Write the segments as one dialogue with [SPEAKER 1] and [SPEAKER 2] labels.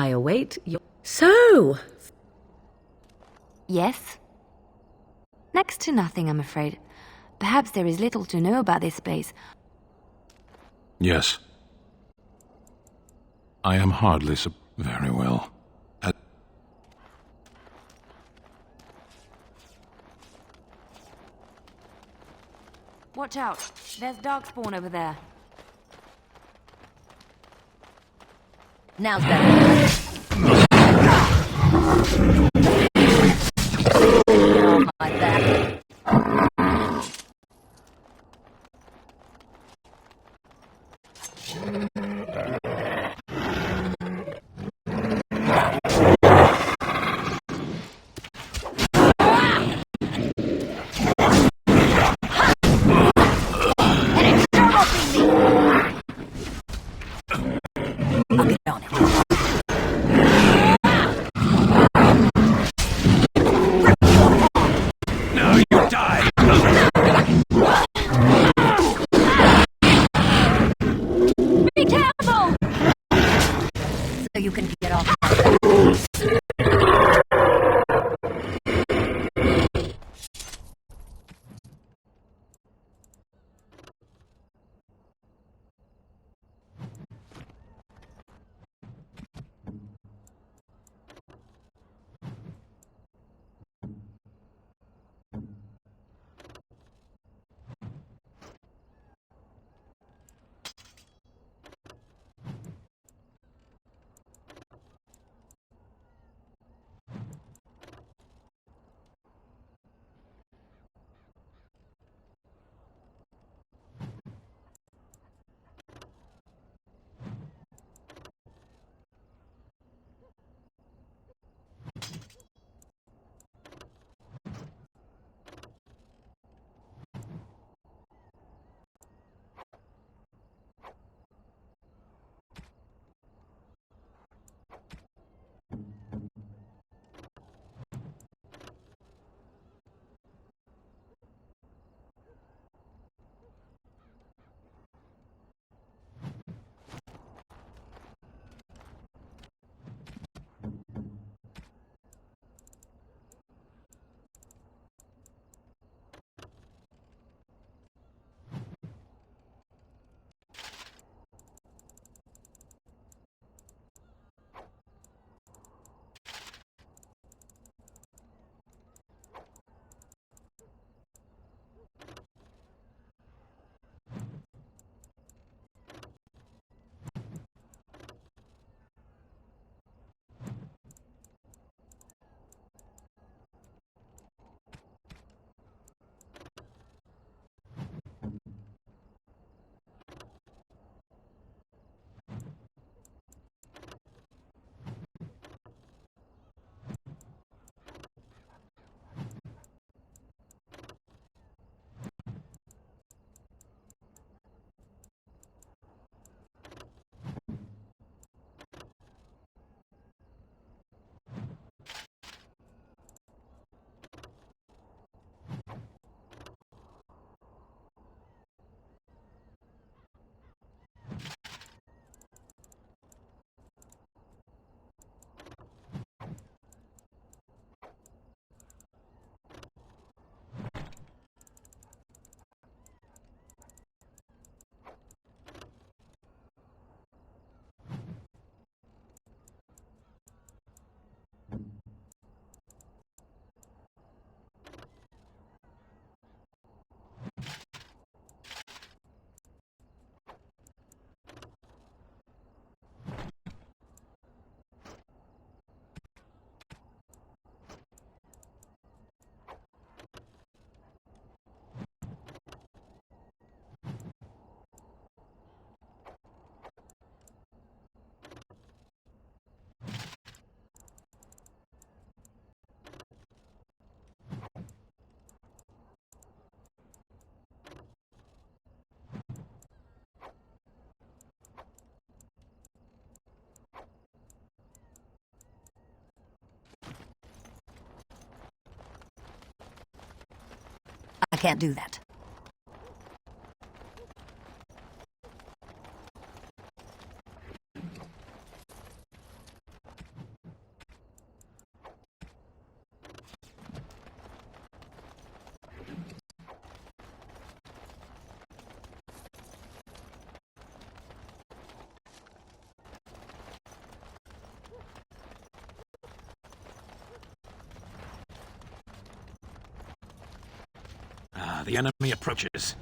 [SPEAKER 1] I await your... So!
[SPEAKER 2] Yes? Next to nothing, I'm afraid. Perhaps there is little to know about this place.
[SPEAKER 3] Yes. I am hardly very well.
[SPEAKER 2] Watch out. There's Darkspawn over there.
[SPEAKER 1] Now's better. Get off my back. You can get off. I can't do that.
[SPEAKER 3] The enemy approaches.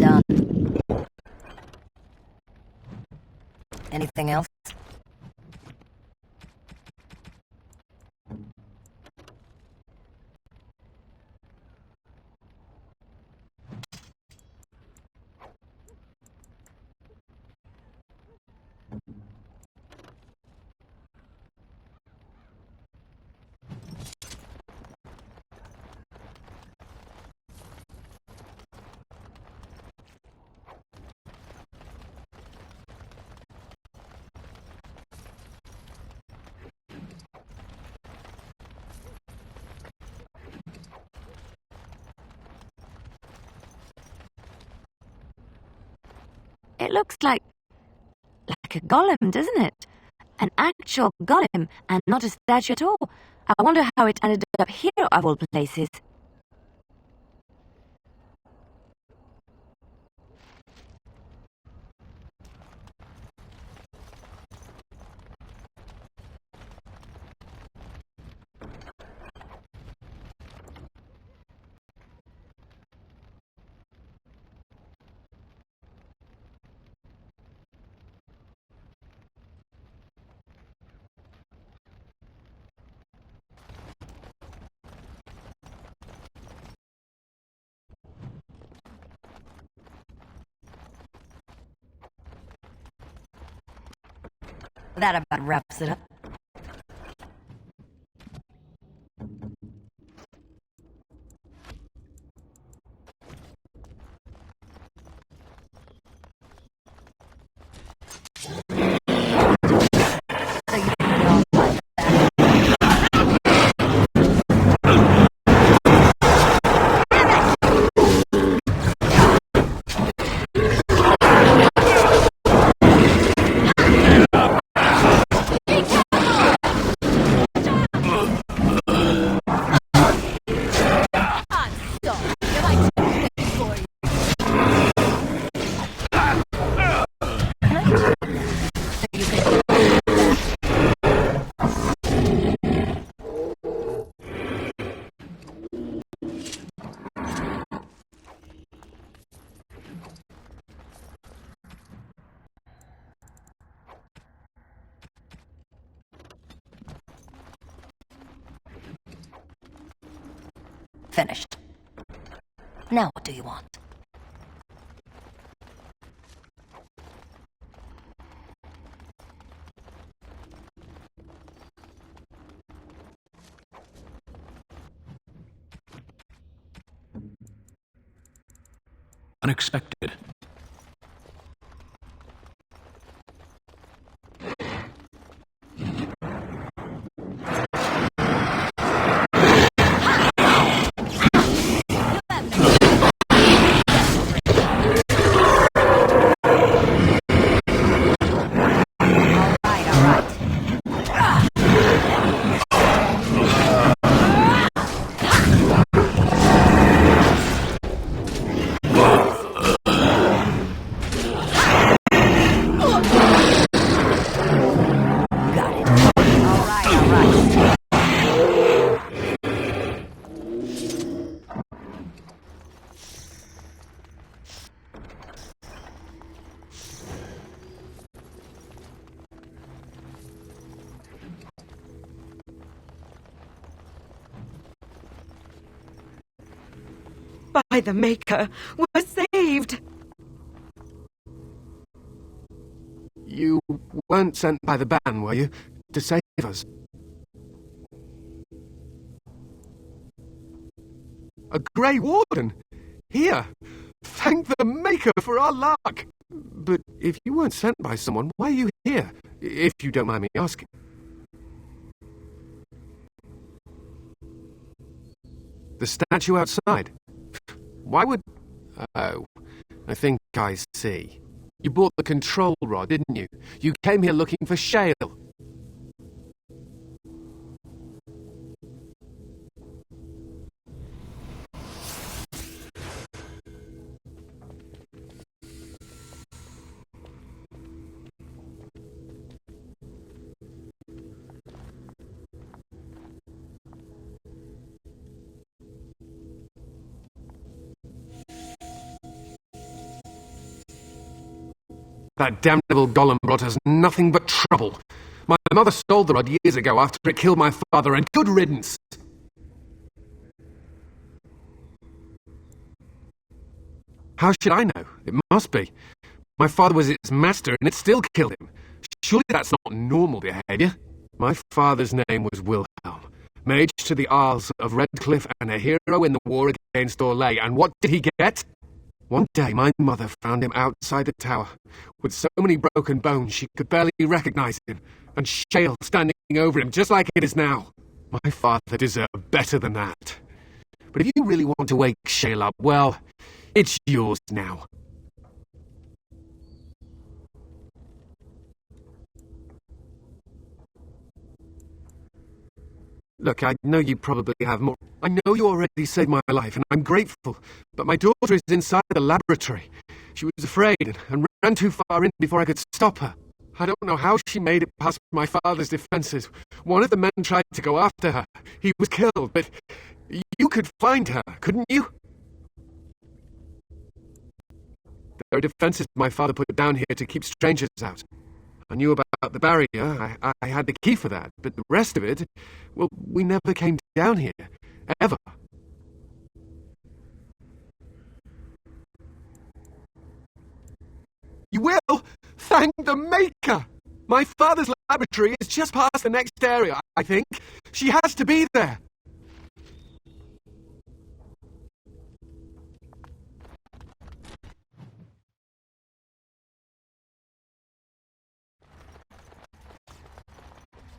[SPEAKER 1] Done. Anything else?
[SPEAKER 2] It looks like a golem, doesn't it? An actual golem, and not a statue at all. I wonder how it ended up here, of all places.
[SPEAKER 1] That about wraps it up. So you can get off like that. Finished. Now what do you want?
[SPEAKER 3] Unexpected.
[SPEAKER 4] By the Maker, we're saved!
[SPEAKER 5] You weren't sent by the ban, were you? To save us? A Grey Warden? Here! Thank the Maker for our luck! But if you weren't sent by someone, why are you here? if you don't mind me asking? The statue outside? Why would... Oh, I think I see. You bought the control rod, didn't you? You came here looking for Shale. That damnable golem brought us nothing but trouble. My mother stole the rod years ago after it killed my father, and good riddance. How should I know? It must be. My father was its master, and it still killed him. Surely that's not normal behaviour. My father's name was Wilhelm, mage to the Isles of Redcliffe and a hero in the war against Orlais. And what did he get? One day my mother found him outside the tower, with so many broken bones she could barely recognise him, and Shale standing over him just like it is now. My father deserved better than that. But if you really want to wake Shale up, well, it's yours now. Look, I know you probably have more. I know you already saved my life, and I'm grateful. But my daughter is inside the laboratory. She was afraid and ran too far in before I could stop her. I don't know how she made it past my father's defenses. One of the men tried to go after her. He was killed, but you could find her, couldn't you? There are defenses my father put down here to keep strangers out. I knew about the barrier. I had the key for that. But the rest of it, well, we never came down here. Ever. You will? Thank the Maker! My father's laboratory is just past the next area, I think. She has to be there.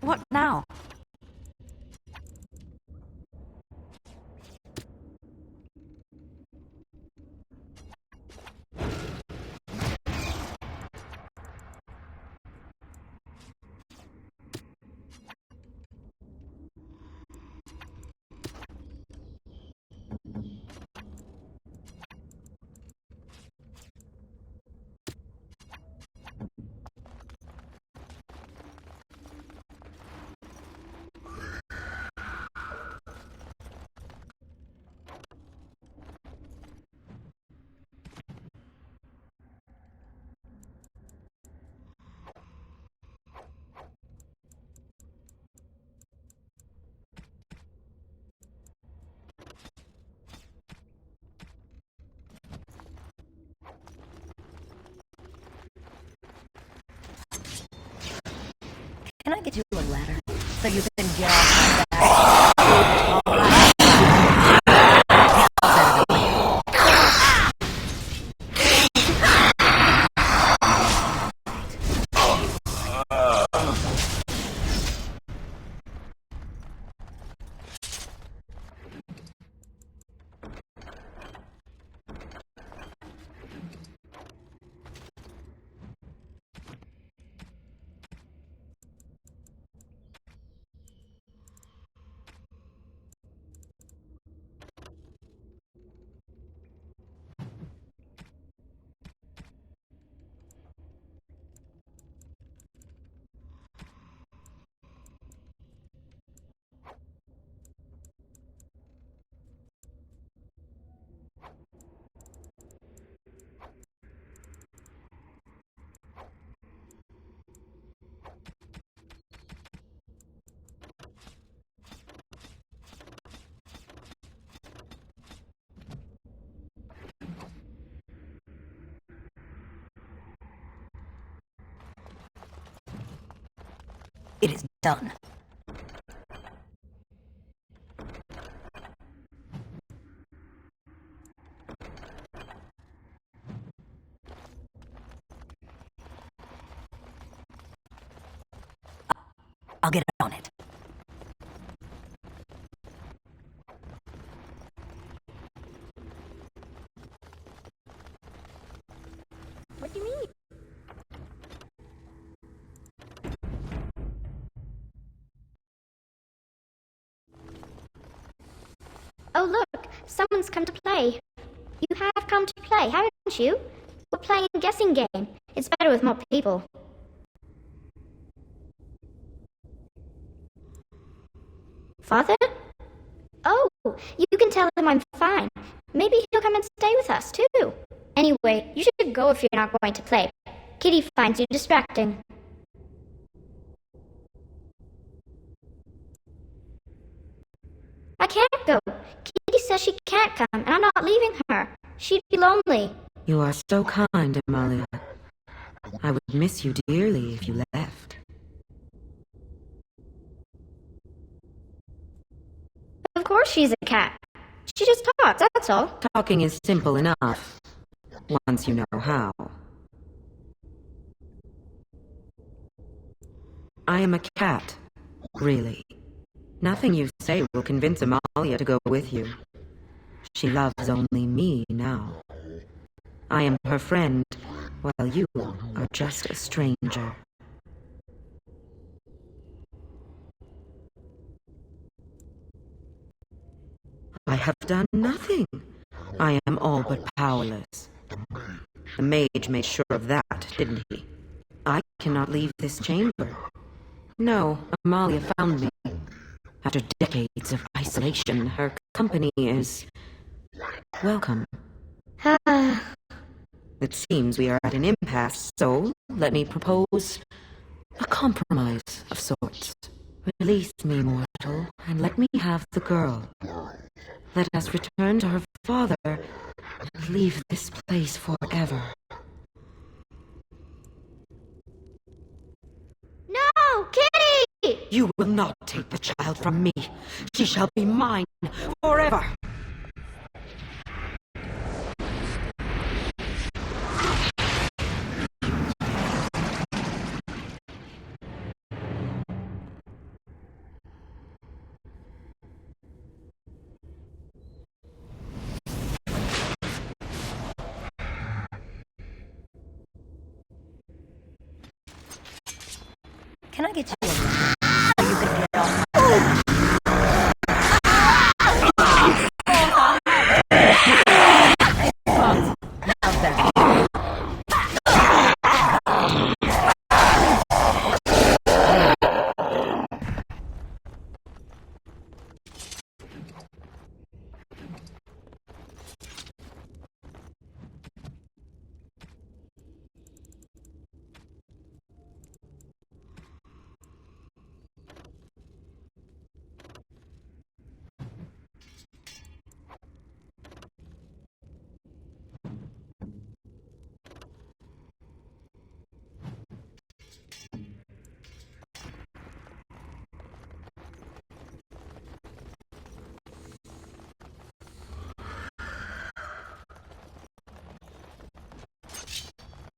[SPEAKER 2] What now? Can I get you a ladder so you can get off my back? All right. It is done. on it.
[SPEAKER 6] What do you mean? Oh look, someone's come to play. You have come to play, haven't you? We're playing a guessing game. It's better with more people. Father? Oh, you can tell him I'm fine. Maybe he'll come and stay with us, too. Anyway, you should go if you're not going to play. Kitty finds you distracting. I can't go. Kitty says she can't come, and I'm not leaving her. She'd be lonely.
[SPEAKER 4] You are so kind, Amalia. I would miss you dearly if you left.
[SPEAKER 6] Of course she's a cat. She just talks, that's all.
[SPEAKER 4] Talking is simple enough, once you know how. I am a cat, really. Nothing you say will convince Amalia to go with you. She loves only me now. I am her friend, while you are just a stranger. I have done nothing. I am all but powerless. The mage made sure of that, didn't he? I cannot leave this chamber. No, Amalia found me. After decades of isolation, her company is welcome. It seems we are at an impasse, so let me propose a compromise of sorts. Release me, mortal, and let me have the girl. Let us return to her father and leave this place forever.
[SPEAKER 6] No, Kitty!
[SPEAKER 4] You will not take the child from me. She shall be mine forever.
[SPEAKER 2] Can I get you a so you can get off my How's that?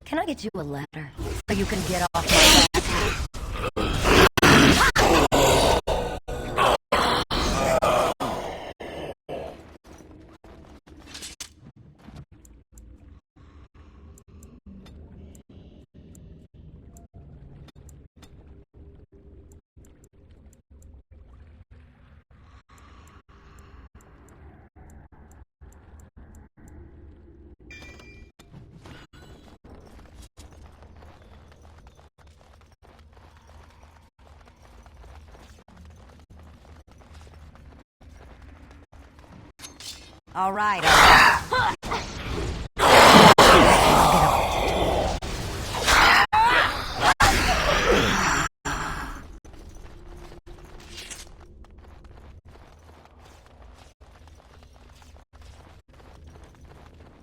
[SPEAKER 2] Can I get you a ladder so you can get off my back? All right.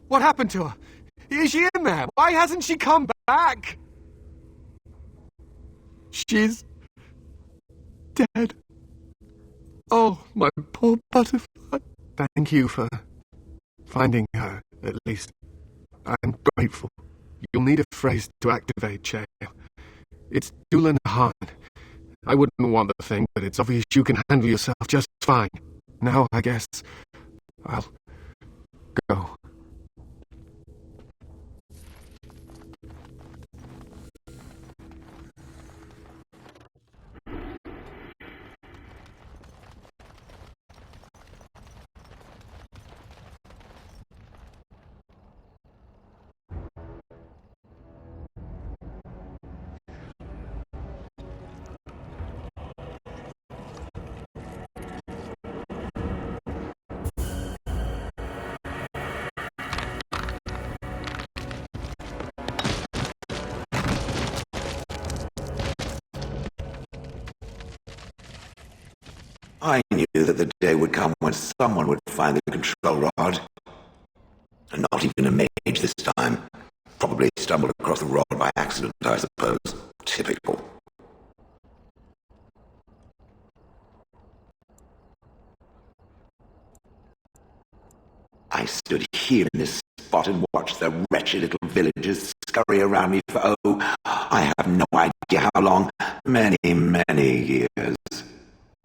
[SPEAKER 5] What happened to her? Is she in there? Why hasn't she come back? She's dead. Oh, my poor butterfly. Thank you for finding her, at least. I'm grateful. You'll need a phrase to activate Chael. It's Dulan Han. I wouldn't want the thing, but it's obvious you can handle yourself just fine. Now, I guess I'll go.
[SPEAKER 7] I knew that the day would come when someone would find the control rod. And not even a mage this time. Probably stumbled across the rod by accident, I suppose. Typical. I stood here in this spot and watched the wretched little villagers scurry around me for, I have no idea how long. Many, many years.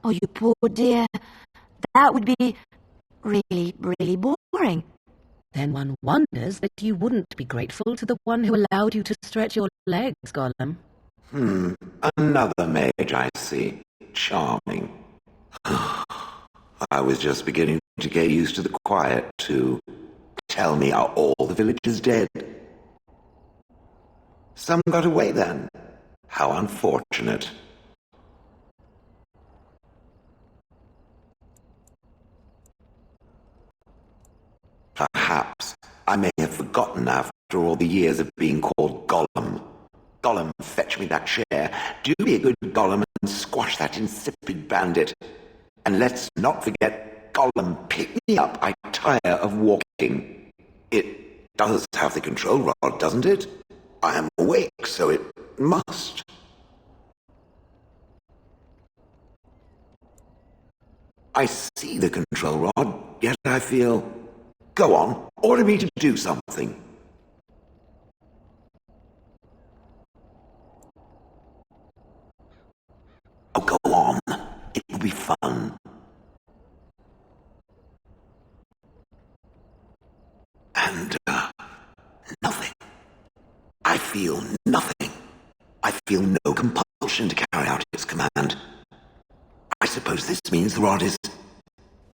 [SPEAKER 2] Oh, you poor dear. That would be really, really boring.
[SPEAKER 1] Then one wonders that you wouldn't be grateful to the one who allowed you to stretch your legs, Gollum.
[SPEAKER 7] Another mage, I see. Charming. I was just beginning to get used to the quiet, too. Tell me, are all the villagers dead? Some got away then. How unfortunate. Perhaps I may have forgotten after all the years of being called Gollum. Gollum, fetch me that chair. Do be a good Gollum and squash that insipid bandit. And let's not forget, Gollum, pick me up. I tire of walking. It does have the control rod, doesn't it? I am awake, so it must. I see the control rod, yet I feel... Go on, order me to do something. Oh, go on. It will be fun. And, nothing. I feel nothing. I feel no compulsion to carry out its command. I suppose this means the rod is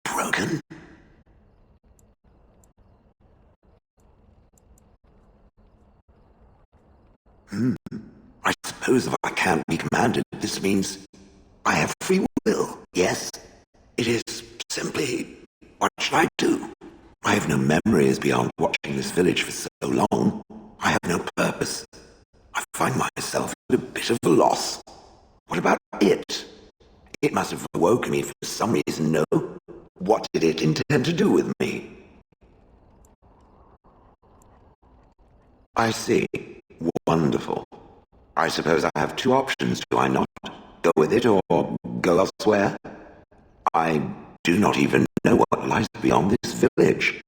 [SPEAKER 7] broken. I suppose if I can't be commanded, this means I have free will, yes? It is simply, what should I do? I have no memories beyond watching this village for so long. I have no purpose. I find myself at a bit of a loss. What about it? It must have awoken me for some reason, no? What did it intend to do with me? I see. Wonderful. I suppose I have two options, do I not? Go with it or go elsewhere? I do not even know what lies beyond this village.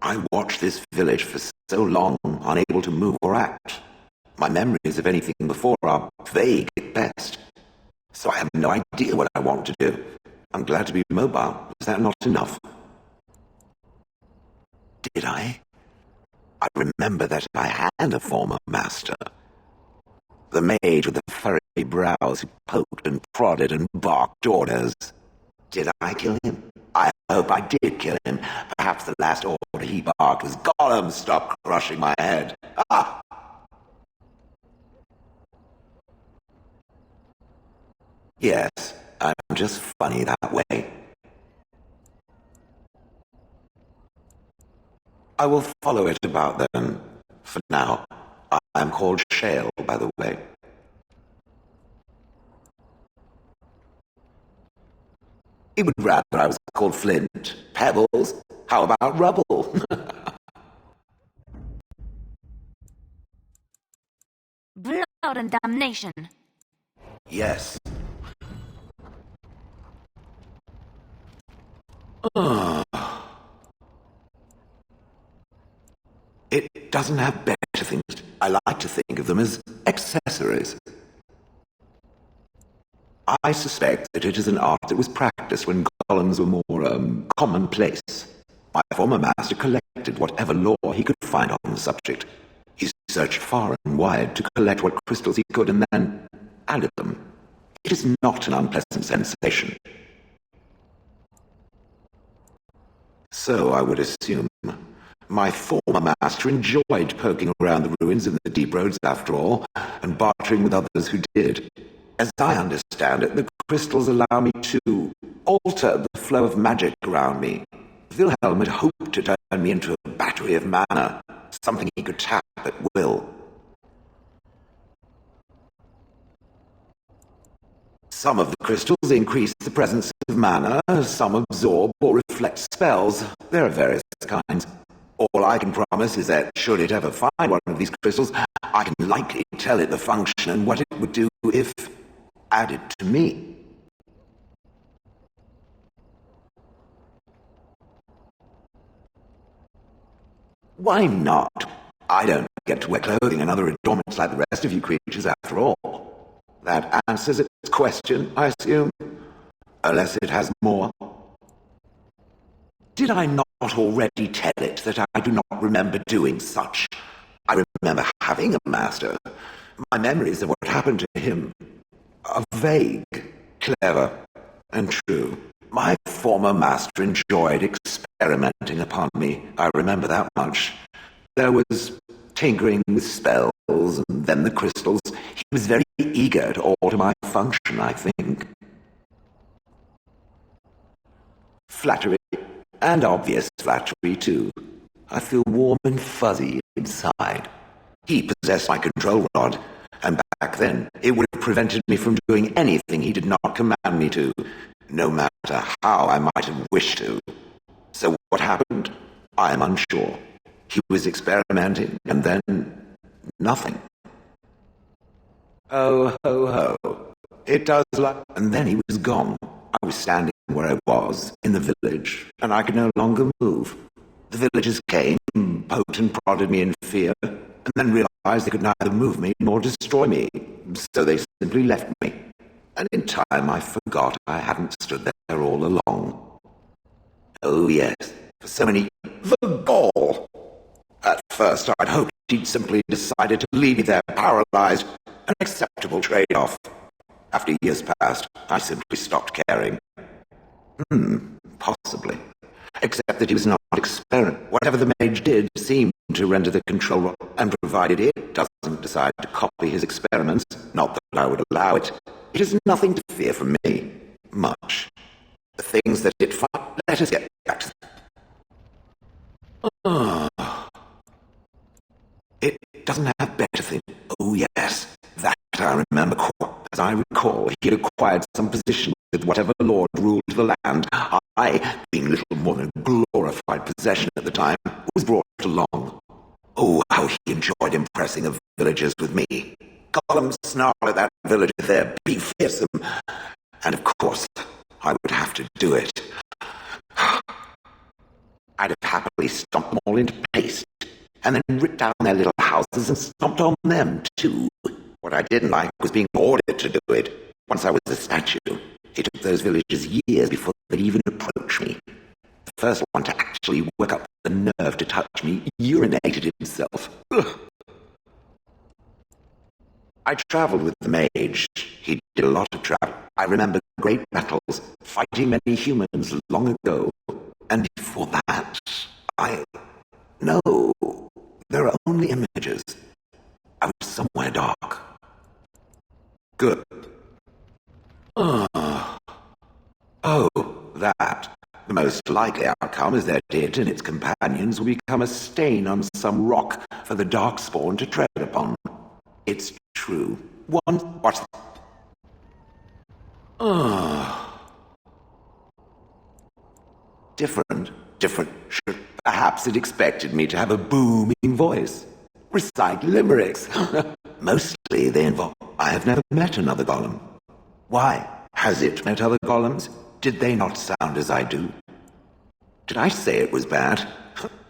[SPEAKER 7] I watched this village for so long, unable to move or act. My memories of anything before are vague at best. So I have no idea what I want to do. I'm glad to be mobile. Was that not enough? Did I? I remember that I had a former master. The mage with the furry brows who poked and prodded and barked orders. Did I kill him? I hope I did kill him. Perhaps the last order he barked was, Gollum, stop crushing my head. Ah! Yes, I'm just funny that way. I will follow it about then. For now, I'm called Shale, by the way. He would rather I was called Flint. Pebbles? How about rubble?
[SPEAKER 2] Blood and damnation.
[SPEAKER 7] Yes. It doesn't have better things I like to think of them as accessories. I suspect that it is an art that was practiced when golems were more, commonplace. My former master collected whatever lore he could find on the subject. He searched far and wide to collect what crystals he could and then added them. It is not an unpleasant sensation. So I would assume. My former master enjoyed poking around the ruins of the deep roads after all, and bartering with others who did. As I understand it, the crystals allow me to alter the flow of magic around me. Wilhelm had hoped to turn me into a battery of mana, something he could tap at will. Some of the crystals increase the presence of mana, some absorb or reflect spells. There are various kinds. All I can promise is that, should it ever find one of these crystals, I can likely tell it the function and what it would do if added to me. Why not? I don't get to wear clothing and other adornments like the rest of you creatures after all. That answers its question, I assume. Unless it has more. Did I not already tell it that I do not remember doing such? I remember having a master. My memories of what happened to him are vague, clever, and true. My former master enjoyed experimenting upon me. I remember that much. There was tinkering with spells and then the crystals. He was very eager to alter my function, I think. Flattery, and obvious flattery, too. I feel warm and fuzzy inside. He possessed my control rod, and back then it would have prevented me from doing anything he did not command me to, no matter how I might have wished to. So what happened? I am unsure. He was experimenting, and then nothing. Oh, ho, ho. It does like... And then he was gone. I was standing where I was, in the village, and I could no longer move. The villagers came, poked and prodded me in fear, and then realized they could neither move me nor destroy me, so they simply left me. And in time I forgot I hadn't stood there all along. Oh yes, for so many... The gall! At first I'd hoped he'd simply decided to leave me there paralyzed, an acceptable trade-off. After years passed, I simply stopped caring. Possibly. Except that he was not experimenting. Whatever the mage did seemed to render the control rod, and provided it doesn't decide to copy his experiments, not that I would allow it, it is nothing to fear from me. Much. The things that it finds... Let us get back to... It doesn't have better things. Oh yes, that I remember. As I recall, he had acquired some position with whatever lord ruled the land. I, being little more than glorified possession at the time, was brought along. Oh, how he enjoyed impressing the villagers with me. Gollum snarled at that villager there, be fearsome. And of course, I would have to do it. I'd have happily stomped them all into paste, and then ripped down their little houses and stomped on them, too. What I didn't like was being ordered to do it. Once I was a statue, it took those villagers years before they'd even approach me. The first one to actually work up the nerve to touch me urinated himself. Ugh. I travelled with the mage. He did a lot of travel. I remember great battles, fighting many humans long ago. And before that, No, there are only images. I was somewhere dark. Good. Oh, that. The most likely outcome is that it and its companions will become a stain on some rock for the Darkspawn to tread upon. It's true. What's... Different. Perhaps it expected me to have a booming voice. Recite limericks. Mostly they involve... I have never met another golem. Why? Has it met other golems? Did they not sound as I do? Did I say it was bad?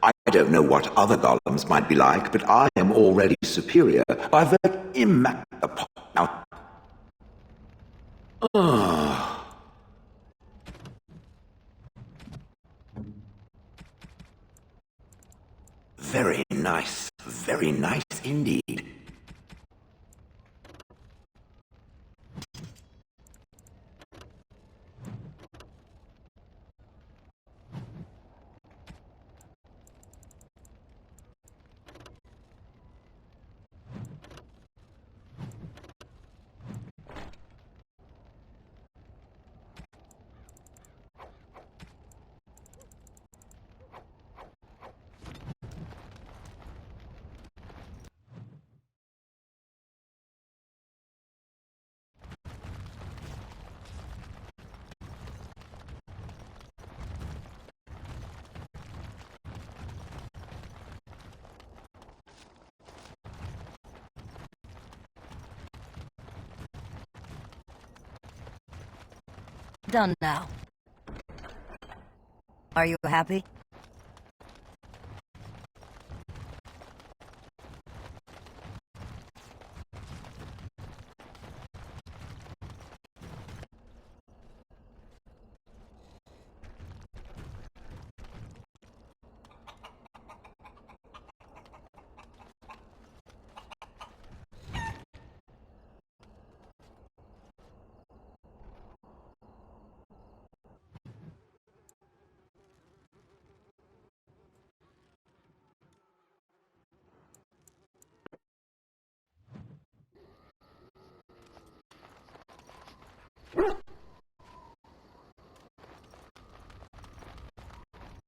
[SPEAKER 7] I don't know what other golems might be like, but I am already superior by virtue now. Very nice indeed.
[SPEAKER 2] Done now. Are you happy?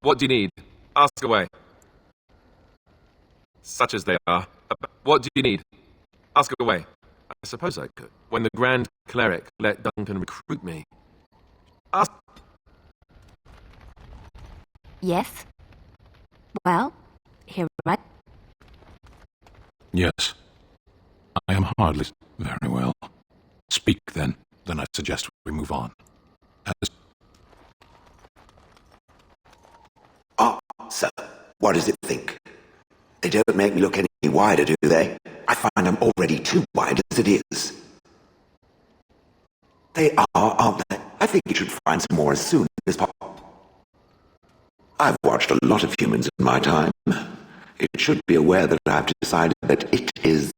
[SPEAKER 8] What do you need? Ask away. Such as they are. What do you need? Ask away. I suppose I could. When the Grand Cleric let Duncan recruit me. Ask...
[SPEAKER 2] Yes. Well, here I...
[SPEAKER 3] Yes. I am hardly... Very well. Speak, then. Then I suggest we move on. As...
[SPEAKER 7] So, what does it think? They don't make me look any wider, do they? I find I'm already too wide as it is. They are, aren't they? I think you should find some more as soon as possible. I've watched a lot of humans in my time. It should be aware that I've decided that it is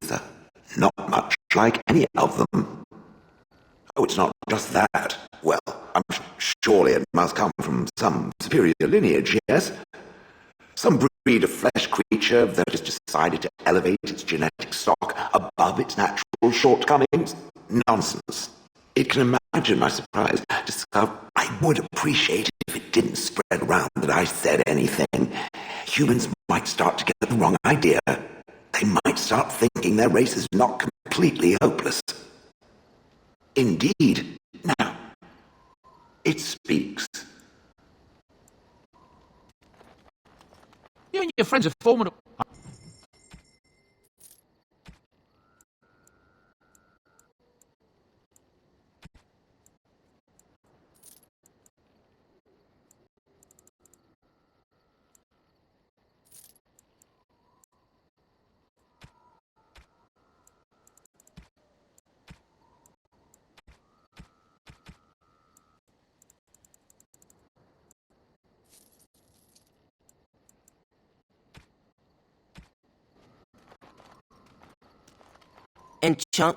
[SPEAKER 7] not much like any of them. Oh, it's not just that. Well, surely it must come from some superior lineage, yes? Some breed of flesh creature that has decided to elevate its genetic stock above its natural shortcomings? Nonsense. It can imagine my surprise to discover I would appreciate it if it didn't spread around that I said anything. Humans might start to get the wrong idea. They might start thinking their race is not completely hopeless. Indeed. Now, it speaks.
[SPEAKER 9] You and your friends are formidable.
[SPEAKER 10] Enchant.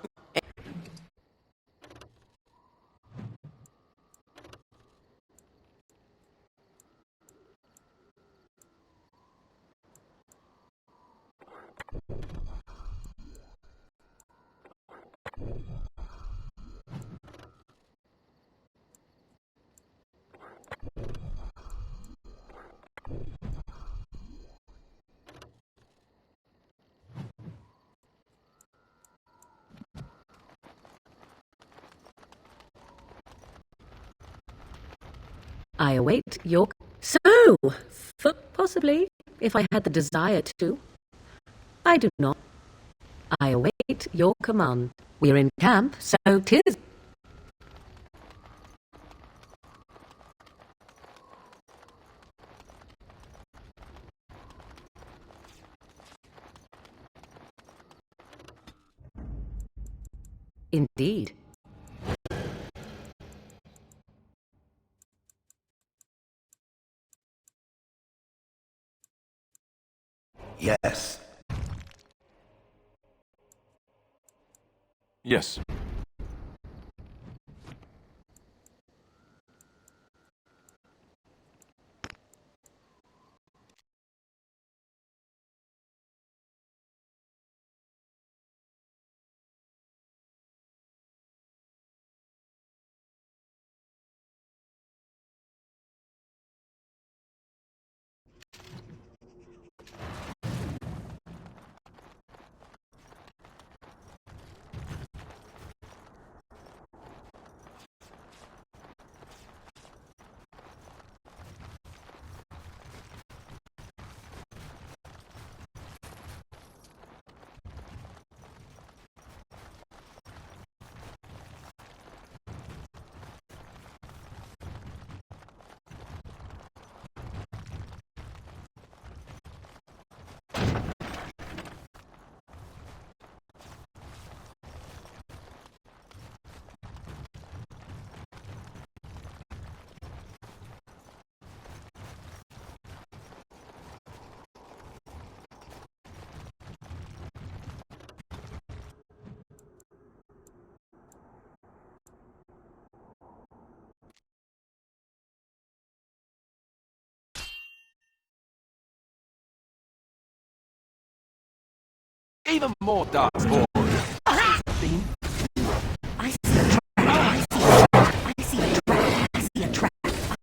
[SPEAKER 1] I await your... So, possibly, if I had the desire to. I do not. I await your command. We're in camp, so 'tis... Indeed.
[SPEAKER 7] Yes.
[SPEAKER 3] Yes.
[SPEAKER 5] Even more darts, boy.
[SPEAKER 2] I see a trap. I see a trap. I see a trap.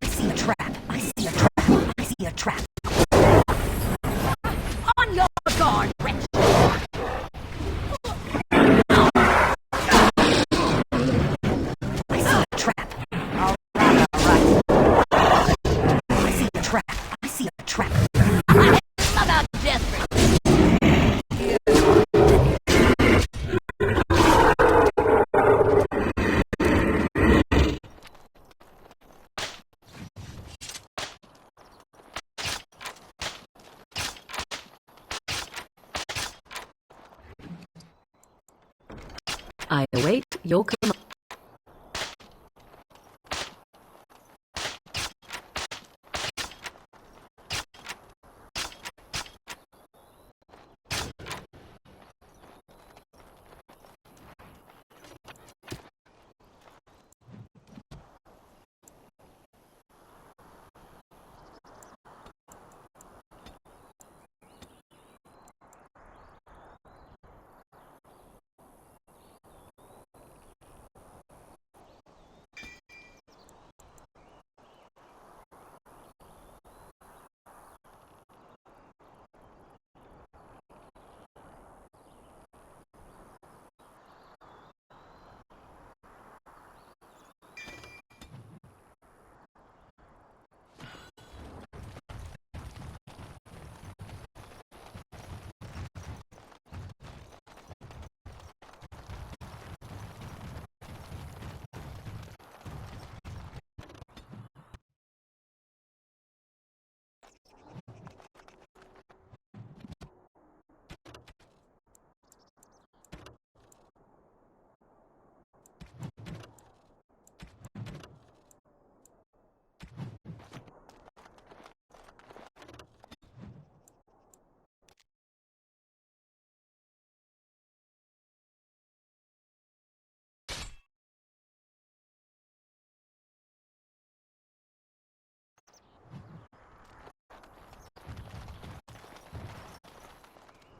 [SPEAKER 2] I see a trap. I see a trap. I see a trap. On your guard, wretch. I see a trap. All right, all right. I see a trap. I see a trap. I'm about desperate.
[SPEAKER 1] I await your command.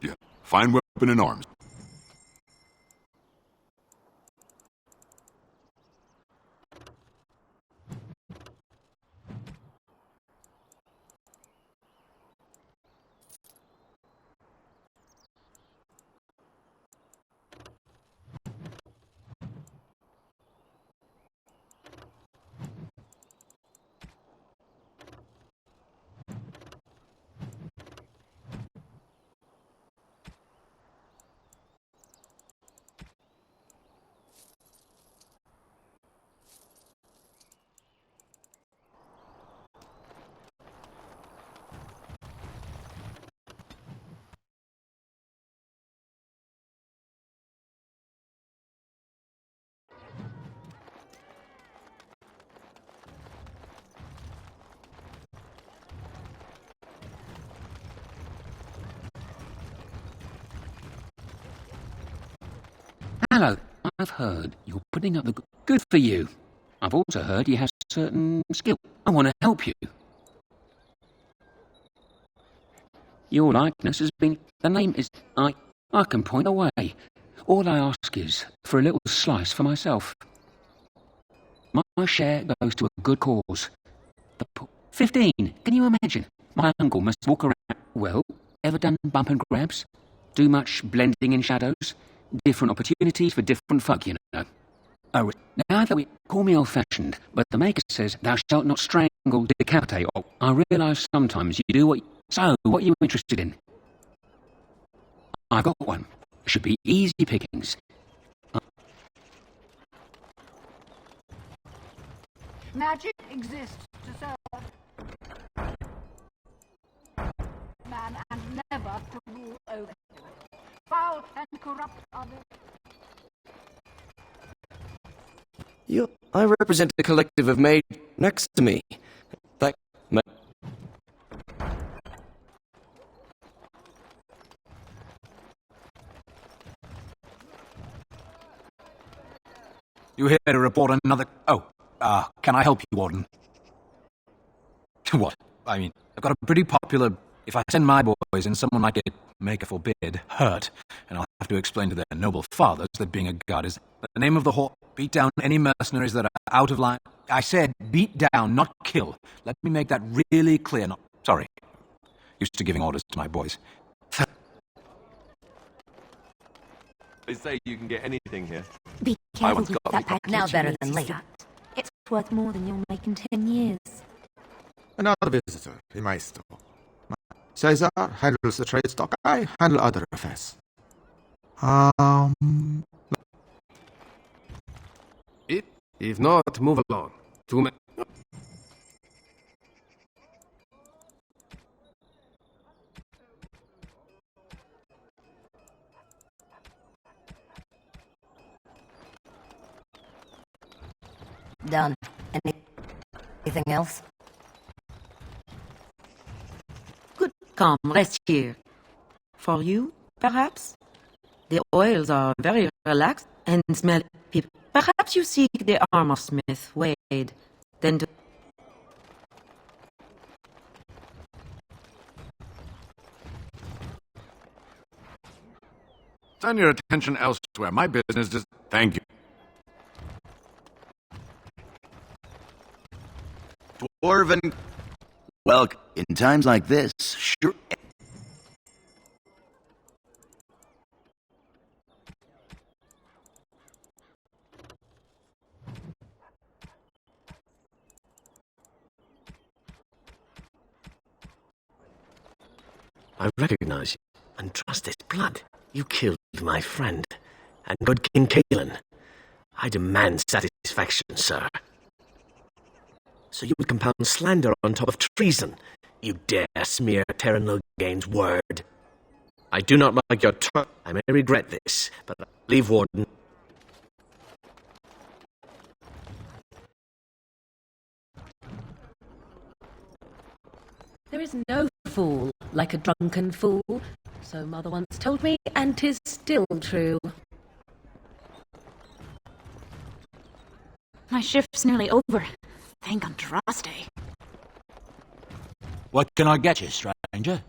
[SPEAKER 3] Yeah. Fine weapon and arms.
[SPEAKER 9] Hello. I've heard you're putting up the good for you. I've also heard you have certain skill. I want to help you. Your likeness has been... The name is... I can point away. All I ask is for a little slice for myself. My share goes to a good cause. 15. Can you imagine? My uncle must walk around... Well, ever done bump and grabs? Do much blending in shadows? Different opportunities for different folk, you know. Oh, now that we call me old-fashioned, but the Maker says thou shalt not strangle, decapitate. Oh, I realise sometimes you do what... So, what are you interested in? I've got one. Should be easy pickings.
[SPEAKER 10] Magic exists to serve man and never to rule over him. Foul and corrupt others.
[SPEAKER 11] I represent a collective of maids next to me.
[SPEAKER 12] You here to report another... Oh, can I help you, Warden? What? I mean, I've got a pretty popular... If I send my boys and someone might get, Maker forbid, hurt, and I'll have to explain to their noble fathers that being a god is the name of the whore. Beat down any mercenaries that are out of line. I said beat down, not kill. Let me make that really clear. No, sorry. Used to giving orders to my boys.
[SPEAKER 8] They say you can get anything here.
[SPEAKER 2] Be careful with
[SPEAKER 8] got
[SPEAKER 2] that pack
[SPEAKER 13] now better than
[SPEAKER 2] later.
[SPEAKER 13] later.
[SPEAKER 2] It's worth more than you'll make in 10 years.
[SPEAKER 14] Another visitor in my store. Caesar handles the trade stock. I handle other affairs.
[SPEAKER 5] If not, move along. 2 minutes.
[SPEAKER 13] Done. Anything else?
[SPEAKER 4] Good comrades here. For you, perhaps? The oils are very relaxed and smell people. Perhaps you seek the arm of Smith Wade, then to...
[SPEAKER 3] Turn your attention elsewhere. My business is... Thank you.
[SPEAKER 7] Dwarven... Well, in times like this, sure...
[SPEAKER 11] I recognize you and trust this blood. You killed my friend and God King Kaelin. I demand satisfaction, sir. So you would compound slander on top of treason. You dare smear Terran Loghain's word. I do not like your tongue. I may regret this, but leave, Warden.
[SPEAKER 1] There is no fool like a drunken fool, so Mother once told me, and 'tis still true.
[SPEAKER 10] My shift's nearly over. Thank Andraste.
[SPEAKER 12] What can I get you, stranger?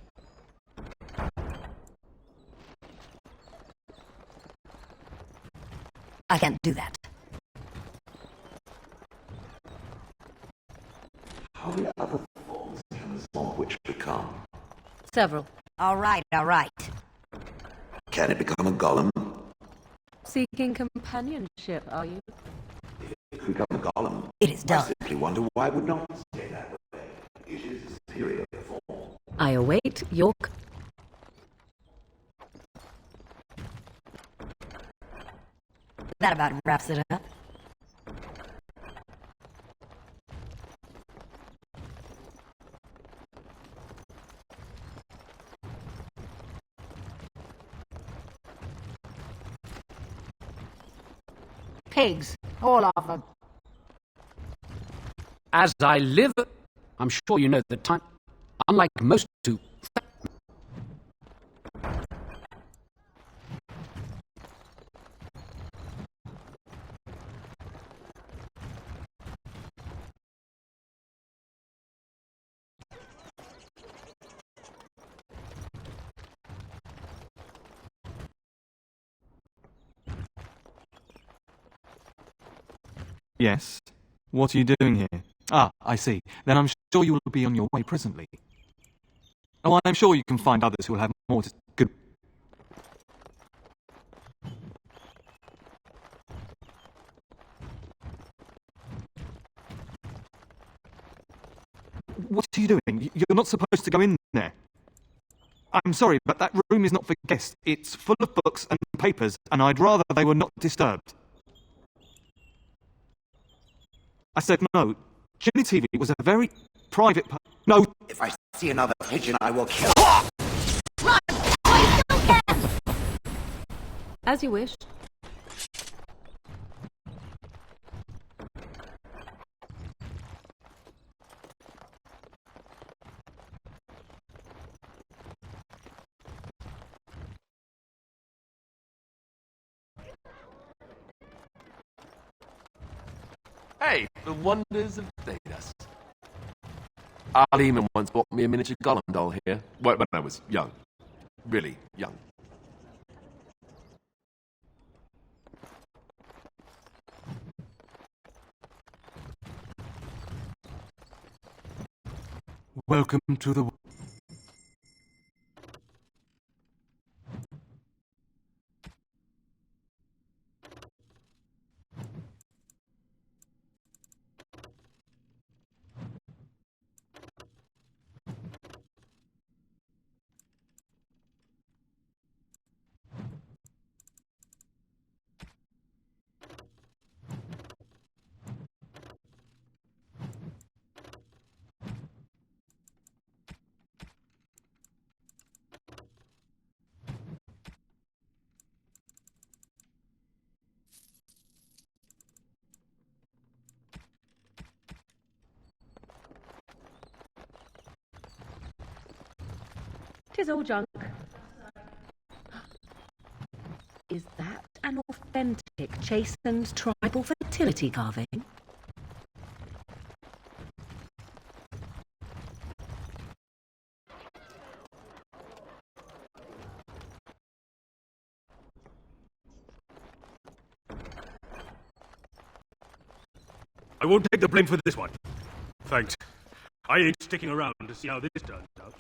[SPEAKER 13] I can't do that.
[SPEAKER 7] How many other forms can the swamp witch become?
[SPEAKER 1] Several.
[SPEAKER 13] All right, all right.
[SPEAKER 7] Can it become a golem?
[SPEAKER 1] Seeking companionship, are you?
[SPEAKER 7] If we become a golem,
[SPEAKER 13] It is
[SPEAKER 7] I
[SPEAKER 13] done.
[SPEAKER 7] simply wonder why it would not stay that way. It is a superior form.
[SPEAKER 1] I await your...
[SPEAKER 13] That about wraps it up.
[SPEAKER 10] Pigs, all of them.
[SPEAKER 9] As I live, I'm sure you know the time. Unlike most to...
[SPEAKER 15] Yes? What are you doing here? Ah, I see. Then I'm sure you will be on your way presently. Oh, I'm sure you can find others who will have more to... Good. What are you doing? You're not supposed to go in there. I'm sorry, but that room is not for guests. It's full of books and papers, and I'd rather they were not disturbed. I said no. Chili TV was a very private... No!
[SPEAKER 7] If I see another pigeon, I will kill...
[SPEAKER 1] As you wish.
[SPEAKER 8] Hey, the wonders of Daedus. Arleman once bought me a miniature Gollum doll here. Well, when I was young. Really young.
[SPEAKER 15] Welcome to the...
[SPEAKER 1] Tis all junk. Is that an authentic, chastened tribal fertility carving?
[SPEAKER 16] I won't take the blame for this one. Thanks. I ain't sticking around to see how this turns out.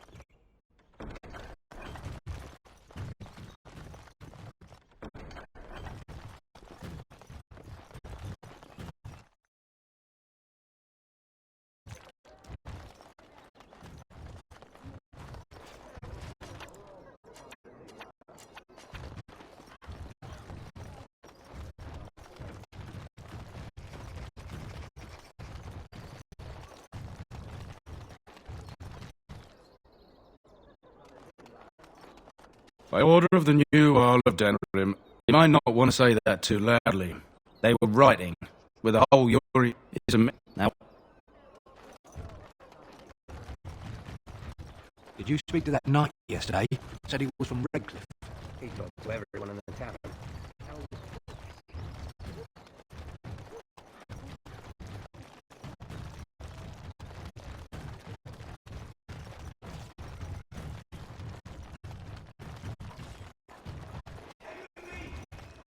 [SPEAKER 12] By order of the new Earl of Denrim, you might not want to say that too loudly. They were writing, with the whole Yuri is a... Now...
[SPEAKER 17] Did you speak to that knight yesterday? Said he was from Redcliffe.
[SPEAKER 11] He talked to everyone in the town.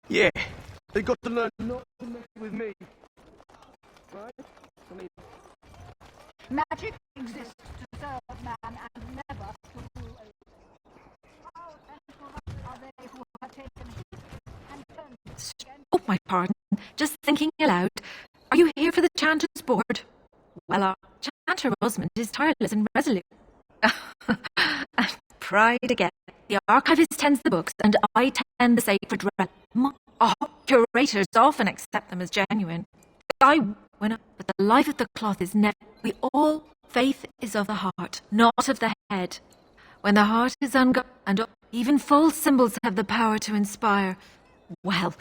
[SPEAKER 16] Yeah, they got to learn not to mess with me. Right? I mean...
[SPEAKER 10] Magic exists to serve man and never to rule over. How and corrupt are they who have taken his and turned it against...
[SPEAKER 2] Oh, my pardon. Just thinking aloud. Are you here for the Chanter's Board? Well, our Chanter Osmond is tireless and resolute. And pride again. The archivist tends the books, and I tend the sacred relic. Our curators often accept them as genuine. But the life of the cloth is never... We faith is of the heart, not of the head. When the heart is ungone, and even false symbols have the power to inspire, well,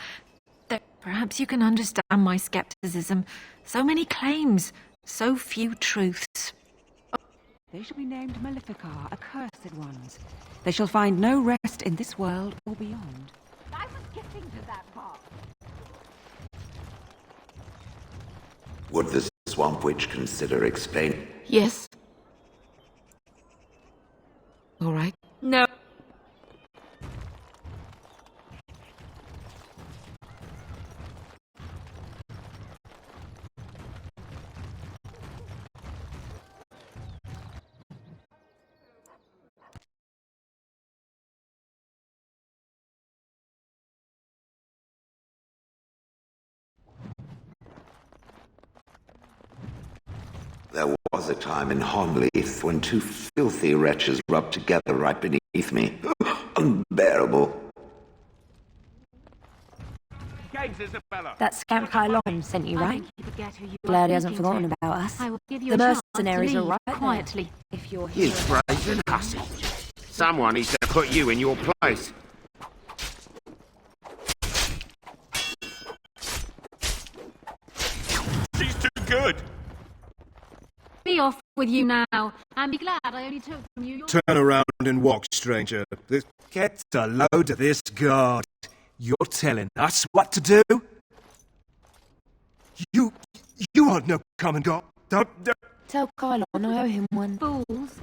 [SPEAKER 2] perhaps you can understand my skepticism. So many claims, so few truths.
[SPEAKER 18] They shall be named Maleficar, accursed ones. They shall find no rest in this world or beyond.
[SPEAKER 10] I was getting to that part.
[SPEAKER 7] Would the Swamp Witch consider explaining?
[SPEAKER 1] Yes. All right.
[SPEAKER 2] No.
[SPEAKER 7] There was a time in Hornleith when two filthy wretches rubbed together right beneath me. Unbearable.
[SPEAKER 19] That scamp Kylon sent you, right? Glad he hasn't forgotten about us. The mercenaries are right quietly. If you're
[SPEAKER 16] You brazen hussy. Someone needs to put you in your place.
[SPEAKER 20] She's too good.
[SPEAKER 2] Be off with you now, and be glad I only took from you your...
[SPEAKER 21] Turn around and walk, stranger. Get a load of this guard. You're telling us what to do? You aren't no common god.
[SPEAKER 19] Tell Kylon I owe him one.
[SPEAKER 2] Fools.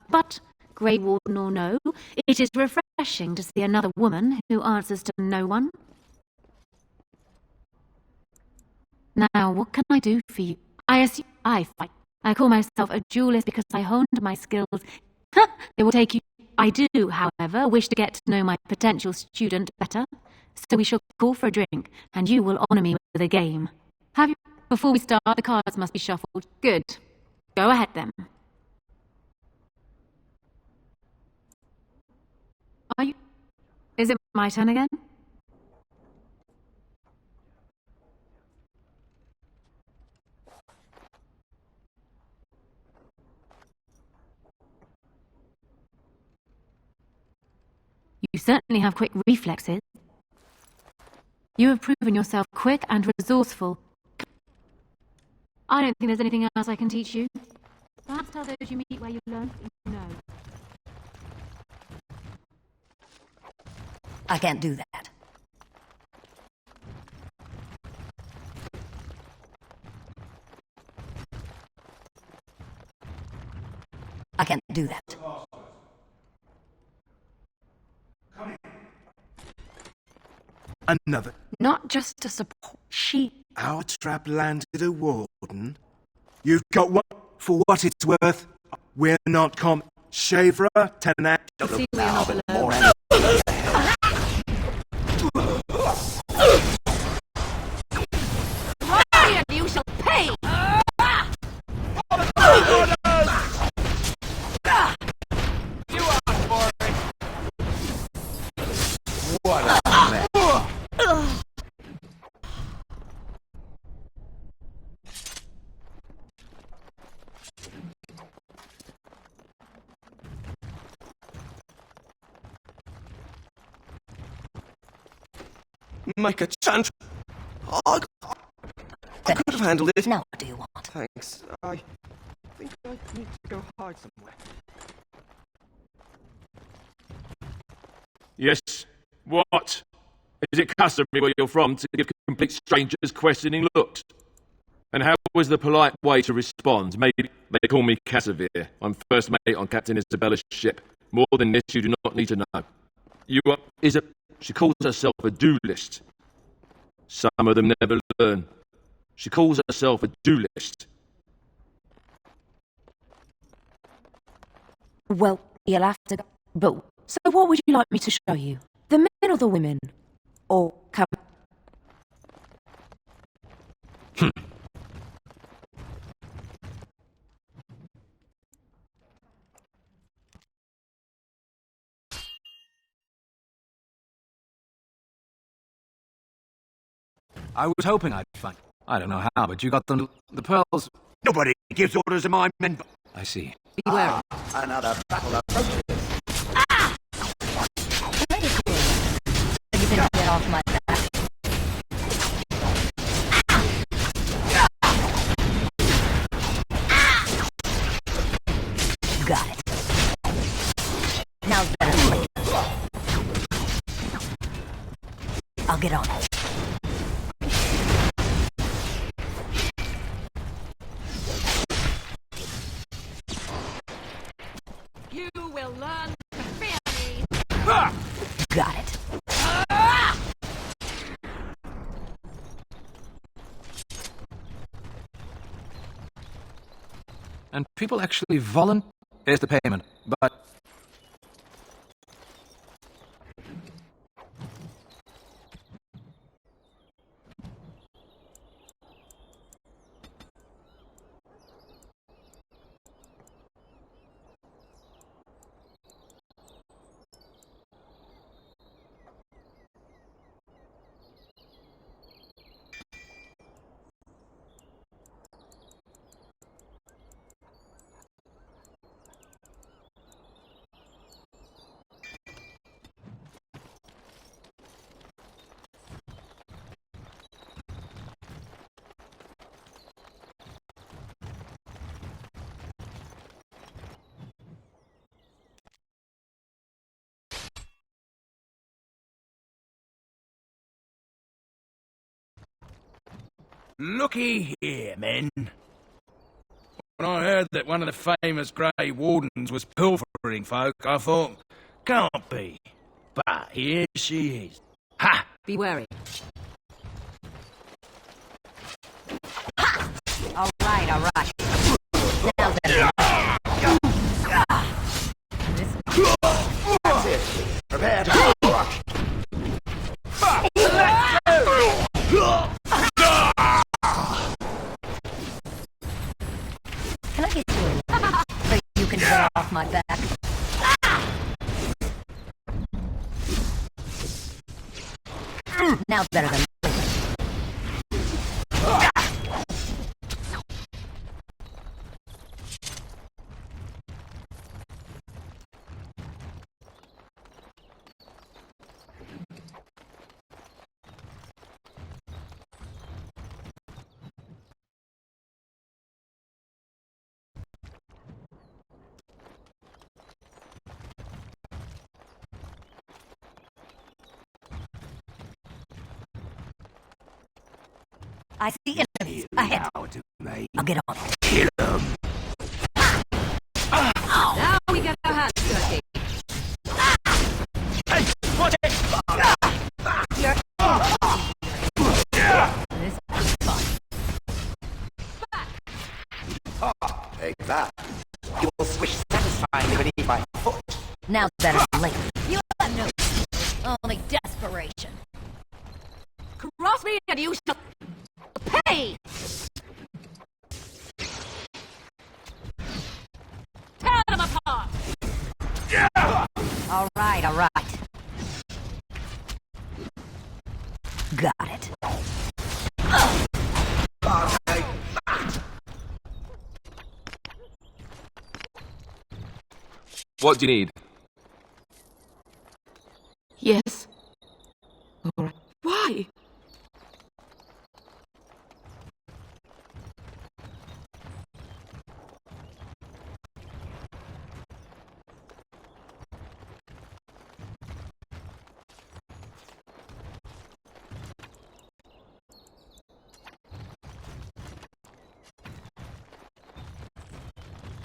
[SPEAKER 2] But, Grey Warden or no, it is refreshing to see another woman who answers to no one. Now, what can I do for you? I assume I fight. I call myself a duelist because I honed my skills. It will take you... I do, however, wish to get to know my potential student better, so we shall call for a drink, and you will honour me with a game. Have you... Before we start, the cards must be shuffled. Good. Go ahead, then. Are you... Is it my turn again? You certainly have quick reflexes. You have proven yourself quick and resourceful. I don't think there's anything else I can teach you. Perhaps tell those you meet where you learn what you know.
[SPEAKER 13] I can't do that. I can't do that.
[SPEAKER 21] Another.
[SPEAKER 2] Not just to support sheep.
[SPEAKER 21] Our trap landed a warden. You've got one for what it's worth. We're not Shavra, Tenac.
[SPEAKER 2] See, we are not alone. Ryan, you shall pay!
[SPEAKER 16] You asked for it. What a mess.
[SPEAKER 11] Make a chance. I could have handled it.
[SPEAKER 13] Now what do you want?
[SPEAKER 11] Thanks. I think I need to go hide somewhere.
[SPEAKER 8] Yes. What? Is it customary where you're from to give complete strangers questioning looks? And how was the polite way to respond? Maybe they call me Casimir. I'm first mate on Captain Isabella's ship. More than this, you do not need to know. You are... She calls herself a duelist. Some of them never learn. She calls herself a duelist.
[SPEAKER 19] Well, you'll have to go. But, so what would you like me to show you? The men or the women? Or come...
[SPEAKER 12] I was hoping I'd find... I don't know how, but you got them... The pearls...
[SPEAKER 16] Nobody gives orders to my men.
[SPEAKER 12] I see.
[SPEAKER 2] Beware.
[SPEAKER 7] Another battle approaches.
[SPEAKER 13] You can get off my back. Got it. Now's better. I'll get on it.
[SPEAKER 2] You will learn to fear me.
[SPEAKER 13] Got it.
[SPEAKER 12] And people actually volunteer. Here's the payment, but...
[SPEAKER 20] Looky here, men. When I heard that one of the famous Grey Wardens was pilfering folk, I thought, can't be. But here she is. Ha!
[SPEAKER 1] Be wary.
[SPEAKER 13] All right. Now then.
[SPEAKER 7] That's it. Prepare to rush.
[SPEAKER 13] Can I get you a so you can get off my back? Now's better than I see enemies ahead. I'll get on it.
[SPEAKER 21] Kill them.
[SPEAKER 1] Now we get our hands dirty.
[SPEAKER 21] Hey, watch it!
[SPEAKER 1] This is fun.
[SPEAKER 7] Take that. You will swish satisfyingly beneath my foot.
[SPEAKER 13] Now's better than later. You have no only desperation.
[SPEAKER 1] Cross me and you shall pay! Tear them apart!
[SPEAKER 13] All right. Got it.
[SPEAKER 8] What do you need?
[SPEAKER 1] Yes. All right. Why?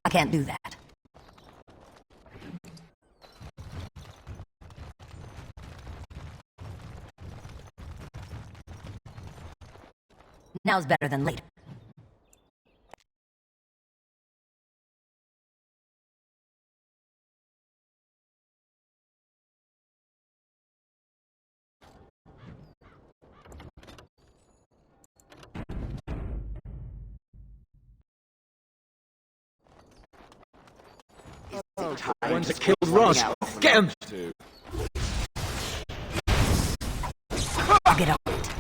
[SPEAKER 13] I can't do that. Now's better than later.
[SPEAKER 21] Ones that killed Ross. Get him!
[SPEAKER 13] I'll get on it.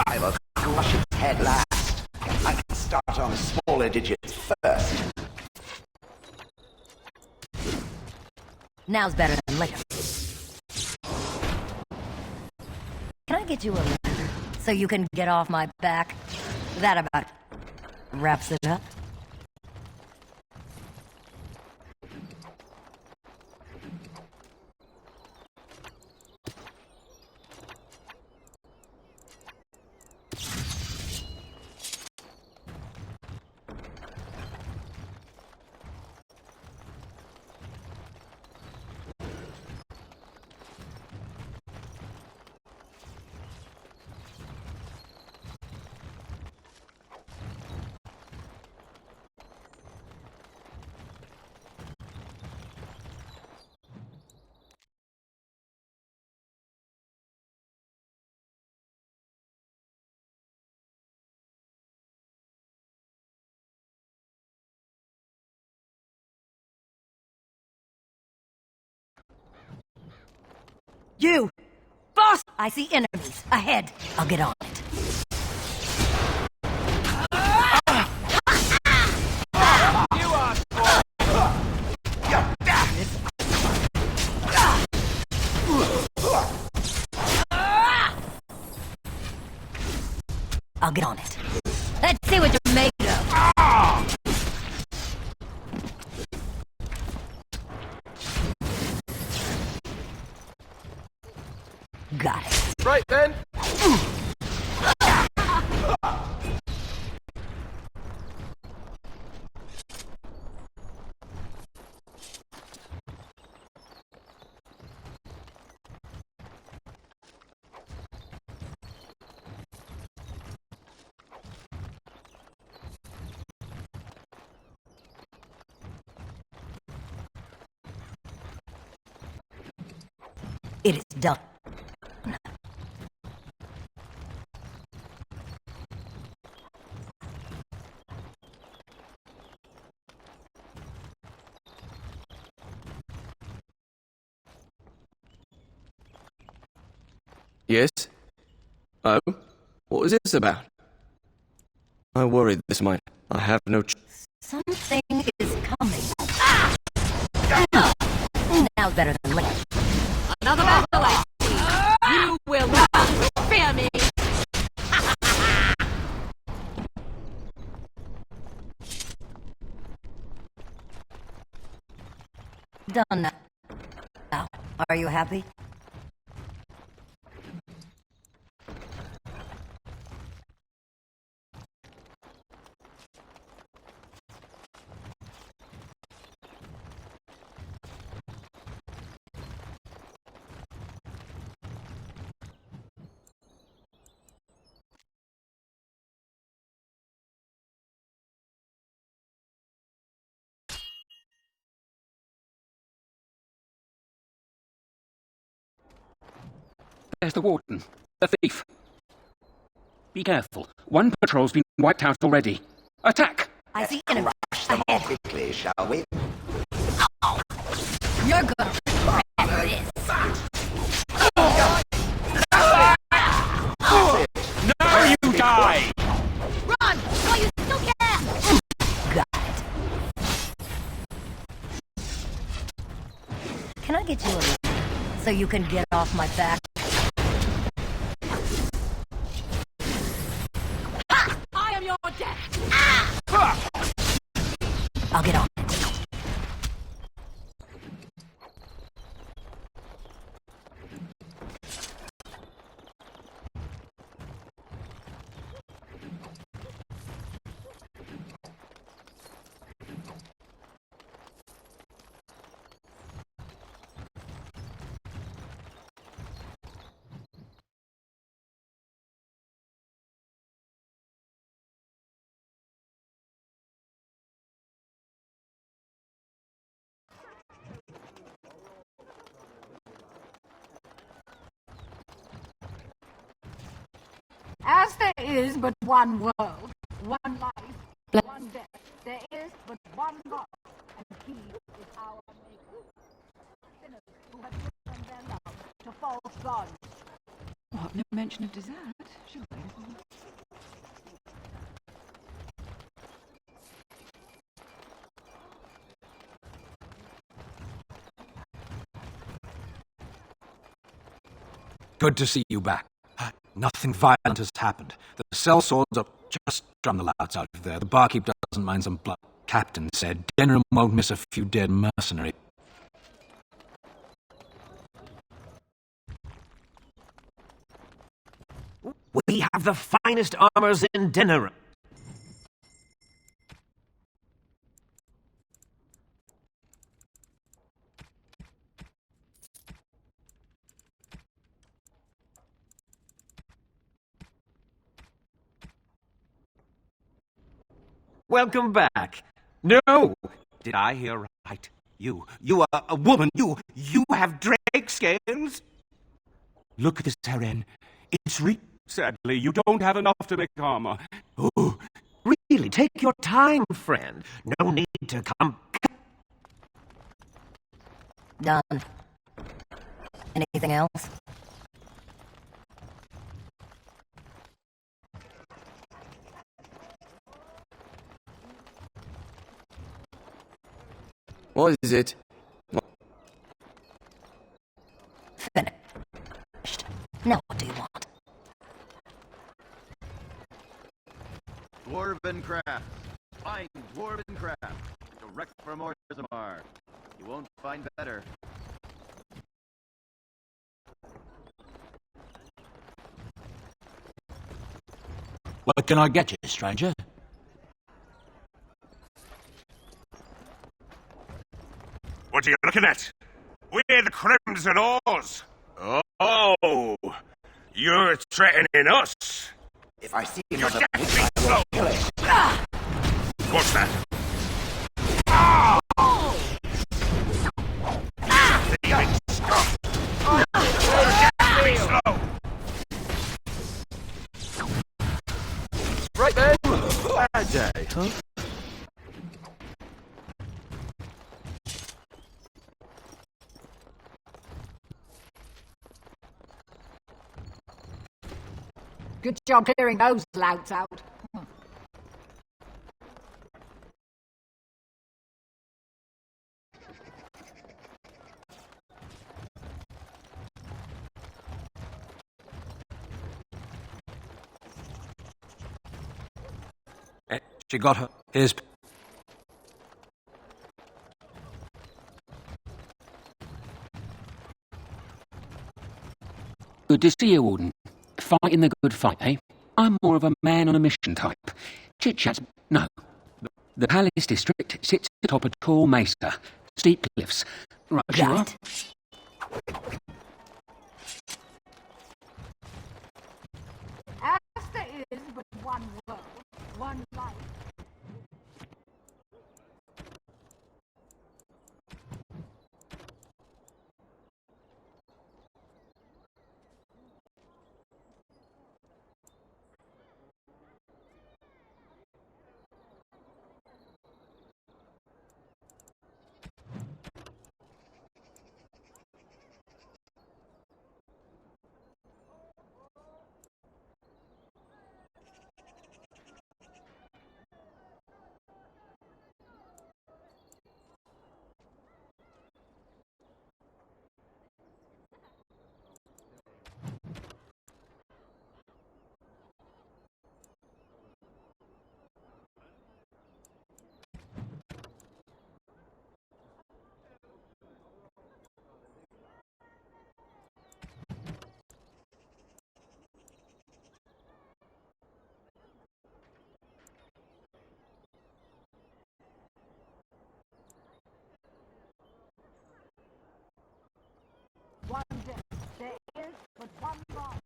[SPEAKER 7] I will crush its head last. I can start on smaller digits first.
[SPEAKER 13] Now's better than later. Can I get you a ladder so you can get off my back? That about wraps it up. You! Boss! I see enemies ahead. I'll get on it.
[SPEAKER 21] You are
[SPEAKER 13] I'll get on it. Let's see what you're made of. Got it.
[SPEAKER 16] Right then.
[SPEAKER 13] It is done.
[SPEAKER 11] Yes? Oh? What is this about? I worried this might. I have no
[SPEAKER 13] Something is coming. Now's better than later.
[SPEAKER 2] Another battle I see. You will not fear me.
[SPEAKER 13] Done now. Now, are you happy?
[SPEAKER 9] There's the warden. The thief. Be careful. One patrol's been wiped out already. Attack!
[SPEAKER 13] I see an rush
[SPEAKER 7] them off quickly, shall we?
[SPEAKER 13] You're gonna remember this.
[SPEAKER 9] Now you die!
[SPEAKER 2] Run while you still can.
[SPEAKER 13] Got it. Can I get you a lift so you can get off my back?
[SPEAKER 2] I am your death.
[SPEAKER 13] I'll get on it.
[SPEAKER 10] As there is but one world, one life, one death, there is but one God, and He is our Maker. Sinners who have given their love to false gods.
[SPEAKER 18] What? No mention of dessert? Surely.
[SPEAKER 12] Good to see you back. Nothing violent has happened. The cell swords are just drum the louts out of there. The barkeep doesn't mind some blood. Captain said Denham won't miss a few dead mercenaries.
[SPEAKER 11] We have the finest armors in Denham. Welcome back. No! Did I hear right? You are a woman. You have drake scales?
[SPEAKER 6] Look at this, Taren. It's sadly, you don't have enough to make armor.
[SPEAKER 11] Oh, really? Take your time, friend. No need to come.
[SPEAKER 13] Done. Anything else?
[SPEAKER 11] What is it?
[SPEAKER 13] Finished. Now what do you want?
[SPEAKER 22] Dwarven craft. Find Dwarven craft. Direct from Orzammar. You won't find better.
[SPEAKER 17] What can I get you, stranger?
[SPEAKER 6] What are you looking at? We're the Crimson Oars. Oh, you're threatening us.
[SPEAKER 7] If I see
[SPEAKER 6] You're
[SPEAKER 7] another
[SPEAKER 6] definitely
[SPEAKER 7] I will kill it.
[SPEAKER 6] What's that?
[SPEAKER 16] Right then. Bad day, huh?
[SPEAKER 10] Good job clearing those louts out.
[SPEAKER 12] She got her. Here's...
[SPEAKER 9] Good to see you, Warden. Fighting the good fight, eh? I'm more of a man on a mission type. Chit-chats, no. The Palace District sits atop a tall mesa. Steep cliffs. Right, you are.
[SPEAKER 10] As there is but one world, one life. One death, there is but one life.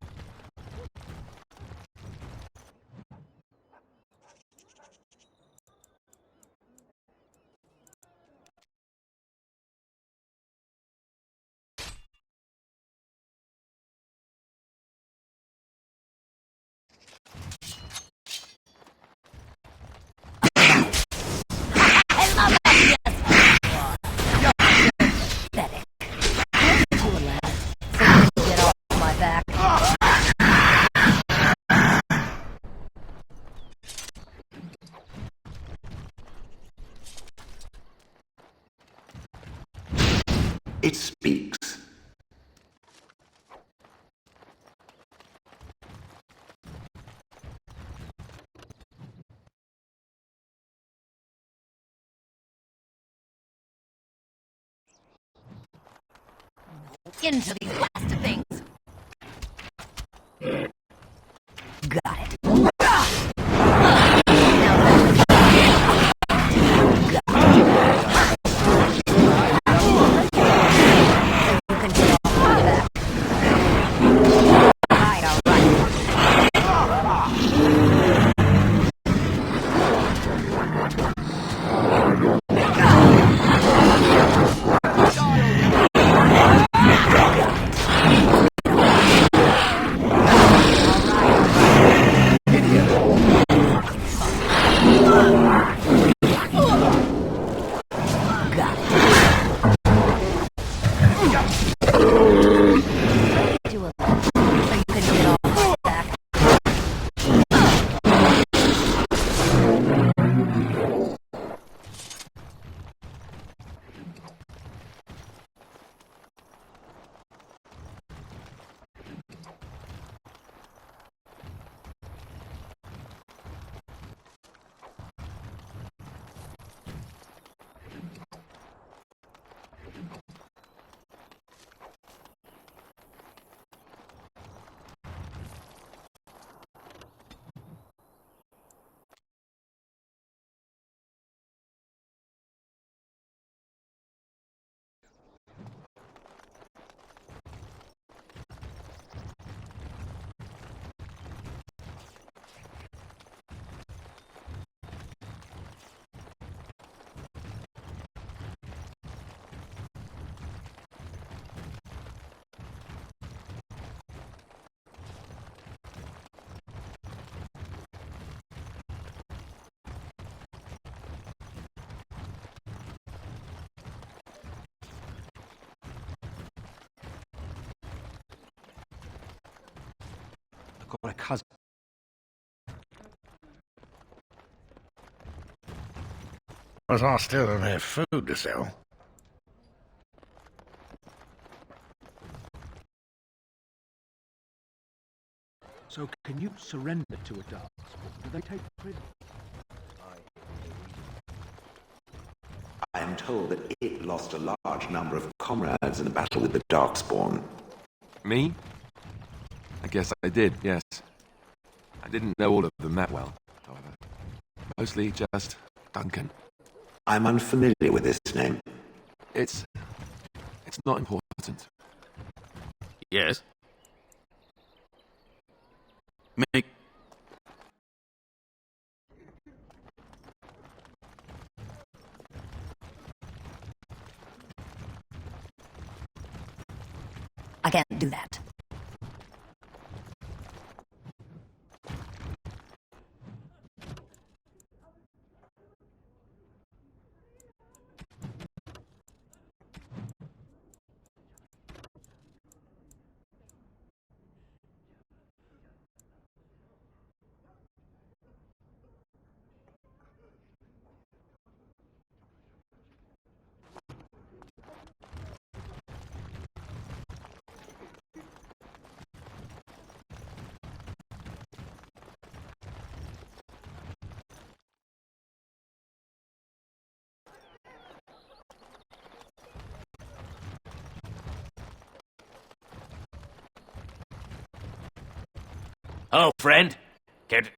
[SPEAKER 13] Get off my back.
[SPEAKER 7] It speaks.
[SPEAKER 13] Into these blasted things. Got it.
[SPEAKER 17] got a cousin.
[SPEAKER 20] But I still don't have food to sell.
[SPEAKER 17] So can you surrender to a dark sport? Do they take prisoners?
[SPEAKER 7] I am told that it lost a large number of comrades in the battle with the Darkspawn.
[SPEAKER 8] Me? I guess I did, yes. I didn't know all of them that well, however. Mostly just Duncan.
[SPEAKER 7] I'm unfamiliar with this name.
[SPEAKER 8] It's not important.
[SPEAKER 20] Yes? Make...
[SPEAKER 13] I can't do that.
[SPEAKER 20] Oh, friend. Can...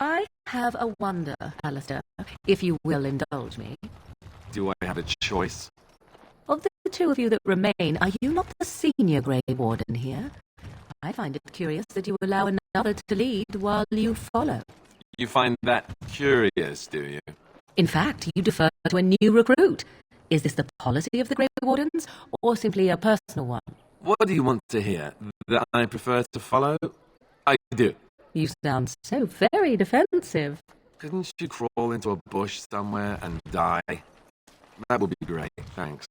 [SPEAKER 1] I have a wonder, Alistair, if you will indulge me.
[SPEAKER 8] Do I have a choice?
[SPEAKER 1] Of the two of you that remain, are you not the senior Grey Warden here? I find it curious that you allow another to lead while you follow.
[SPEAKER 8] You find that curious, do you?
[SPEAKER 1] In fact, you defer to a new recruit. Is this the policy of the Grey Wardens, or simply a personal one?
[SPEAKER 8] What do you want to hear? That I prefer to follow? I do.
[SPEAKER 1] You sound so very defensive.
[SPEAKER 8] Couldn't you crawl into a bush somewhere and die? That would be great, thanks.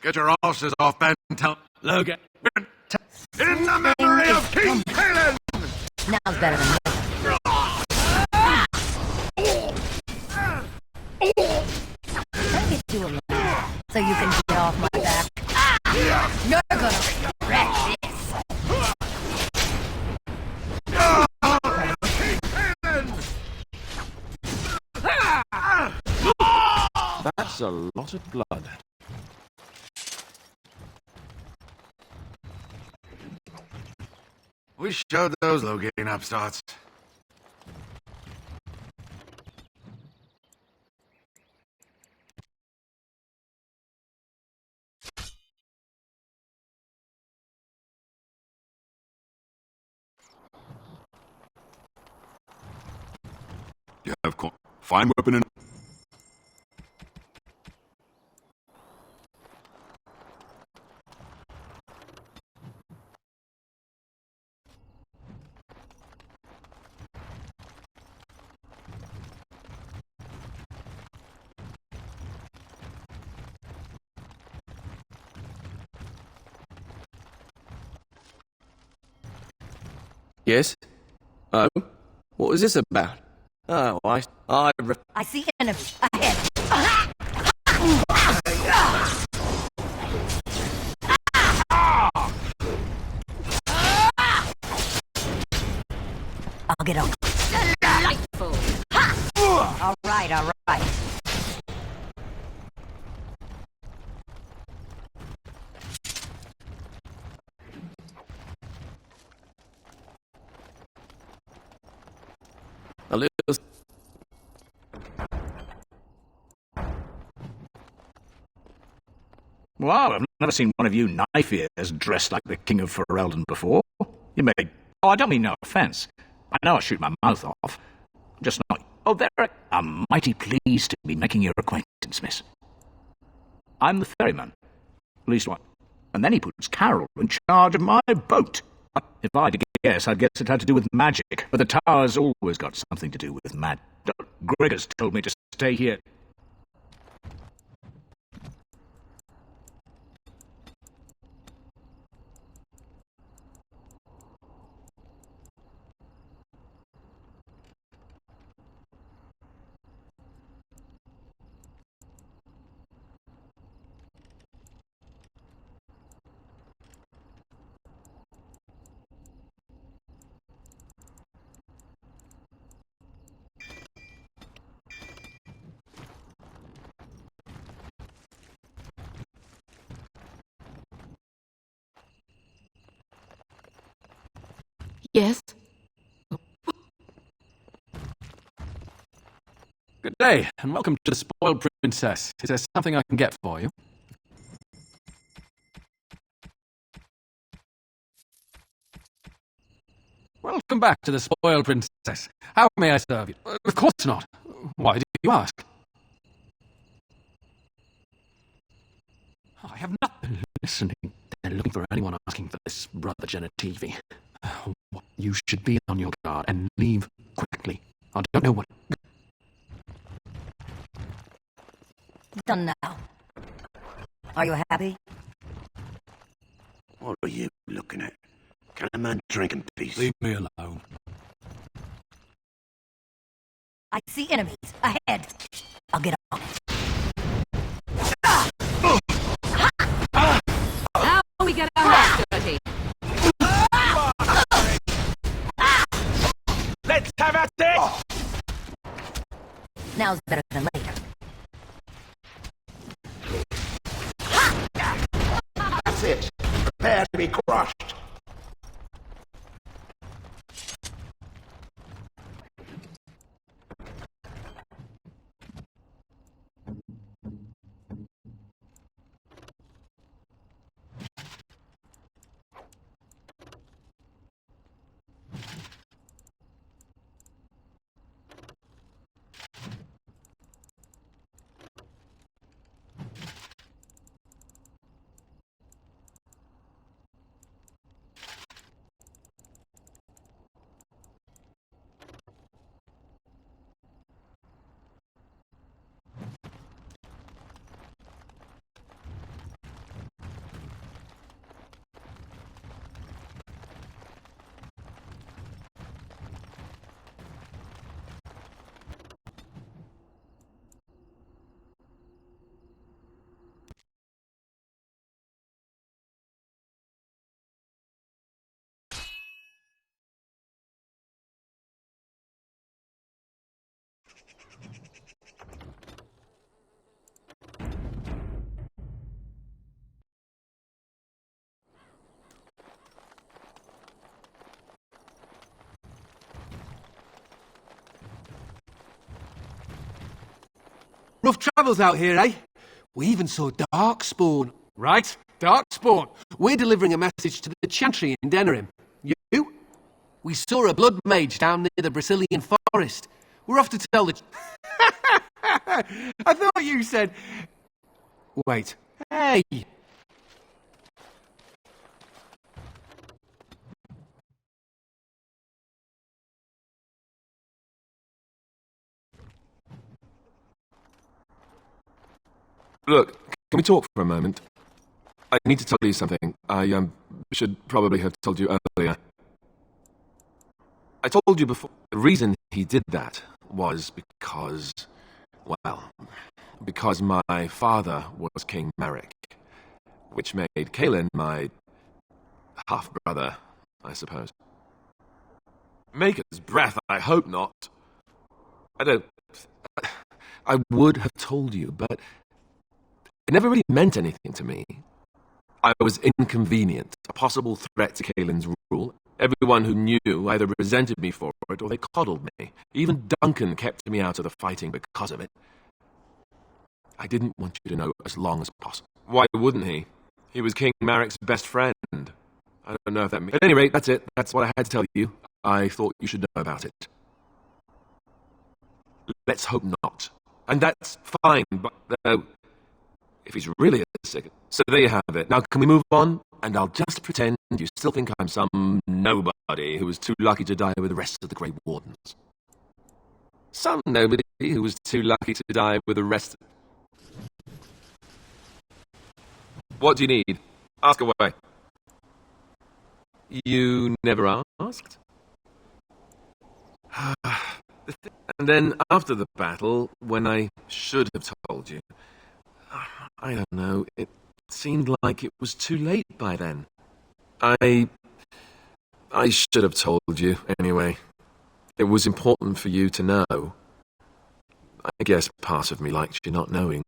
[SPEAKER 20] Get your asses off, Bentel. Logan. In the memory of King Kalen!
[SPEAKER 13] Now's better than that. Can I get you a ladder so you can get off my back? You're gonna regret this.
[SPEAKER 8] That's a lot of blood.
[SPEAKER 20] We showed those Logain upstarts.
[SPEAKER 3] You have fine weapon and...
[SPEAKER 11] Yes? Oh? What was this about? Oh, I
[SPEAKER 13] see enemy ahead. I'll get on.
[SPEAKER 1] Delightful.
[SPEAKER 13] All right, all right.
[SPEAKER 12] A little... Well, I've never seen one of you knife-ears dressed like the King of Ferelden before. You may... Oh, I don't mean no offence. I know I shoot my mouth off. Just not... Oh, there... I'm mighty pleased to be making your acquaintance, miss. I'm the ferryman. At least what? And then he puts Carol in charge of my boat. If I had to guess, I'd guess it had to do with magic. But the tower's always got something to do with magic. Gregor's told me to stay here.
[SPEAKER 1] Yes?
[SPEAKER 12] Good day, and welcome to the Spoiled Princess. Is there something I can get for you? Welcome back to the Spoiled Princess. How may I serve you? Of course not. Why do you ask? I have not been listening. They're looking for anyone asking for this Brother Genetivi. You should be on your guard and leave quickly. I don't know what...
[SPEAKER 13] Done now. Are you happy?
[SPEAKER 7] What are you looking at? Can a man drink in peace?
[SPEAKER 12] Leave me alone.
[SPEAKER 13] I see enemies ahead. I'll get on.
[SPEAKER 1] Now we get our hands dirty.
[SPEAKER 20] Let's have at it!
[SPEAKER 13] Now's better than later.
[SPEAKER 7] That's it. Prepare to be crushed.
[SPEAKER 11] Rough travels out here, eh? We even saw Darkspawn. Right, Darkspawn. We're delivering a message to the Chantry in Denerim. You? We saw a blood mage down near the Brazilian forest. We're off to tell the... I thought you said... Wait. Hey!
[SPEAKER 8] Look, can we talk for a moment? I need to tell you something. I should probably have told you earlier. I told you before, the reason he did that was because, well, because my father was King Merrick, which made Kaelin my half-brother, I suppose. Maker's breath, I hope not. I don't
[SPEAKER 5] I would have told you, but it never really meant anything to me. I was inconvenient, a possible threat to Kaelin's rule. Everyone who knew either resented me for it or they coddled me. Even Duncan kept me out of the fighting because of it. I didn't want you to know as long as possible. Why wouldn't he? He was King Marek's best friend. I don't know if that means... At any rate, that's it. That's what I had to tell you. I thought you should know about it. Let's hope not. And that's fine, but if he's really sick... So there you have it. Now can we move on? And I'll just pretend you still think I'm some nobody who was too lucky to die with the rest of the Grey Wardens. Some nobody who was too lucky to die with the rest... What do you need? Ask away. You never asked? And then after the battle, when I should have told you, I don't know, it seemed like it was too late by then. I should have told you, anyway. It was important for you to know. I guess part of me liked you not knowing.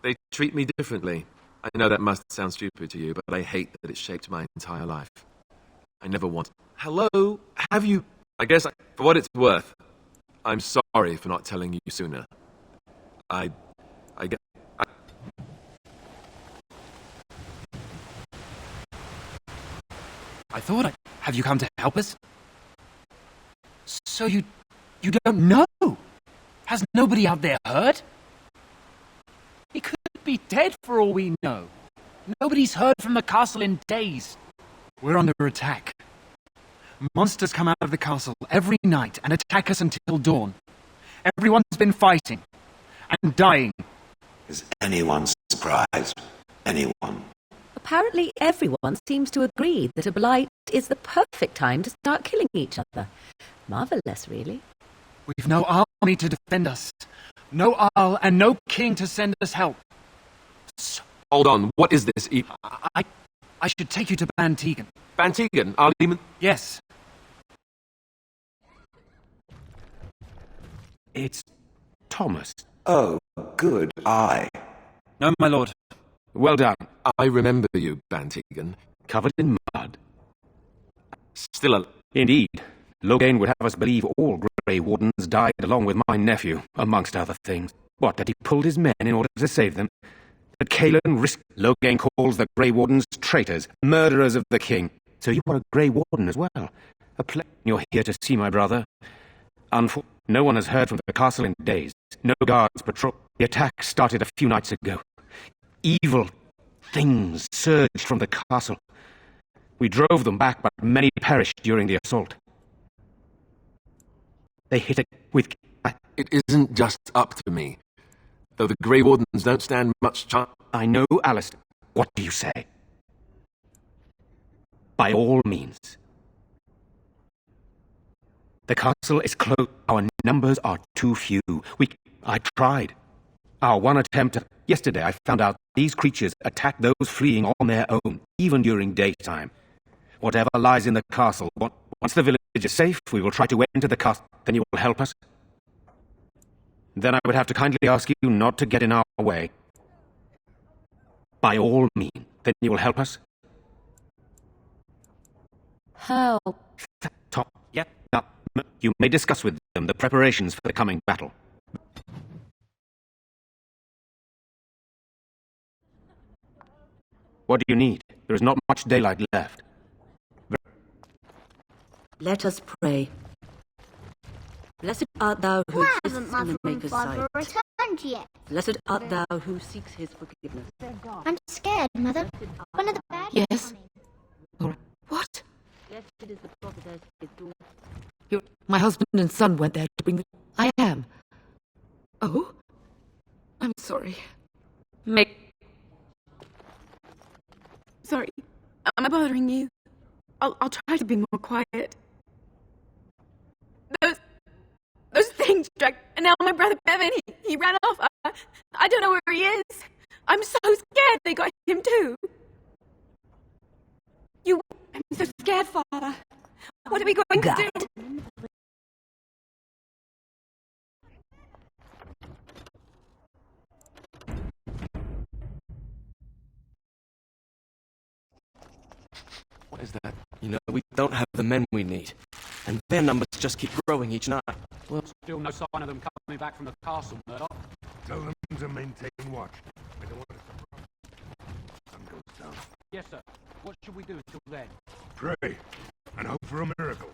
[SPEAKER 5] They treat me differently. I know that must sound stupid to you, but I hate that it shaped my entire life. I never wanted... Hello? Have you... I guess, for what it's worth, I'm sorry for not telling you sooner. I
[SPEAKER 12] thought have you come to help us? So you don't know? Has nobody out there heard? He could be dead for all we know. Nobody's heard from the castle in days. We're under attack. Monsters come out of the castle every night and attack us until dawn. Everyone's been fighting and dying.
[SPEAKER 7] Is anyone surprised? Anyone?
[SPEAKER 1] Apparently everyone seems to agree that a blight is the perfect time to start killing each other. Marvellous, really.
[SPEAKER 12] We've no army to defend us. No Arl and no king to send us help.
[SPEAKER 5] Hold on, what is this?
[SPEAKER 12] I should take you to Ban Tegan.
[SPEAKER 5] Ban Tegan? Our demon?
[SPEAKER 12] Yes.
[SPEAKER 9] It's Thomas.
[SPEAKER 7] Oh, good eye.
[SPEAKER 12] No, my lord.
[SPEAKER 9] Well done.
[SPEAKER 5] I remember you, Ban Tegan.
[SPEAKER 9] Covered in mud.
[SPEAKER 5] Still a...
[SPEAKER 9] Indeed. Loghain would have us believe all Grey Wardens died along with my nephew, amongst other things. What, that he pulled his men in order to save them? That Kaelin risked... Loghain calls the Grey Wardens traitors, murderers of the king. So you are a Grey Warden as well. You're here to see my brother. No one has heard from the castle in days. No guards patrol. The attack started a few nights ago. Evil things surged from the castle. We drove them back, but many perished during the assault. They hit it with...
[SPEAKER 5] It isn't just up to me. Though the Grey Wardens don't stand much chance...
[SPEAKER 9] I know, Alistair. What do you say? By all means. The castle is closed. Our numbers are too few. I tried. Our one attempt... Yesterday I found out these creatures attack those fleeing on their own, even during daytime. Whatever lies in the castle, once the village is safe, we will try to enter the castle. Then you will help us? Then I would have to kindly ask you not to get in our way. By all means, then you will help us?
[SPEAKER 1] Help.
[SPEAKER 9] Yep. Now, you may discuss with them the preparations for the coming battle. What do you need? There is not much daylight left.
[SPEAKER 1] Let us pray. Blessed art thou who
[SPEAKER 14] Why
[SPEAKER 1] exists
[SPEAKER 14] hasn't my
[SPEAKER 1] in the
[SPEAKER 14] friend
[SPEAKER 1] Maker's
[SPEAKER 14] Barbara
[SPEAKER 1] sight.
[SPEAKER 14] returned yet?
[SPEAKER 1] Blessed art thou who seeks his forgiveness.
[SPEAKER 14] I'm scared, Mother. One of the bad
[SPEAKER 23] Yes. What? My husband and son went there to bring the... I am. Oh? I'm sorry. Sorry. Am I bothering you? I'll try to be more quiet. Those things dragged... And now my brother Bevan, he ran off. I don't know where he is. I'm so scared they got him too. I'm so scared, Father. What are we going to do?
[SPEAKER 11] What is that? You know, we don't have the men we need. And their numbers just keep growing each night.
[SPEAKER 17] Well, still no sign of them coming back from the castle, Murdoch.
[SPEAKER 6] Tell them to maintain watch. I don't want to sun goes down.
[SPEAKER 17] Yes, sir. What should we do until then?
[SPEAKER 6] Pray and hope for a miracle.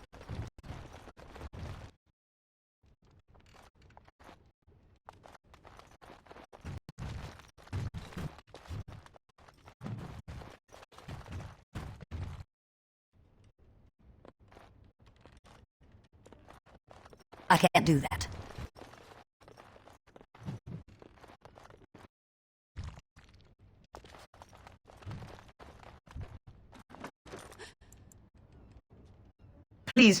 [SPEAKER 13] I can't do that.
[SPEAKER 4] Please,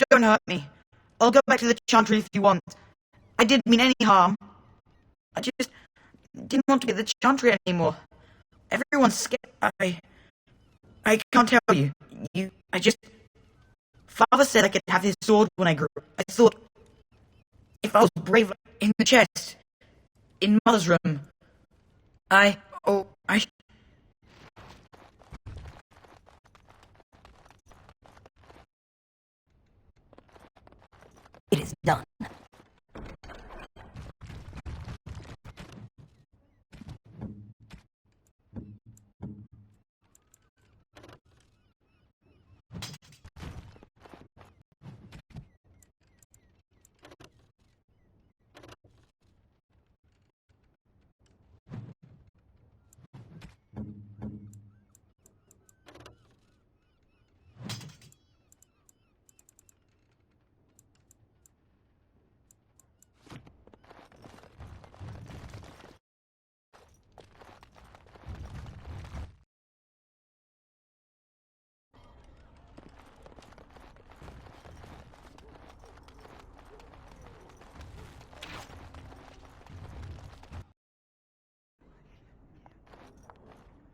[SPEAKER 4] don't hurt me. I'll go back to the Chantry if you want. I didn't mean any harm. I just didn't want to be at the Chantry anymore. Everyone's scared. I can't tell you. Father said I could have his sword when I grew up. I thought if I was brave in the chest, in Mother's room,
[SPEAKER 13] It is done.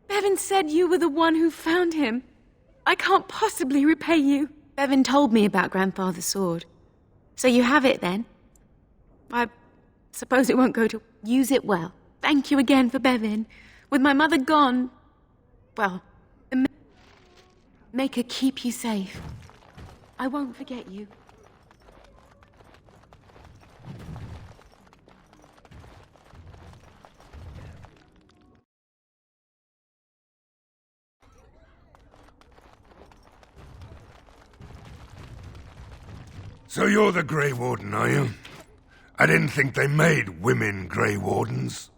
[SPEAKER 23] Bevan said you were the one who found him. I can't possibly repay you. Bevan told me about Grandfather's sword. So you have it then? I suppose it won't go to use it well. Thank you again for Bevan. With my mother gone, well, the Maker keep you safe. I won't forget you.
[SPEAKER 6] So you're the Grey Warden, are you? I didn't think they made women Grey Wardens.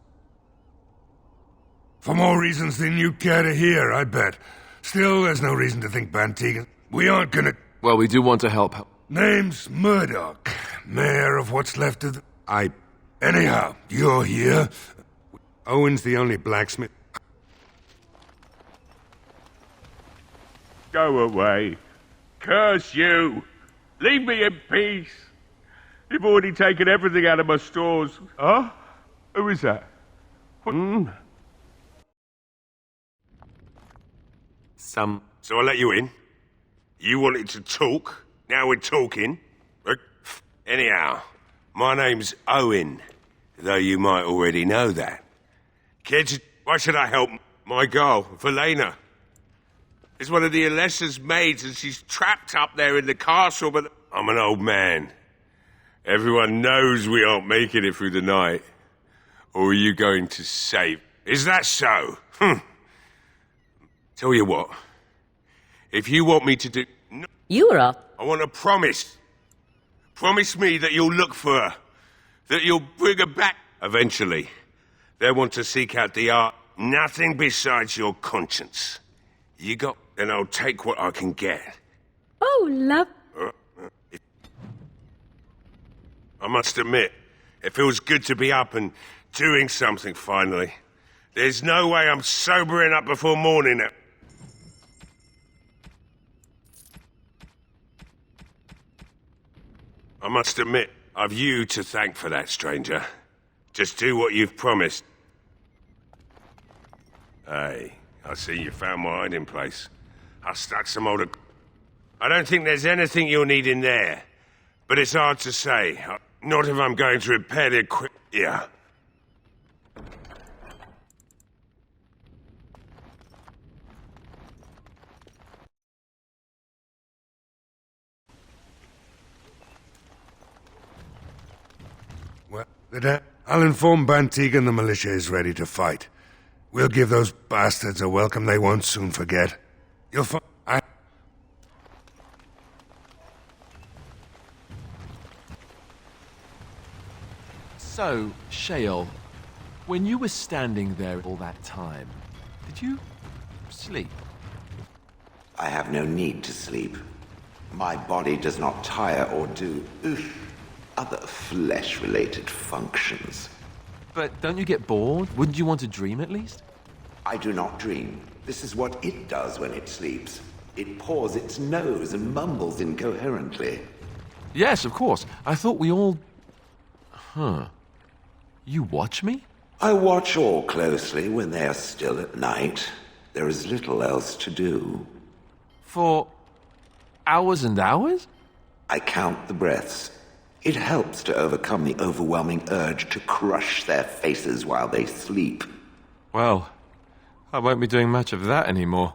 [SPEAKER 6] For more reasons than you'd care to hear, I bet. Still, there's no reason to think Bantegan. We aren't gonna...
[SPEAKER 5] Well, we do want to help.
[SPEAKER 6] Name's Murdoch, mayor of what's left of the... Anyhow, you're here. Owen's the only blacksmith.
[SPEAKER 15] Go away. Curse you. Leave me in peace. You've already taken everything out of my stores. Huh? Who is that? What?
[SPEAKER 6] So I let you in. You wanted to talk. Now we're talking. Anyhow, my name's Owen, though you might already know that. Kids, why should I help my girl, Velena? Is one of the Alessa's maids, and she's trapped up there in the castle, but I'm an old man. Everyone knows we aren't making it through the night. Or are you going to save? Is that so? Tell you what. If you want me to do...
[SPEAKER 1] You were up.
[SPEAKER 6] I want a promise. Promise me that you'll look for her. That you'll bring her back eventually. They want to seek out the art. Nothing besides your conscience. You got... Then I'll take what I can get.
[SPEAKER 23] Oh, love.
[SPEAKER 6] I must admit, it feels good to be up and doing something finally. There's no way I'm sobering up before morning. I must admit, I've you to thank for that, stranger. Just do what you've promised. Hey, I see you found my hiding place. I stuck some old... I don't think there's anything you'll need in there. But it's hard to say. Not if I'm going to repair the equipment. Yeah. I'll inform Bantegan the militia is ready to fight. We'll give those bastards a welcome they won't soon forget. You'll find...
[SPEAKER 5] So, Sheol, when you were standing there all that time, did you sleep?
[SPEAKER 7] I have no need to sleep. My body does not tire or do other flesh-related functions.
[SPEAKER 5] But don't you get bored? Wouldn't you want to dream at least?
[SPEAKER 7] I do not dream. This is what it does when it sleeps. It paws its nose and mumbles incoherently.
[SPEAKER 5] Yes, of course. I thought we all... Huh. You watch me?
[SPEAKER 7] I watch all closely when they are still at night. There is little else to do.
[SPEAKER 5] For hours and hours?
[SPEAKER 7] I count the breaths. It helps to overcome the overwhelming urge to crush their faces while they sleep.
[SPEAKER 5] Well, I won't be doing much of that anymore.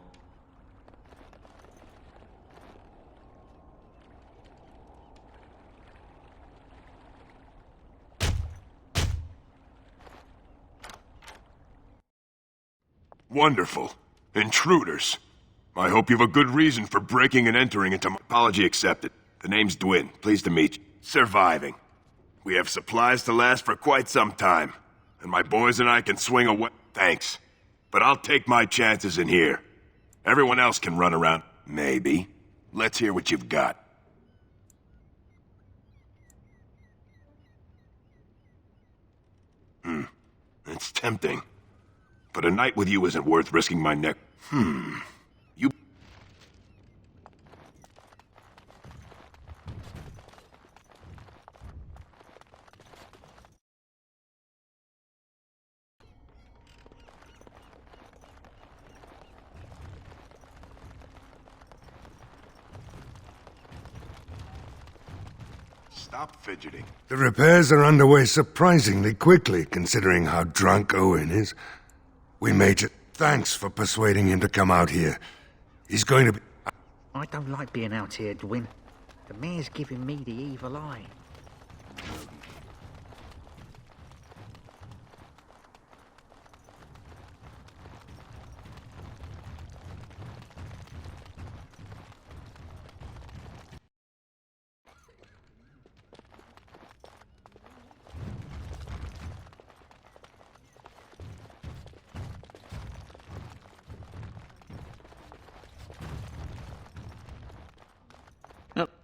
[SPEAKER 6] Wonderful. Intruders. I hope you have a good reason for breaking and entering into my... Apology accepted. The name's Dwin. Pleased to meet you. Surviving. We have supplies to last for quite some time. And my boys and I can swing away... Thanks. But I'll take my chances in here. Everyone else can run around. Maybe. Let's hear what you've got. It's tempting. But a night with you isn't worth risking my neck. You... Stop fidgeting. The repairs are underway surprisingly quickly, considering how drunk Owen is. We made it. Thanks for persuading him to come out here. He's going to be...
[SPEAKER 2] I don't like being out here, Dwin. The mayor's giving me the evil eye.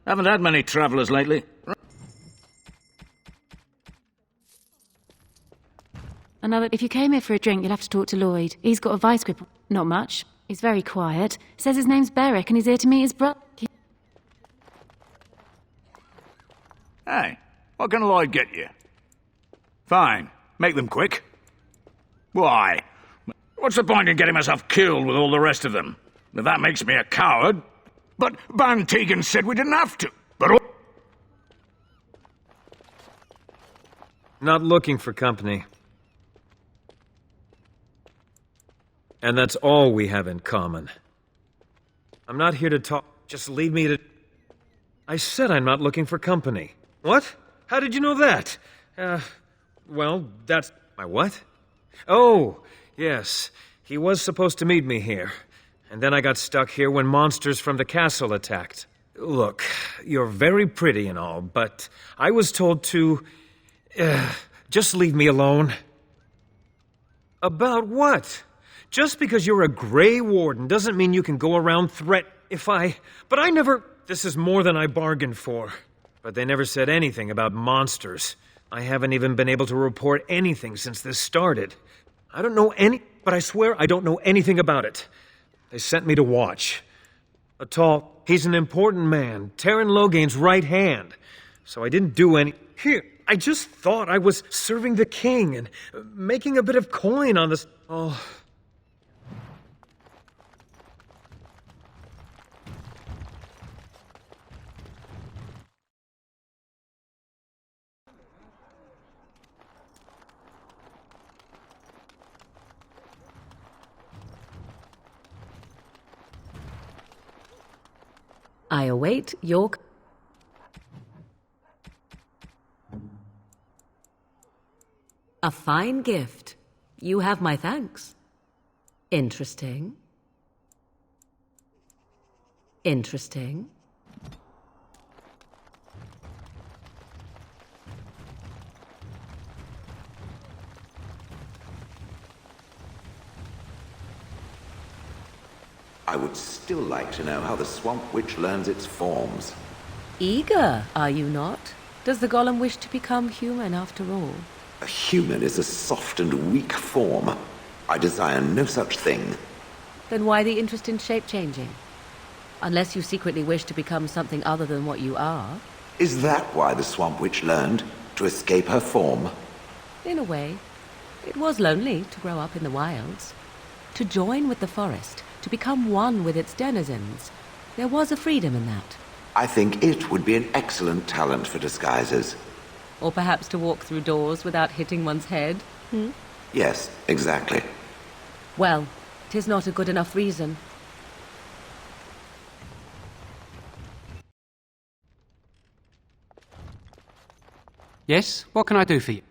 [SPEAKER 11] Haven't had many travellers lately.
[SPEAKER 23] If you came here for a drink, you'll have to talk to Lloyd. He's got a vice grip. Not much. He's very quiet. Says his name's Beric and he's here to meet his brother.
[SPEAKER 20] Hey, what can Lloyd get you? Fine. Make them quick. Why? What's the point in getting myself killed with all the rest of them? If that makes me a coward... But Bantegan said we didn't have to. But...
[SPEAKER 8] Not looking for company. And that's all we have in common. I'm not here to talk. Just leave me to... I said I'm not looking for company. What? How did you know that? Well, that's... My what? Oh, yes. He was supposed to meet me here. And then I got stuck here when monsters from the castle attacked. Look, you're very pretty and all, but I was told to... just leave me alone. About what? Just because you're a Grey Warden doesn't mean you can go around But I never... This is more than I bargained for. But they never said anything about monsters. I haven't even been able to report anything since this started. I don't know but I swear I don't know anything about it. They sent me to watch. He's an important man, Taron Logain's right hand. So I didn't do any... Here, I just thought I was serving the king and making a bit of coin on this... Oh...
[SPEAKER 1] I await your... A fine gift. You have my thanks. Interesting. Interesting.
[SPEAKER 7] I would still like to know how the Swamp Witch learns its forms.
[SPEAKER 1] Eager, are you not? Does the golem wish to become human after all?
[SPEAKER 7] A human is a soft and weak form. I desire no such thing.
[SPEAKER 1] Then why the interest in shape-changing? Unless you secretly wish to become something other than what you are.
[SPEAKER 7] Is that why the Swamp Witch learned? To escape her form?
[SPEAKER 1] In a way. It was lonely to grow up in the wilds. To join with the forest, to become one with its denizens. There was a freedom in that.
[SPEAKER 7] I think it would be an excellent talent for disguises.
[SPEAKER 1] Or perhaps to walk through doors without hitting one's head.
[SPEAKER 7] Yes, exactly.
[SPEAKER 1] Well, 'tis not a good enough reason.
[SPEAKER 18] Yes? What can I do for you?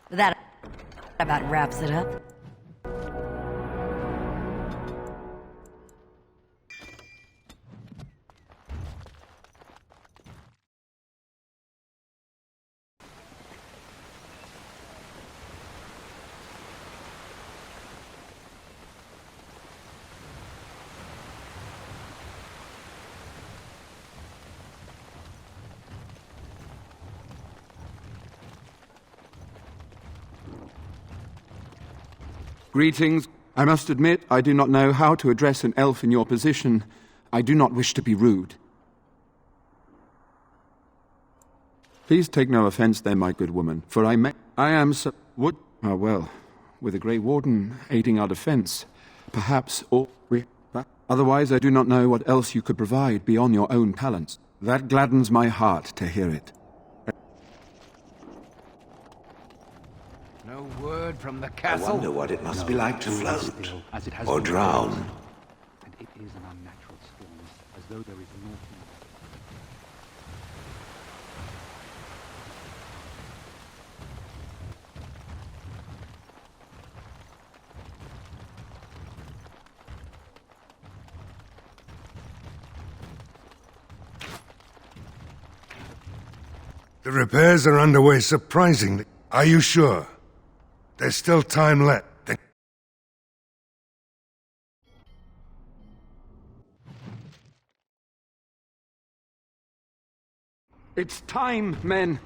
[SPEAKER 13] That about wraps it up.
[SPEAKER 19] Greetings. I must admit, I do not know how to address an elf in your position. I do not wish to be rude. Please take no offense then, my good woman, for I am would... Ah, well, with the Grey Warden aiding our defense, perhaps, or... Otherwise, I do not know what else you could provide beyond your own talents. That gladdens my heart to hear it.
[SPEAKER 12] No word from the
[SPEAKER 7] I
[SPEAKER 12] castle.
[SPEAKER 7] wonder what it must be like to float,
[SPEAKER 17] still, as it has
[SPEAKER 7] or
[SPEAKER 17] been
[SPEAKER 7] drown.
[SPEAKER 17] and it is an unnatural stillness, as though there is nothing.
[SPEAKER 6] The repairs are underway surprisingly. Are you sure? There's still time left.
[SPEAKER 19] It's time, men.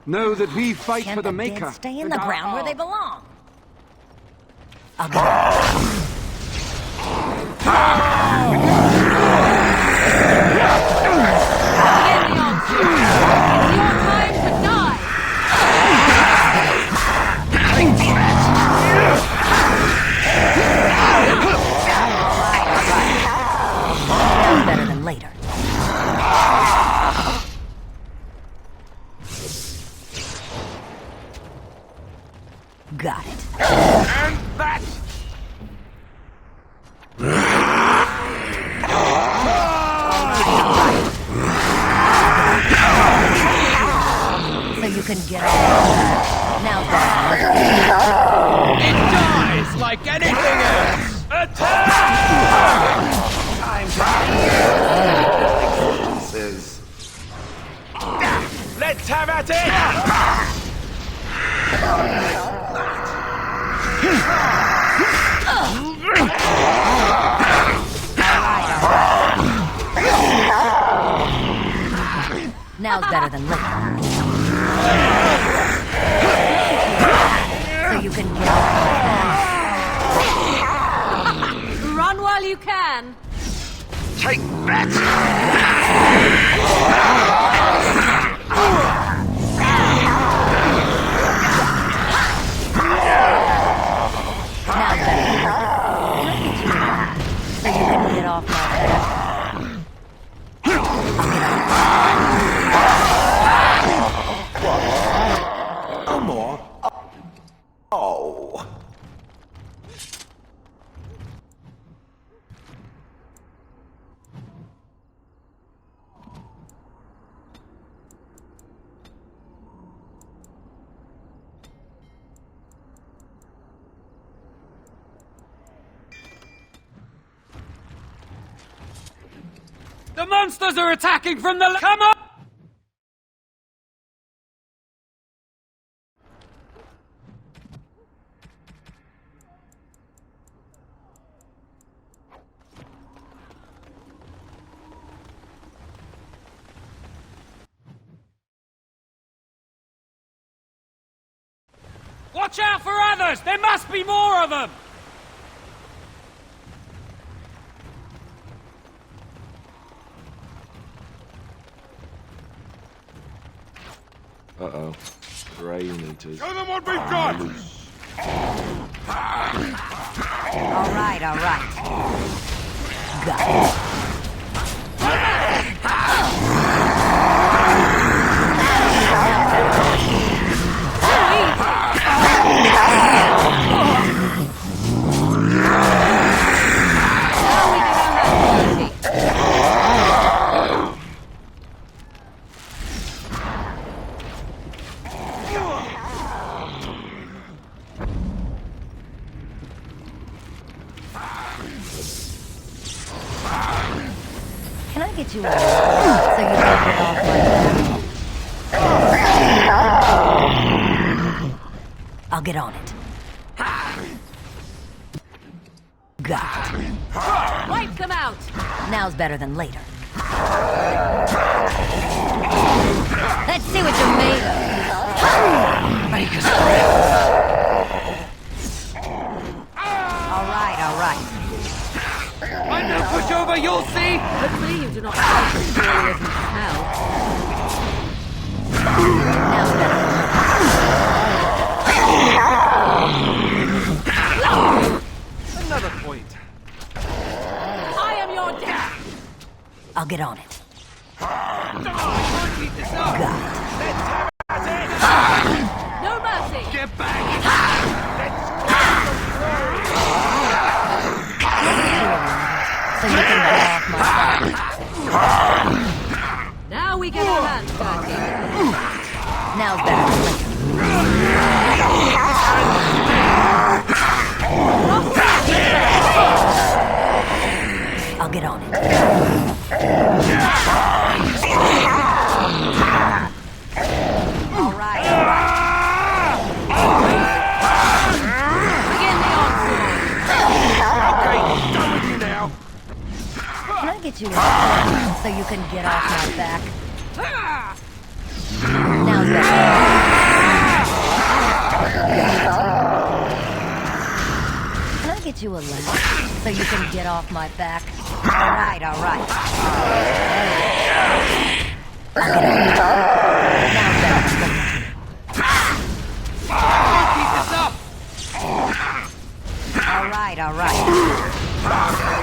[SPEAKER 19] Know that we fight
[SPEAKER 13] Can't
[SPEAKER 19] for the
[SPEAKER 13] the
[SPEAKER 19] Maker.
[SPEAKER 13] dead stay in
[SPEAKER 19] and
[SPEAKER 13] the
[SPEAKER 19] our-
[SPEAKER 13] ground where they belong? Better than later. Got it.
[SPEAKER 6] And that!
[SPEAKER 13] So you can get off. Now then.
[SPEAKER 20] It dies like anything else! Attack! Let's have at it!
[SPEAKER 13] Now's better than later. So you can get off.
[SPEAKER 1] Run while you can.
[SPEAKER 6] Take that!
[SPEAKER 13] Now's better than later. So you can get off my back.
[SPEAKER 7] No more. Oh.
[SPEAKER 18] The monsters are attacking from the... Come on! Watch out for others! There must be more of them!
[SPEAKER 5] Uh-oh. Brain eaters.
[SPEAKER 15] Show them what we've got!
[SPEAKER 13] All right, all right. Got it. Can I get you a so you can get off my back? I'll get on it. Got it.
[SPEAKER 1] Wipe them out!
[SPEAKER 13] Now's better than later. Let's see what you're made of. Make us all right, all right.
[SPEAKER 18] I'm no pushover, you'll see!
[SPEAKER 1] Hopefully you do not have to as hell.
[SPEAKER 13] Now's better.
[SPEAKER 18] Another point.
[SPEAKER 1] I am your death!
[SPEAKER 13] I'll get on it.
[SPEAKER 18] Got it.
[SPEAKER 1] No mercy!
[SPEAKER 18] Get back!
[SPEAKER 13] So you can get off my back.
[SPEAKER 1] Now we get our hands dirty.
[SPEAKER 13] Now's better than later. I'll get on it. All right, all right.
[SPEAKER 1] Begin the onslaught.
[SPEAKER 15] Okay, done with you now.
[SPEAKER 13] Can I get you a so you can get off my back? Now's better. Can I get you a laugh so you can get off my back? All right, all right. I'll get on it. Now's better.
[SPEAKER 18] Keep this up!
[SPEAKER 13] All right, all right.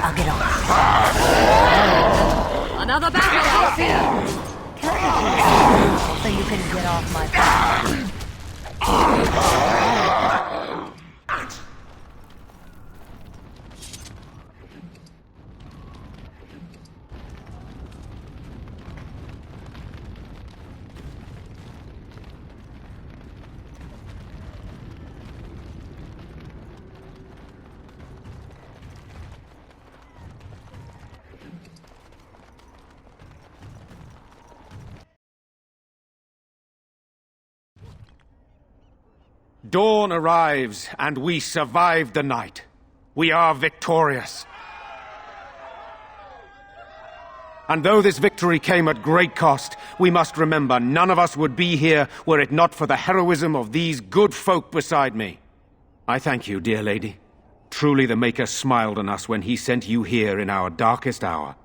[SPEAKER 13] I'll get on it.
[SPEAKER 1] Another battle out here!
[SPEAKER 13] Can I get you so you can get off my back?
[SPEAKER 16] Dawn arrives, and we survived the night. We are victorious. And though this victory came at great cost, we must remember none of us would be here were it not for the heroism of these good folk beside me. I thank you, dear lady. Truly the Maker smiled on us when he sent you here in our darkest hour.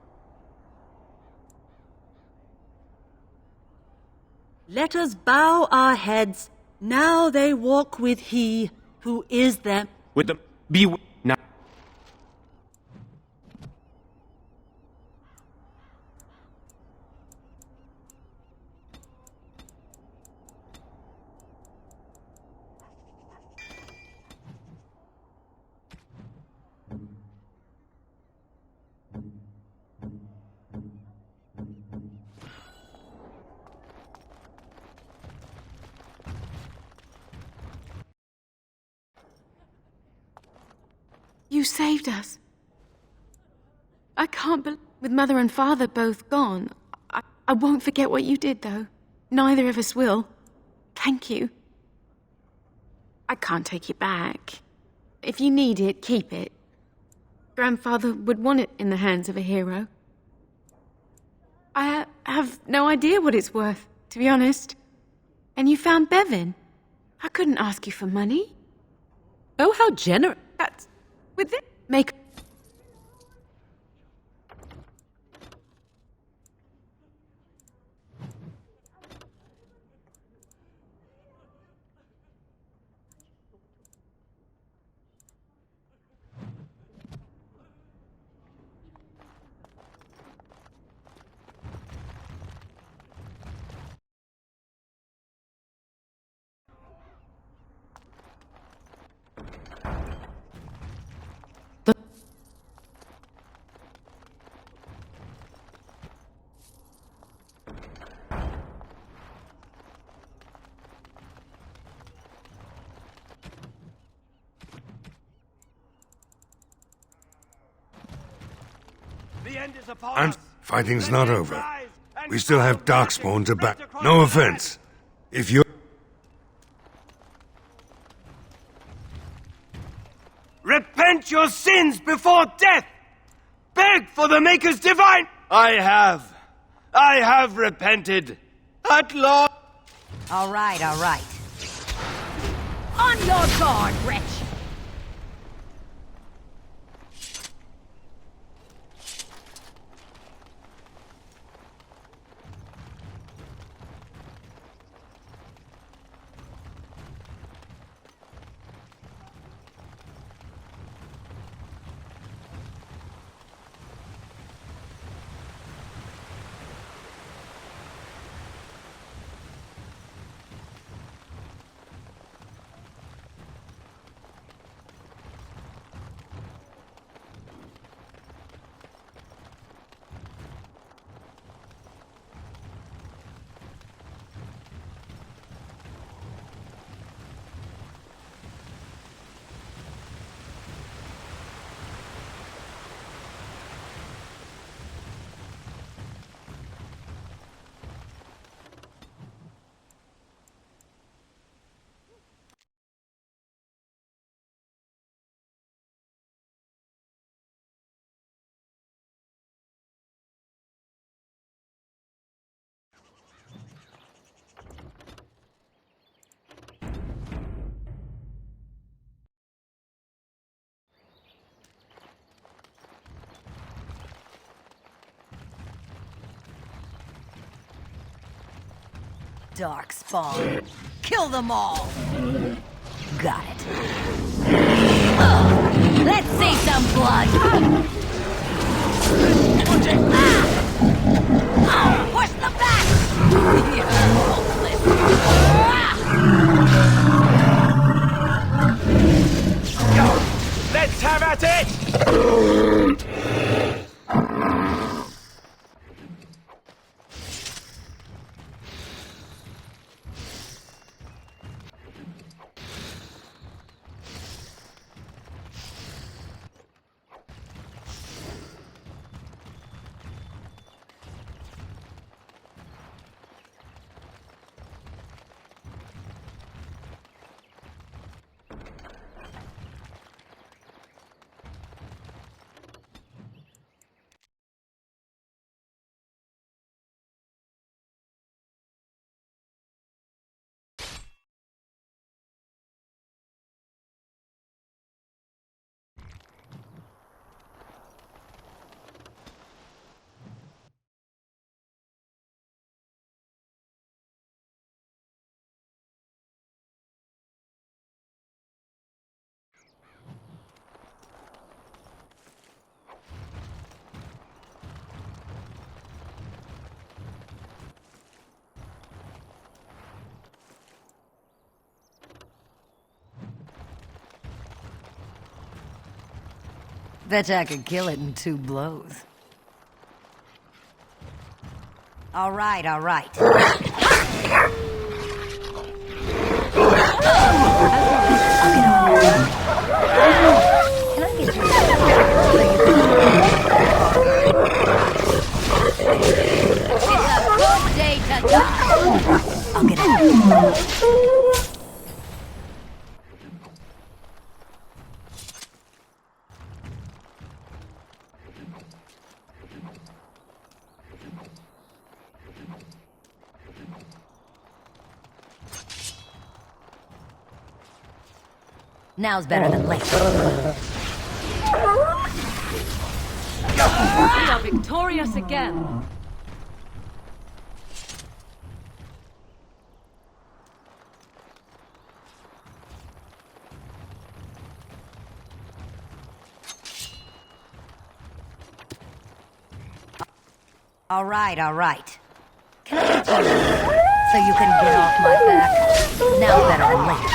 [SPEAKER 21] Let us bow our heads. Now they walk with he who is them.
[SPEAKER 16] With the... be... now...
[SPEAKER 23] You saved us. I can't believe... With Mother and Father both gone, I won't forget what you did, though. Neither of us will. Thank you. I can't take it back. If you need it, keep it. Grandfather would want it in the hands of a hero. I have no idea what it's worth, to be honest. And you found Bevan. I couldn't ask you for money.
[SPEAKER 1] Oh, how generous.
[SPEAKER 23] That's... with it... Make...
[SPEAKER 6] And fighting's not over. We still have Darkspawn to back. No offense. If you...
[SPEAKER 3] Repent your sins before death! Beg for the Maker's divine... I have repented. At last...
[SPEAKER 13] All right, all right. On your guard, wretch! Darkspawn. Kill them all. Got it. Let's see some blood. Push them back.
[SPEAKER 3] Let's have at it!
[SPEAKER 13] Bet I could kill it in 2 blows. All right, all right. Can I get you? Now's better than later.
[SPEAKER 1] We are victorious again.
[SPEAKER 13] All right. Can I get you so you can get off my back? Now's better than later.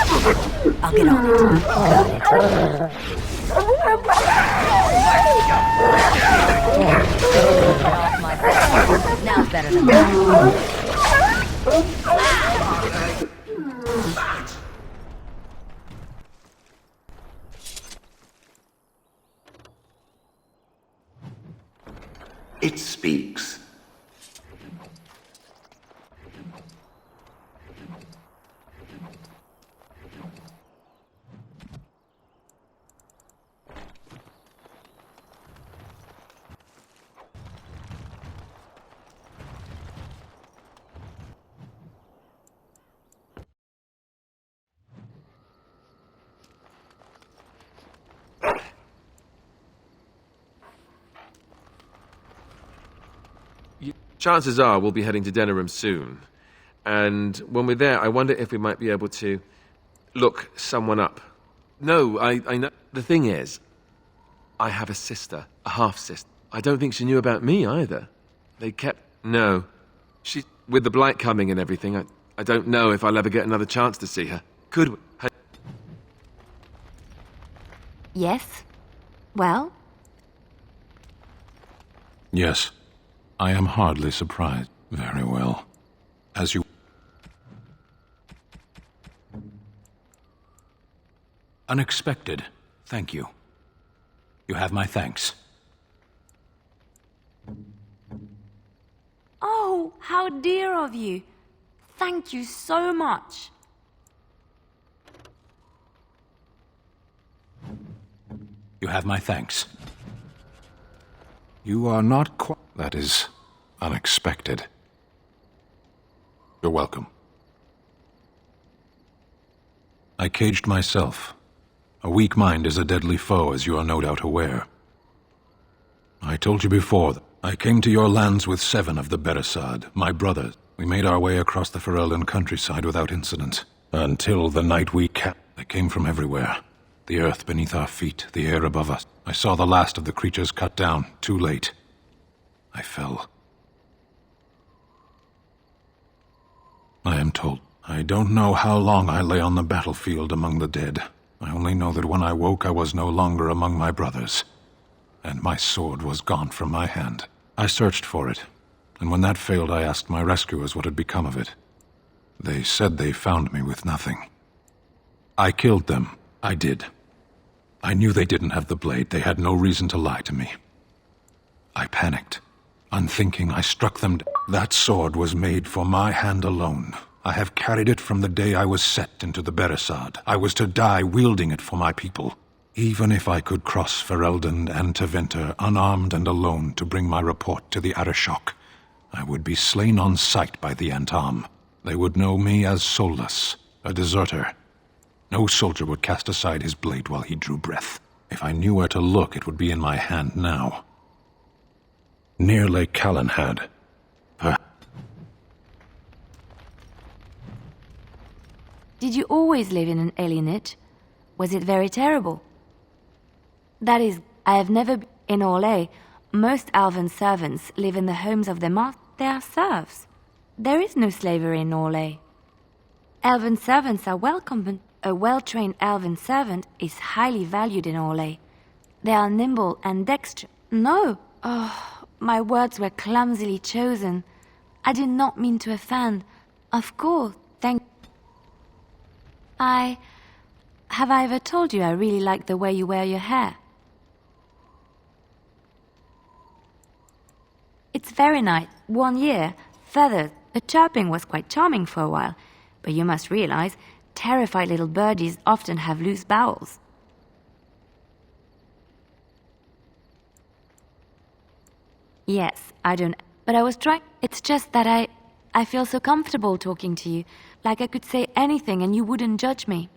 [SPEAKER 13] I'll get on it. Got it. Get off my back. Now's better than later.
[SPEAKER 7] It speaks.
[SPEAKER 5] Chances are we'll be heading to Denerim soon. And when we're there, I wonder if we might be able to look someone up. No, I know. The thing is, I have a sister, a half-sister. I don't think she knew about me either. They kept... No. She... With the blight coming and everything, I don't know if I'll ever get another chance to see her. Could we...
[SPEAKER 23] Yes? Well?
[SPEAKER 12] Yes. I am hardly surprised. Very well. As you... Unexpected. Thank you. You have my thanks.
[SPEAKER 23] Oh, how dear of you. Thank you so much.
[SPEAKER 12] You have my thanks. You are not quite... That is unexpected. You're welcome. I caged myself. A weak mind is a deadly foe, as you are no doubt aware. I told you before that I came to your lands with 7 of the Beresad, my brothers. We made our way across the Ferelden countryside without incident. Until the night we camped, they came from everywhere. The earth beneath our feet, the air above us. I saw the last of the creatures cut down, too late. I fell. I am told. I don't know how long I lay on the battlefield among the dead. I only know that when I woke I was no longer among my brothers, and my sword was gone from my hand. I searched for it, and when that failed I asked my rescuers what had become of it. They said they found me with nothing. I killed them. I did. I knew they didn't have the blade. They had no reason to lie to me. I panicked. Unthinking, I struck them. That sword was made for my hand alone. I have carried it from the day I was set into the Beresad. I was to die wielding it for my people. Even if I could cross Ferelden and Tevinter unarmed and alone to bring my report to the Arishok, I would be slain on sight by the Antam. They would know me as soulless, a deserter. No soldier would cast aside his blade while he drew breath. If I knew where to look, it would be in my hand now. Near Lake Callan had.
[SPEAKER 23] Did you always live in an alienage? Was it very terrible? That is, I have never been in Orlais. Most Alvan servants live in the homes of their masters. They are serfs. There is no slavery in Orlais. Elven servants are welcome. A well-trained elven servant is highly valued in Orlais. They are nimble and dexterous. No! Oh, my words were clumsily chosen. I did not mean to offend. Of course, thank... Have I ever told you I really like the way you wear your hair? It's very nice. 1 year. Feathers. The chirping was quite charming for a while. But you must realize, terrified little birdies often have loose bowels. Yes, I don't... But I was trying... It's just that I feel so comfortable talking to you. Like I could say anything and you wouldn't judge me.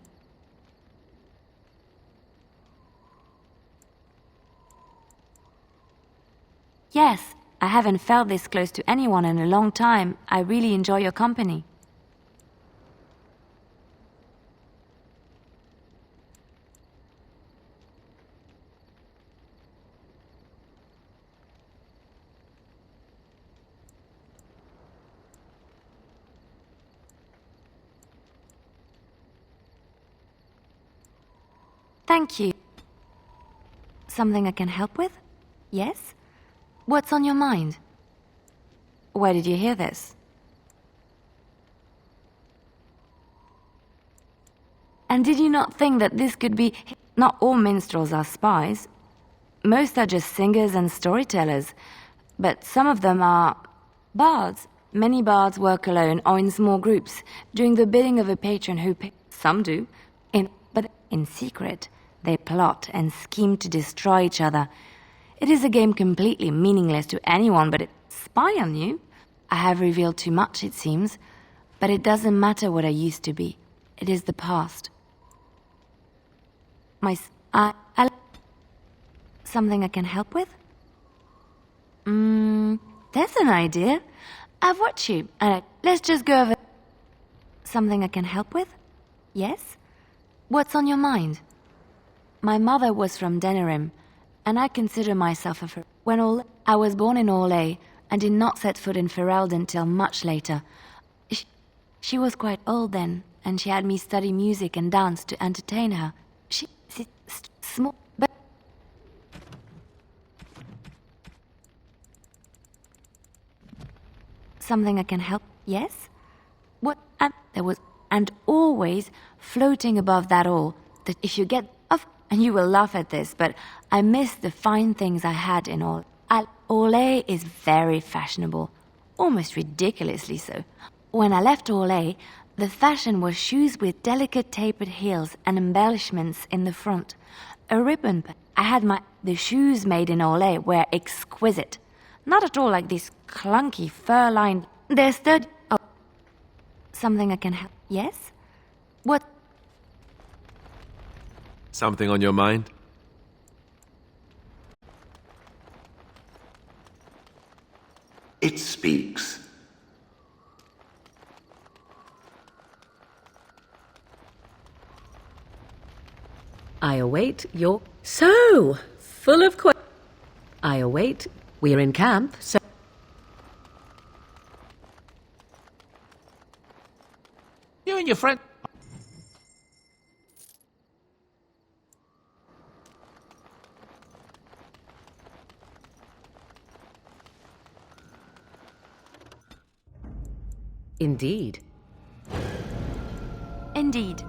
[SPEAKER 9] Yes, I haven't felt this close to anyone in a long time. I really enjoy your company. Thank you. Something I can help with? Yes? What's on your mind? Where did you hear this? And did you not think that this could be... Not all minstrels are spies. Most are just singers and storytellers. But some of them are... bards. Many bards work alone or in small groups, doing the bidding of a patron who... Some do. But in secret. They plot and scheme to destroy each other. It is a game completely meaningless to anyone but spy on you. I have revealed too much, it seems. But it doesn't matter what I used to be. It is the past. Something I can help with? There's an idea. I've watched you, and let's just go over... Something I can help with? Yes? What's on your mind? My mother was from Denerim, and I consider myself a... I was born in Orlais, and did not set foot in Ferelden until much later. She was quite old then, and she had me study music and dance to entertain her. Small, but... Something I can help? Yes? What? There was... And always, floating above that all, that if you get... And you will laugh at this, but I miss the fine things I had in Orlais is very fashionable, almost ridiculously so. When I left Orlais, the fashion was shoes with delicate tapered heels and embellishments in the front. A ribbon. The shoes made in Orlais were exquisite. Not at all like these clunky fur-lined... They're sturdy... Oh. Something I can help... Yes? What...
[SPEAKER 5] Something on your mind?
[SPEAKER 7] It speaks.
[SPEAKER 1] I await your... So, full of questions. I await... We're in camp, so...
[SPEAKER 17] You and your friend...
[SPEAKER 1] Indeed.
[SPEAKER 9] Indeed.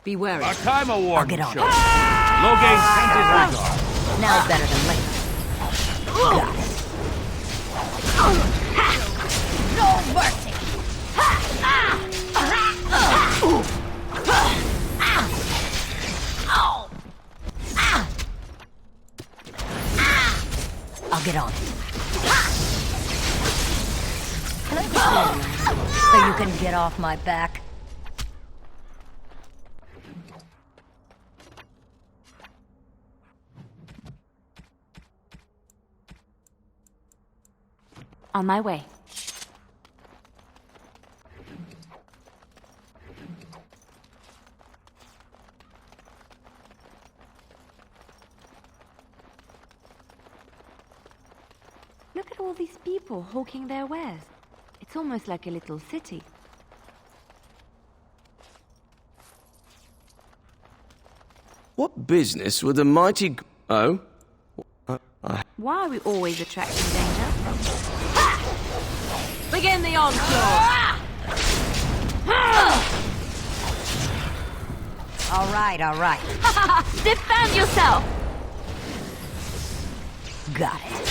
[SPEAKER 1] Be wary.
[SPEAKER 18] Our time award.
[SPEAKER 13] I'll get on it.
[SPEAKER 18] Loghain sent his regard.
[SPEAKER 13] Now's better than later. Got it. No mercy. I'll get on it. So you can get off my back.
[SPEAKER 9] On my way. Look at all these people hawking their wares. It's almost like a little city.
[SPEAKER 3] What business would the mighty... Oh?
[SPEAKER 9] Why are we always attracting danger? Ha! Begin the onslaught!
[SPEAKER 13] All right, all right.
[SPEAKER 9] Defend yourself!
[SPEAKER 13] Got it.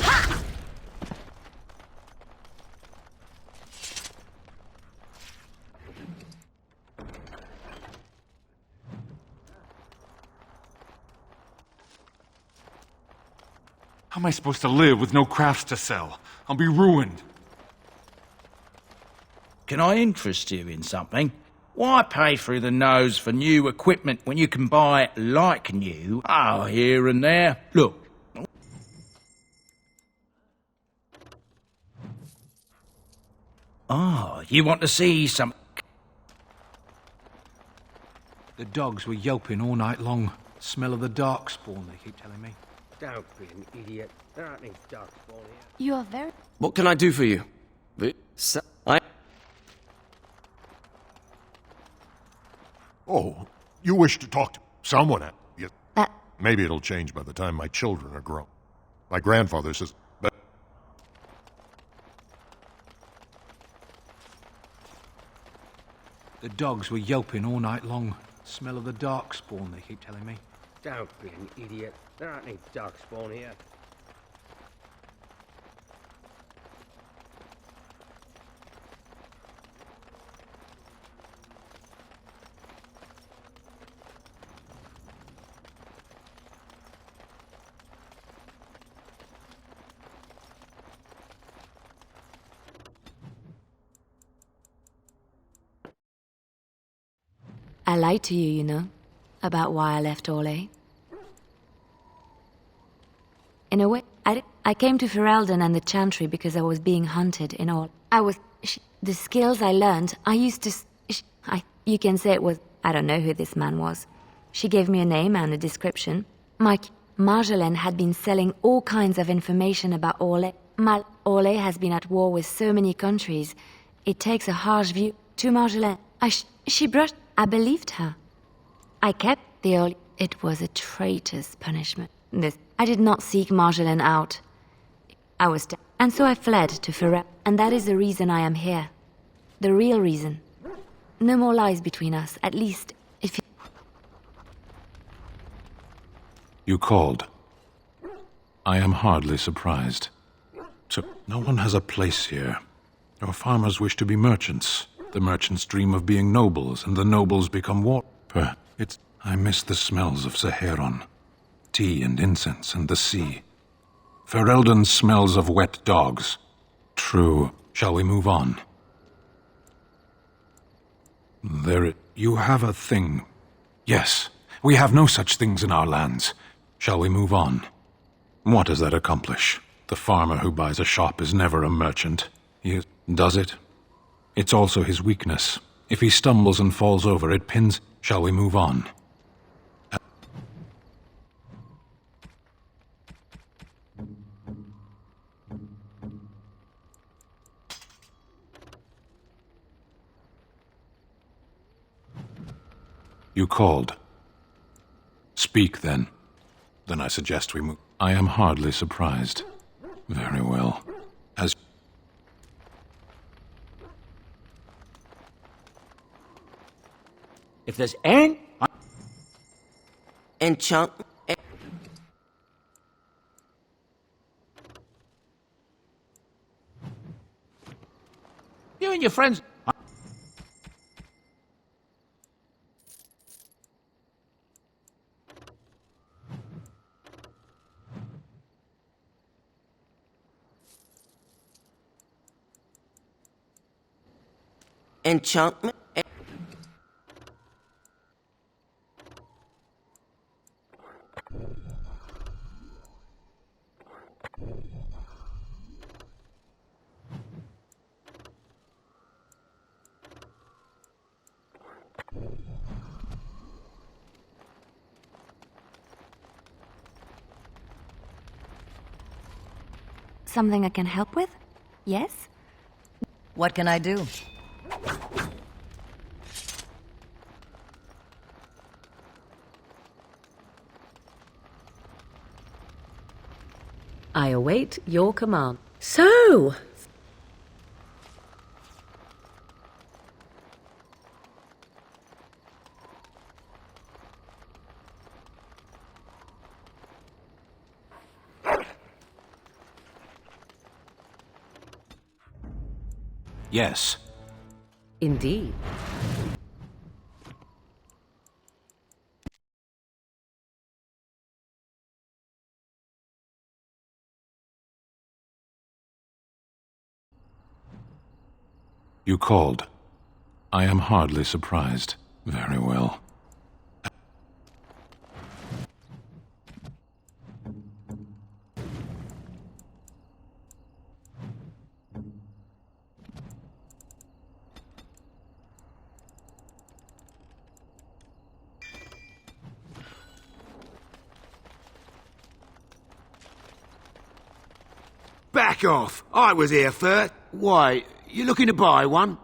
[SPEAKER 9] Ha!
[SPEAKER 10] How am I supposed to live with no crafts to sell? I'll be ruined.
[SPEAKER 20] Can I interest you in something? Why pay through the nose for new equipment when you can buy it like new? Oh, here and there. Look. Oh, you want to see some...
[SPEAKER 12] The dogs were yelping all night long. Smell of the darkspawn, they keep telling me.
[SPEAKER 11] Don't be an idiot. There aren't any darkspawn here.
[SPEAKER 9] You are very...
[SPEAKER 3] What can I do for you?
[SPEAKER 14] Oh, you wish to talk to someone at you. Maybe it'll change by the time my children are grown. My grandfather says... But
[SPEAKER 12] The dogs were yelping all night long. Smell of the darkspawn, they keep telling me.
[SPEAKER 11] Don't be an idiot. There aren't any darkspawn here.
[SPEAKER 9] I lied to you, you know, about why I left Orlais. In a way, I came to Ferelden and the Chantry because I was being hunted in all. The skills I learned, I used to... you can say it was... I don't know who this man was. She gave me a name and a description. Marjolaine had been selling all kinds of information about Orlais. Orlais has been at war with so many countries. It takes a harsh view to Marjolaine. She brushed... I believed her. I kept the old... It was a traitor's punishment. I did not seek Marjolaine out. I was dead. And so I fled to Ferelden. And that is the reason I am here. The real reason. No more lies between us, at least if you...
[SPEAKER 10] You called. I am hardly surprised. So, no one has a place here. Your farmers wish to be merchants. The merchants dream of being nobles, and the nobles become war... I miss the smells of Saheron. Tea and incense and the sea. Ferelden smells of wet dogs. True. Shall we move on? You have a thing. Yes, we have no such things in our lands. Shall we move on? What does that accomplish? The farmer who buys a shop is never a merchant. Does it? It's also his weakness. If he stumbles and falls over, it pins... Shall we move on? You called. Speak, then. Then I suggest we move... I am hardly surprised. Very well. As...
[SPEAKER 11] If there's any...
[SPEAKER 3] Enchant...
[SPEAKER 20] You and your friends...
[SPEAKER 3] Enchantment?
[SPEAKER 9] Something I can help with? Yes?
[SPEAKER 13] What can I do?
[SPEAKER 1] I await your command. So,
[SPEAKER 12] Yes.
[SPEAKER 1] indeed.
[SPEAKER 10] You called. I am hardly surprised. Very well.
[SPEAKER 6] Back off! I was here first. Why, you looking to buy one?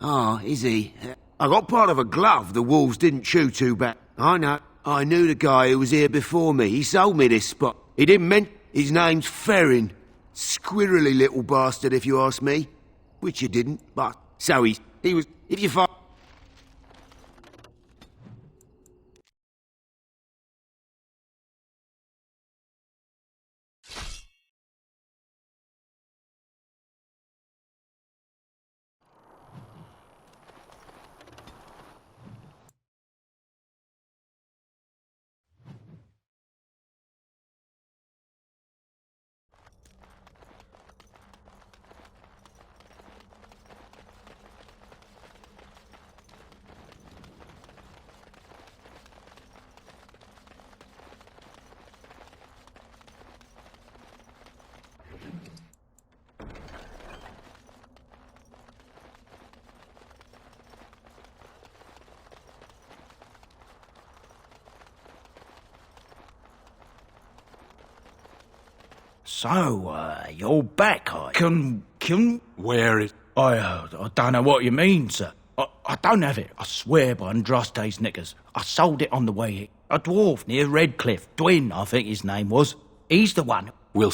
[SPEAKER 6] Oh, is he? I got part of a glove the wolves didn't chew too bad. I know. I knew the guy who was here before me. He sold me this spot. He didn't mean... His name's Ferrin. Squirrely little bastard, if you ask me. Which you didn't, but... So he was... If you find...
[SPEAKER 20] So, you're back, Can...
[SPEAKER 10] Where is...
[SPEAKER 20] I don't know what you mean, sir. I don't have it. I swear by Andraste's knickers. I sold it on the way here. A dwarf near Redcliffe. Dwyn, I think his name was. He's the one.
[SPEAKER 10] Will...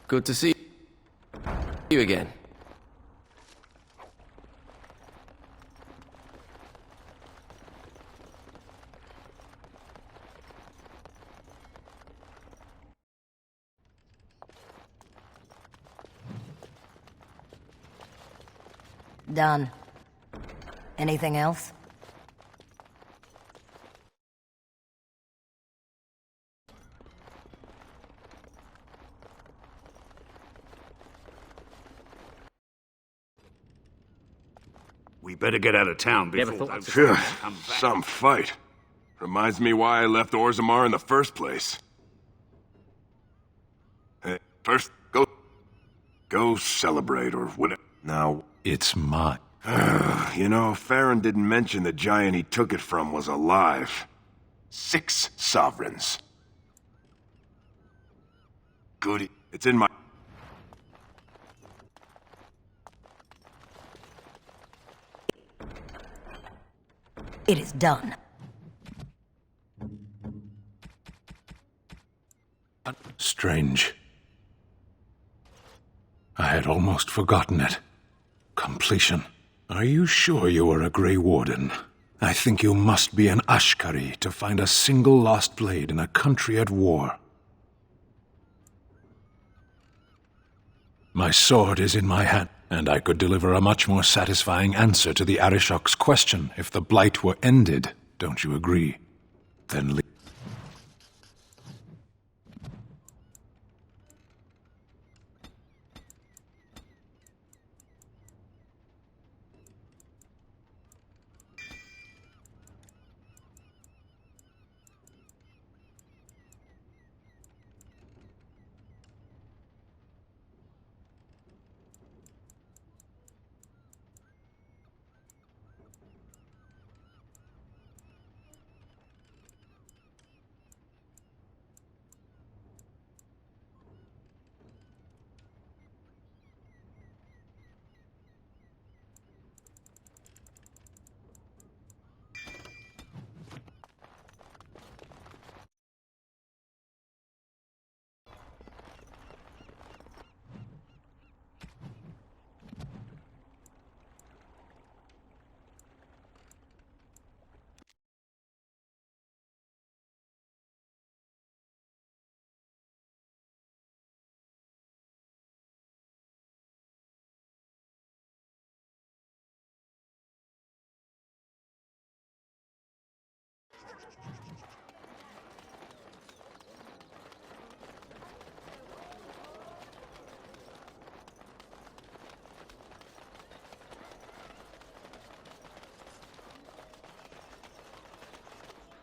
[SPEAKER 11] Good to see you again.
[SPEAKER 13] Done. Anything else?
[SPEAKER 18] We better get out of town
[SPEAKER 11] Never
[SPEAKER 18] before
[SPEAKER 11] thought
[SPEAKER 18] those
[SPEAKER 6] Phew,
[SPEAKER 18] guys come back.
[SPEAKER 6] some fight. Reminds me why I left Orzammar in the first place. Hey, first, go celebrate or whatever. Now,
[SPEAKER 10] It's mine.
[SPEAKER 6] you know, Farron didn't mention the giant he took it from was alive. 6 sovereigns. Good. It's in my...
[SPEAKER 13] It is done.
[SPEAKER 10] Strange. I had almost forgotten it. Completion. Are you sure you are a Grey Warden? I think you must be an Ashkari to find a single lost blade in a country at war. My sword is in my hand, and I could deliver a much more satisfying answer to the Arishok's question if the Blight were ended. Don't you agree? Then leave.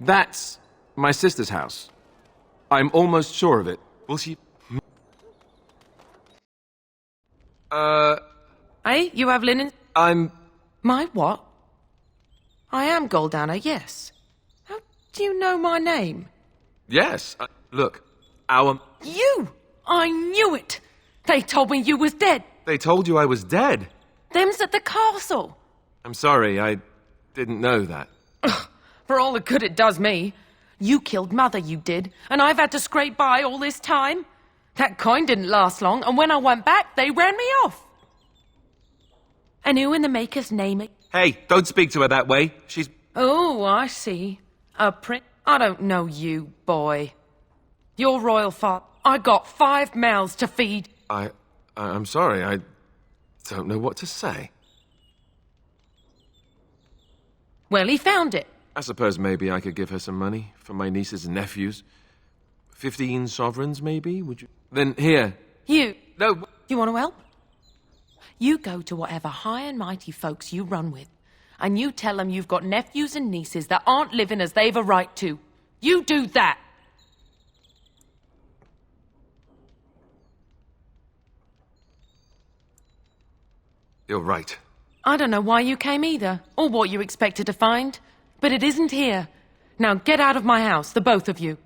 [SPEAKER 5] That's my sister's house. I'm almost sure of it. Will she...
[SPEAKER 2] Hey, you have linen?
[SPEAKER 5] I'm...
[SPEAKER 2] My what? I am Goldana, yes. How do you know my name?
[SPEAKER 5] Yes. Look, our...
[SPEAKER 2] You! I knew it! They told me you was dead.
[SPEAKER 5] They told you I was dead.
[SPEAKER 2] Them's at the castle.
[SPEAKER 5] I'm sorry, I didn't know that.
[SPEAKER 2] For all the good it does me. You killed Mother, you did, and I've had to scrape by all this time. That coin didn't last long, and when I went back, they ran me off. And who in the Maker's name...
[SPEAKER 5] Hey, don't speak to her that way. She's...
[SPEAKER 2] Oh, I see. A prince. I don't know you, boy. Your royal father. I got 5 mouths to feed.
[SPEAKER 5] I'm sorry, I don't know what to say.
[SPEAKER 2] Well, he found it.
[SPEAKER 5] I suppose maybe I could give her some money for my nieces and nephews. 15 sovereigns, maybe? Would you... Then here.
[SPEAKER 2] You.
[SPEAKER 5] No.
[SPEAKER 2] You want to help? You go to whatever high and mighty folks you run with, and you tell them you've got nephews and nieces that aren't living as they've a right to. You do that.
[SPEAKER 5] You're right.
[SPEAKER 2] I don't know why you came either, or what you expected to find, but it isn't here. Now get out of my house, the both of you.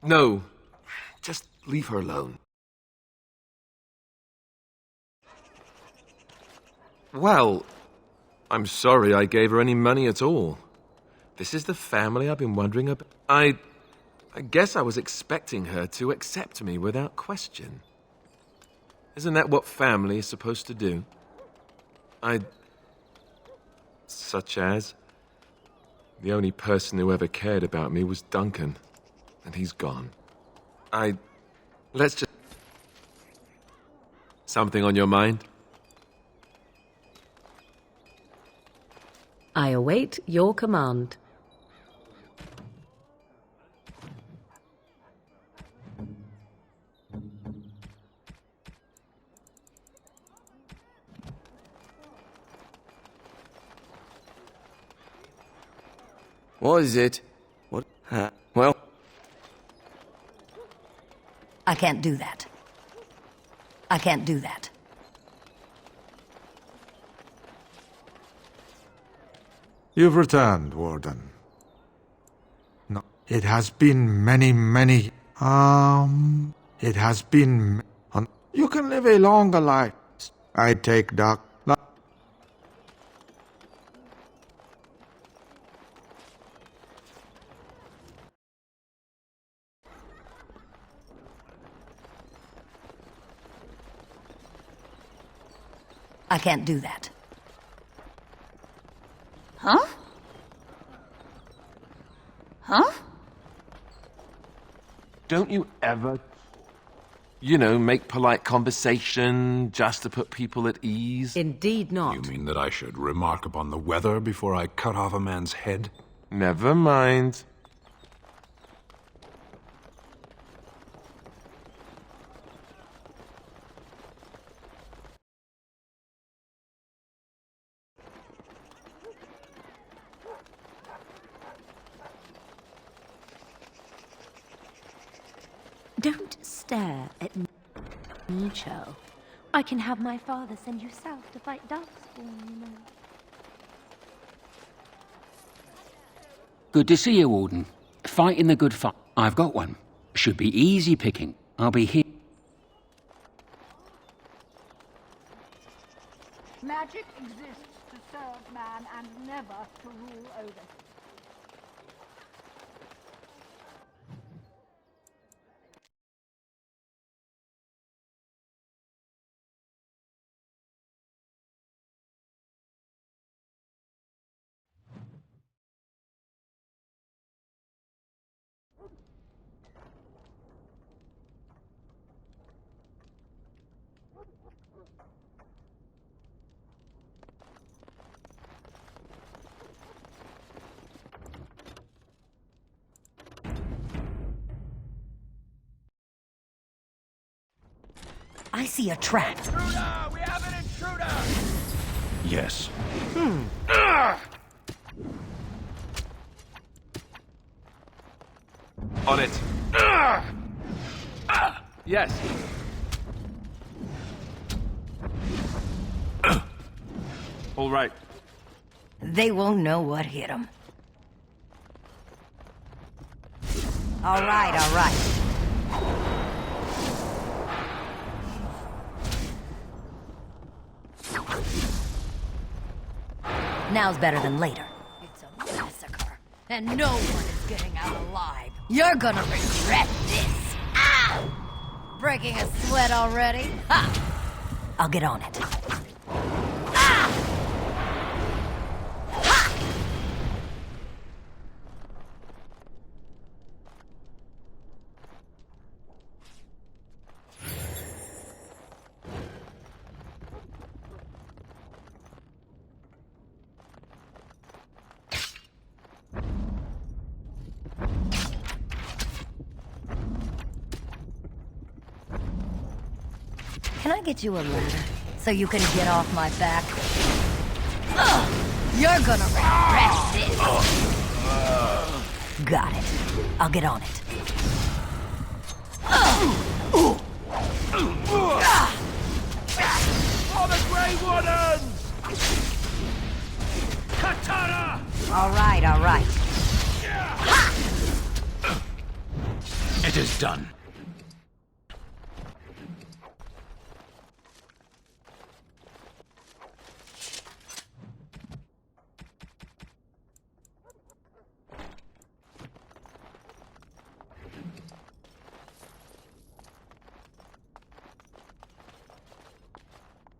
[SPEAKER 5] No. Just leave her alone. Well, I'm sorry I gave her any money at all. This is the family I've been wondering about. I guess I was expecting her to accept me without question. Isn't that what family is supposed to do? Such as? The only person who ever cared about me was Duncan, and he's gone. Let's just... Something on your mind?
[SPEAKER 1] I await your command.
[SPEAKER 3] What is it? What? Well...
[SPEAKER 13] I can't do that. I can't do that.
[SPEAKER 4] You've returned, Warden. No, it has been many... It has been... You can live a longer life. I take Doc...
[SPEAKER 13] I can't do that.
[SPEAKER 23] Huh? Huh?
[SPEAKER 5] Don't you ever, make polite conversation just to put people at ease?
[SPEAKER 1] Indeed not.
[SPEAKER 10] You mean that I should remark upon the weather before I cut off a man's head?
[SPEAKER 5] Never mind.
[SPEAKER 8] Don't stare at me, Cho. I can have my father send you south to fight Darkspawn, you know.
[SPEAKER 22] Good to see you, Warden. Fighting the good fight. I've got one. Should be easy picking. I'll be here.
[SPEAKER 24] Magic exists to serve man and never to rule over him.
[SPEAKER 13] I see a trap.
[SPEAKER 20] Intruder! We have an intruder!
[SPEAKER 10] Yes.
[SPEAKER 5] On it. Yes. All right.
[SPEAKER 13] They won't know what hit them. All right. Now's better than later. It's a massacre, and no one is getting out alive. You're gonna regret this. Ah! Breaking a sweat already? Ha! I'll get on it. Can I get you a ladder so you can get off my back? You're gonna regret this. Got it. I'll get on it.
[SPEAKER 20] For the Grey Wardens! Katana!
[SPEAKER 13] All right.
[SPEAKER 10] It is done.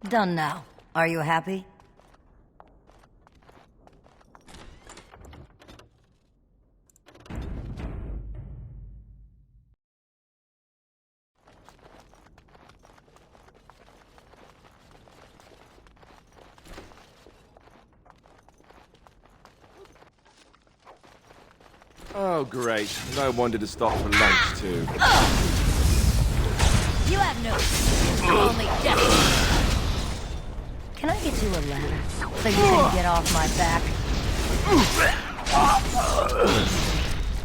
[SPEAKER 13] Done now. Are you happy?
[SPEAKER 5] Oh, great. No wonder to stop for lunch, too.
[SPEAKER 13] You have no... only death. Can I get you a ladder so you can get off my back?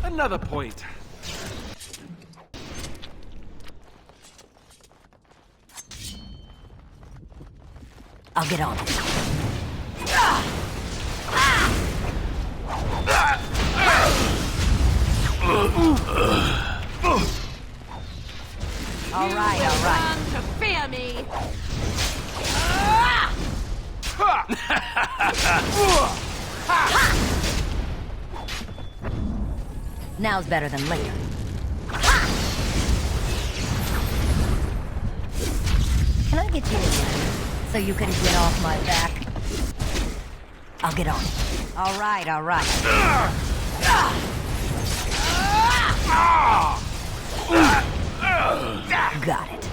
[SPEAKER 5] Another point.
[SPEAKER 13] I'll get on it. All right.
[SPEAKER 23] To fear me.
[SPEAKER 13] Now's better than later. Can I get you a ladder so you can get off my back? I'll get on it. All right. Got it.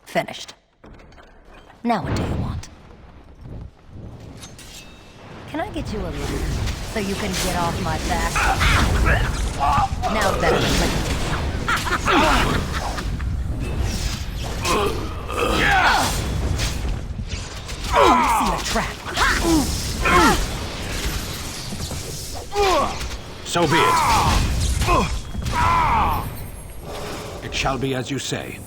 [SPEAKER 13] Finished. Now what do you want? Can I get you a ladder so you can get off my back? Now better than later. I see a trap.
[SPEAKER 12] So be it. It shall be as you say.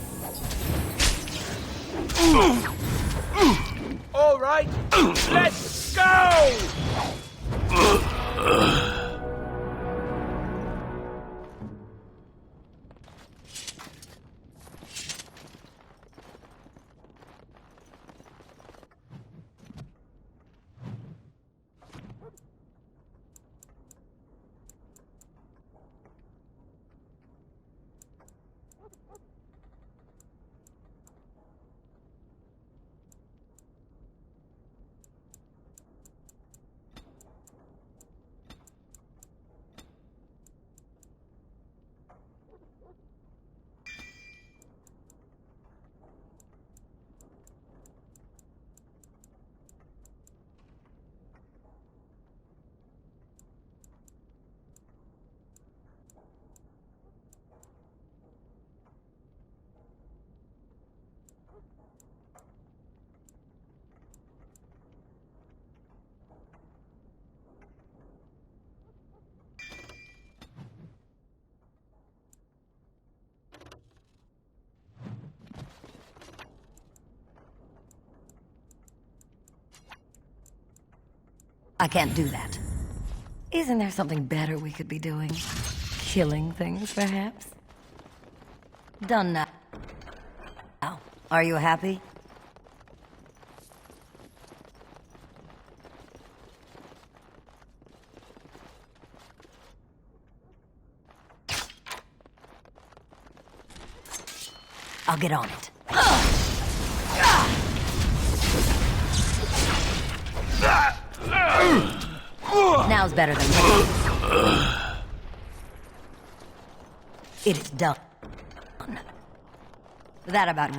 [SPEAKER 3] All right, let's go!
[SPEAKER 13] I can't do that. Isn't there something better we could be doing? Killing things, perhaps? Done now. Are you happy? I'll get on it. Now's better than later. It is done. That about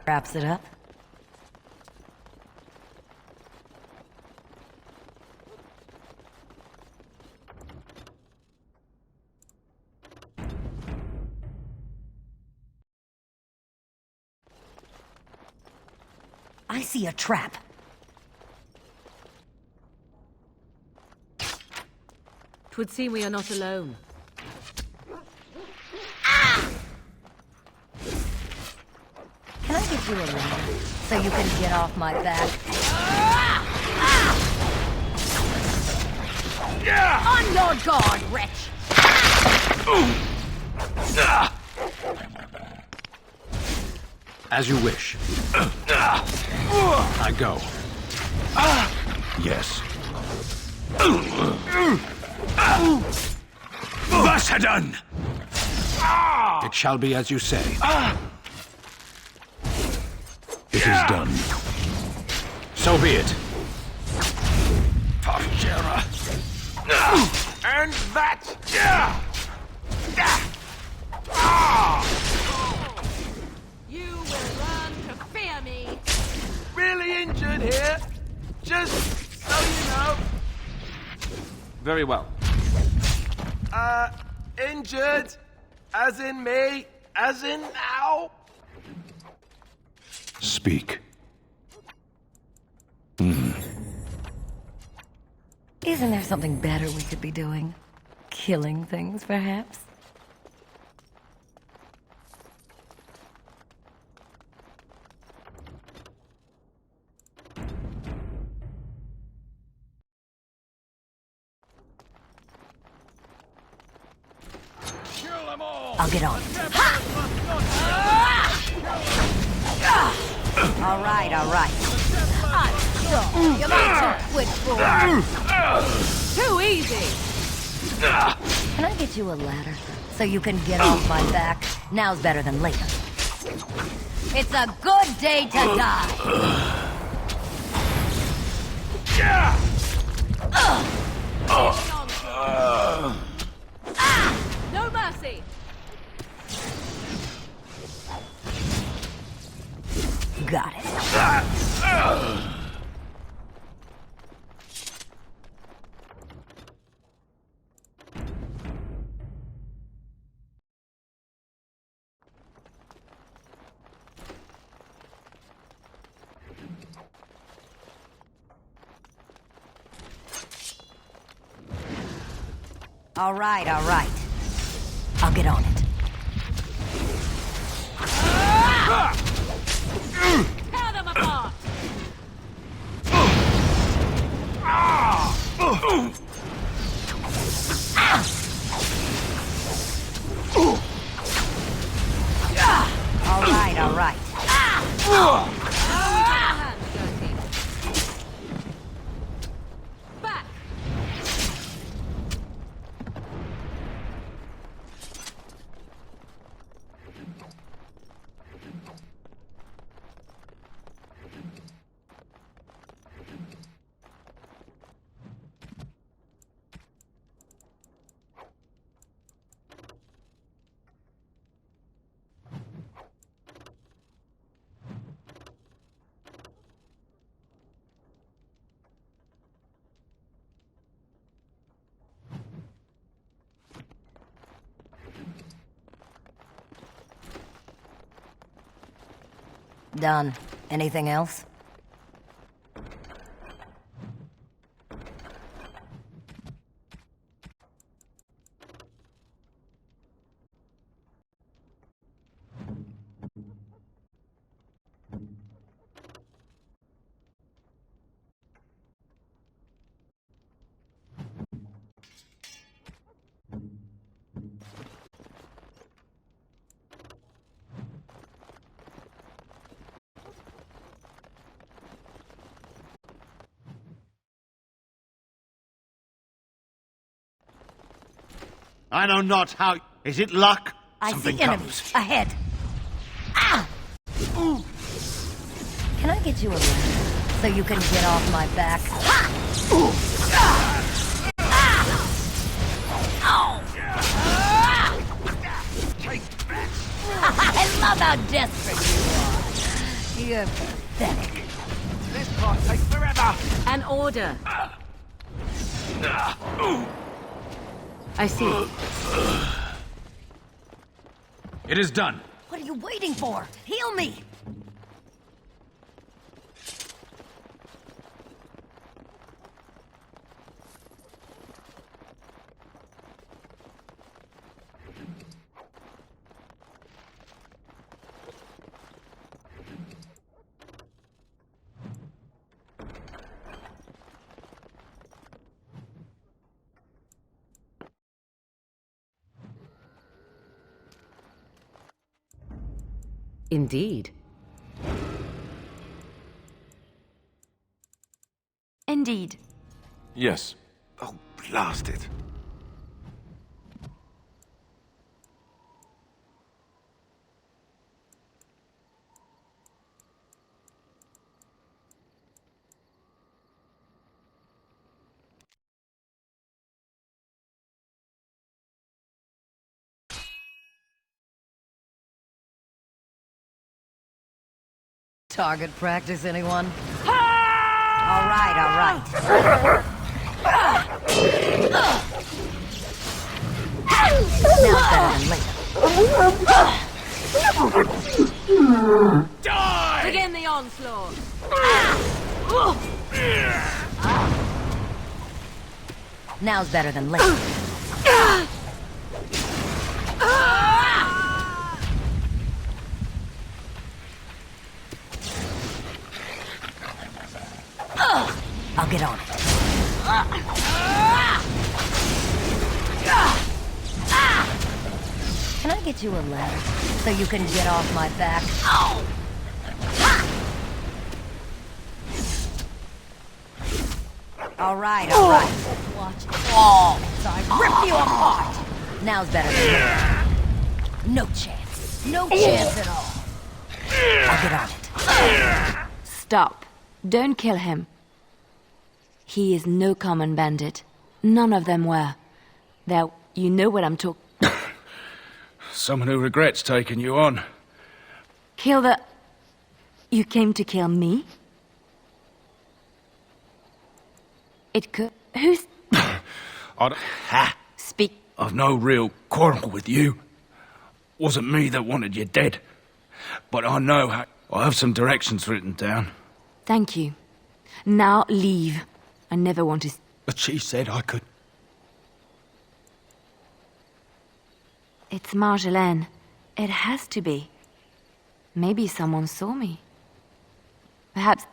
[SPEAKER 13] wraps it up. I see a trap.
[SPEAKER 1] Twould seem we are not alone.
[SPEAKER 13] Can I get you a ladder so you can get off my back? On your guard, wretch!
[SPEAKER 12] As you wish. I go. Yes.
[SPEAKER 20] Vasadun!
[SPEAKER 12] It shall be as you say. It is done. So be it.
[SPEAKER 20] Pafjera. And that!
[SPEAKER 2] You will learn to fear me.
[SPEAKER 5] Really injured here? Just so you know. Very well. Injured? As in me? As in now?
[SPEAKER 10] Speak.
[SPEAKER 13] Isn't there something better we could be doing? Killing things, perhaps? I'll get on it. All right, all right. I'm sure you like to quit for
[SPEAKER 2] Too easy.
[SPEAKER 13] Can I get you a ladder so you can get off my back? Now's better than later. It's a good day to die.
[SPEAKER 2] No mercy.
[SPEAKER 13] Got it. All right, all right. I'll get on it.
[SPEAKER 2] Tear them apart.
[SPEAKER 13] All right, all right.
[SPEAKER 2] Back.
[SPEAKER 13] Done. Anything else?
[SPEAKER 18] I know not how. Is it luck?
[SPEAKER 13] I
[SPEAKER 18] Something
[SPEAKER 13] see enemies ahead. Ah! Can I get you a ladder so you can get off my back? Ha! I love how desperate you are. You're pathetic.
[SPEAKER 3] This part takes forever.
[SPEAKER 1] An order. I see.
[SPEAKER 12] It is done.
[SPEAKER 13] What are you waiting for? Heal me!
[SPEAKER 1] Indeed.
[SPEAKER 9] Indeed.
[SPEAKER 5] Yes.
[SPEAKER 6] Oh, blast it.
[SPEAKER 13] Target practice, anyone? All right, all right. Now better than later.
[SPEAKER 2] Die!
[SPEAKER 9] Begin the onslaught.
[SPEAKER 13] Now's better than later. I'll get on it. Can I get you a ladder so you can get off my back? All right, all right. Watch it. So I rip you apart. Now's better than later. No chance. No chance at all. I'll get on it.
[SPEAKER 9] Stop. Don't kill him. He is no common bandit. None of them were. Now, you know what I'm talking...
[SPEAKER 20] Someone who regrets taking you on.
[SPEAKER 9] Kill the... You came to kill me? It could... Who's... Speak.
[SPEAKER 20] I've no real quarrel with you. Wasn't me that wanted you dead. But I know how... I have some directions written down.
[SPEAKER 9] Thank you. Now leave. I never want to...
[SPEAKER 20] But she said I could...
[SPEAKER 9] It's Marjolaine. It has to be. Maybe someone saw me. Perhaps...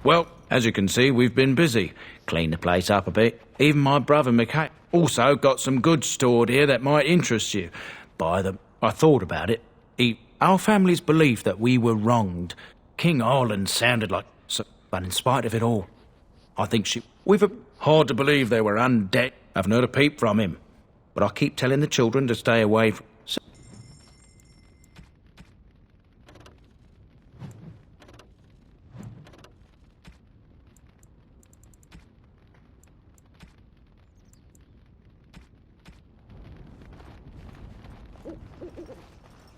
[SPEAKER 20] Well, as you can see, we've been busy. Cleaned the place up a bit. Even my brother McKay also got some goods stored here that might interest you. I thought about it. Our family's belief that we were wronged. King Arlen sounded like... But in spite of it all, I think hard to believe they were undead. I've heard a peep from him. But I keep telling the children to stay away from...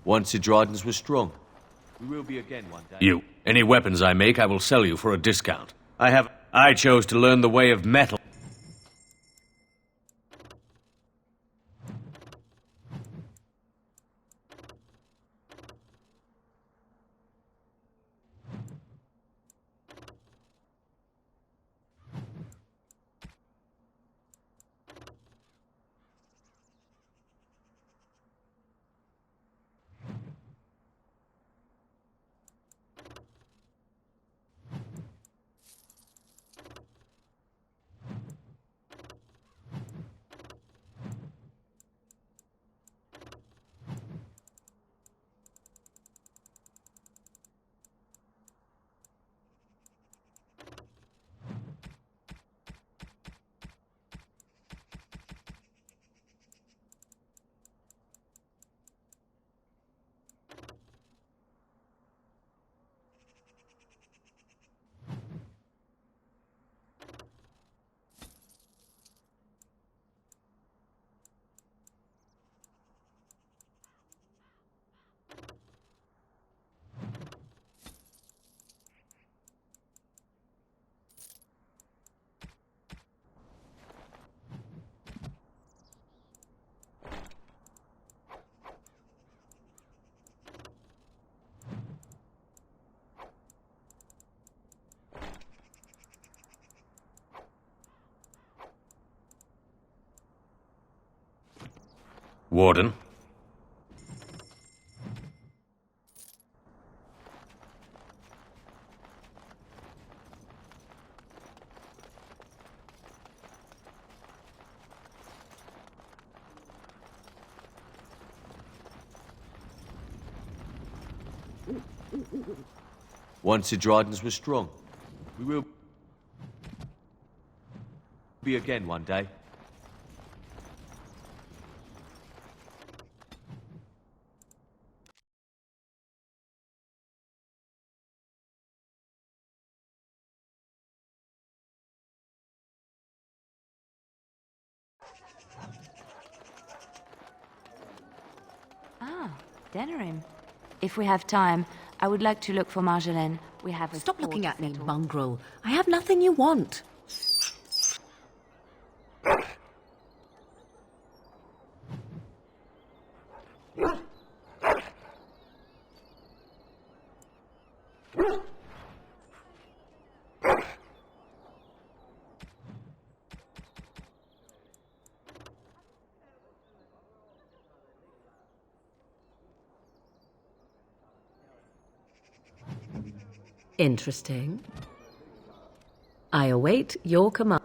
[SPEAKER 11] Once the Dryden's were strong. We will be again one day. Any weapons I make, I will sell you for a discount. I chose to learn the way of metal. Warden?
[SPEAKER 15] Once the Dryden's were strong. We will be again one day.
[SPEAKER 9] Ah, Denerim. If we have time, I would like to look for Marjolaine. We have a
[SPEAKER 1] Stop looking at me, mongrel. I have nothing you want. Interesting. I await your command.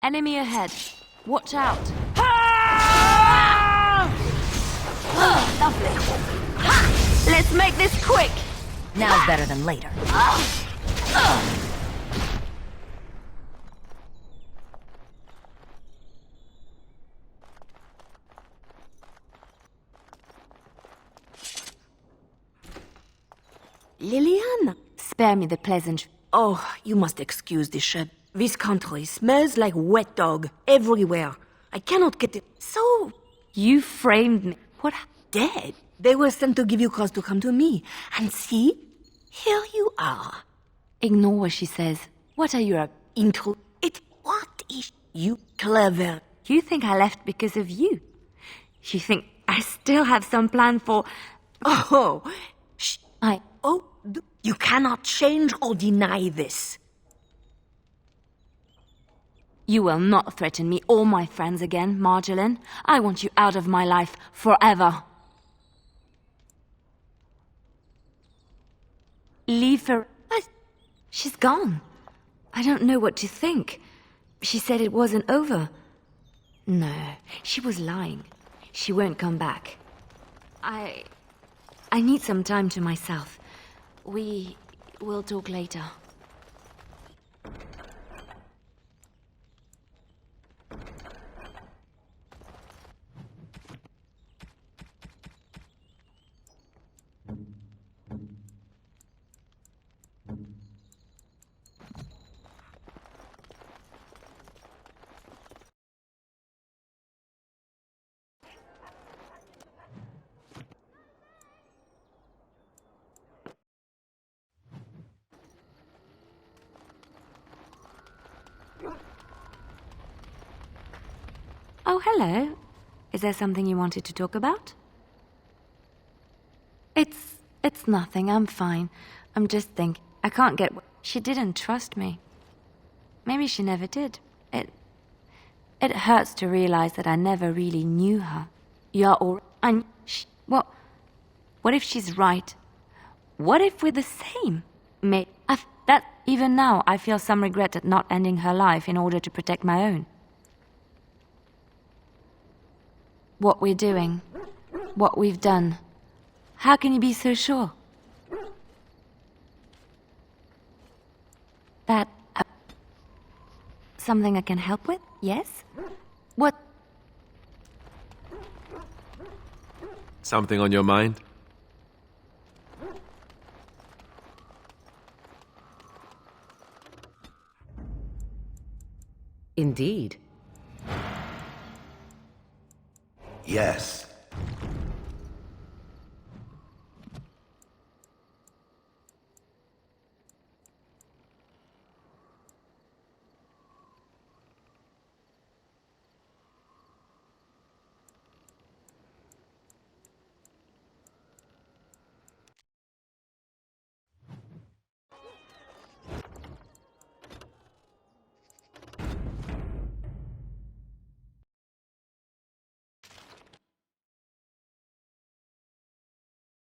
[SPEAKER 9] Enemy ahead. Watch out.
[SPEAKER 13] Lovely.
[SPEAKER 9] Let's make this quick.
[SPEAKER 13] Now's better than later.
[SPEAKER 16] Liliana!
[SPEAKER 9] Spare me the pleasant...
[SPEAKER 16] Oh, you must excuse this shed. This country smells like wet dog everywhere. I cannot get it. So...
[SPEAKER 9] You framed me. What?
[SPEAKER 16] Dead? They were sent to give you cause to come to me. And see? Here you are.
[SPEAKER 9] Ignore what she says. What are you up?
[SPEAKER 16] What is you clever?
[SPEAKER 9] You think I left because of you? You think I still have some plan for...
[SPEAKER 16] Oh, you cannot change or deny this.
[SPEAKER 9] You will not threaten me or my friends again, Marjolaine. I want you out of my life forever. Leave her... She's gone. I don't know what to think. She said it wasn't over. No, she was lying. She won't come back. I need some time to myself. We will talk later. Oh, hello. Is there something you wanted to talk about? It's nothing. I'm fine. I'm just thinking. I can't get... She didn't trust me. Maybe she never did. It hurts to realize that I never really knew her. You're all... What if she's right? What if we're the same? Even now, I feel some regret at not ending her life in order to protect my own. What we're doing, what we've done. How can you be so sure? That... something I can help with? Yes? What?
[SPEAKER 5] Something on your mind?
[SPEAKER 1] Indeed.
[SPEAKER 7] Yes.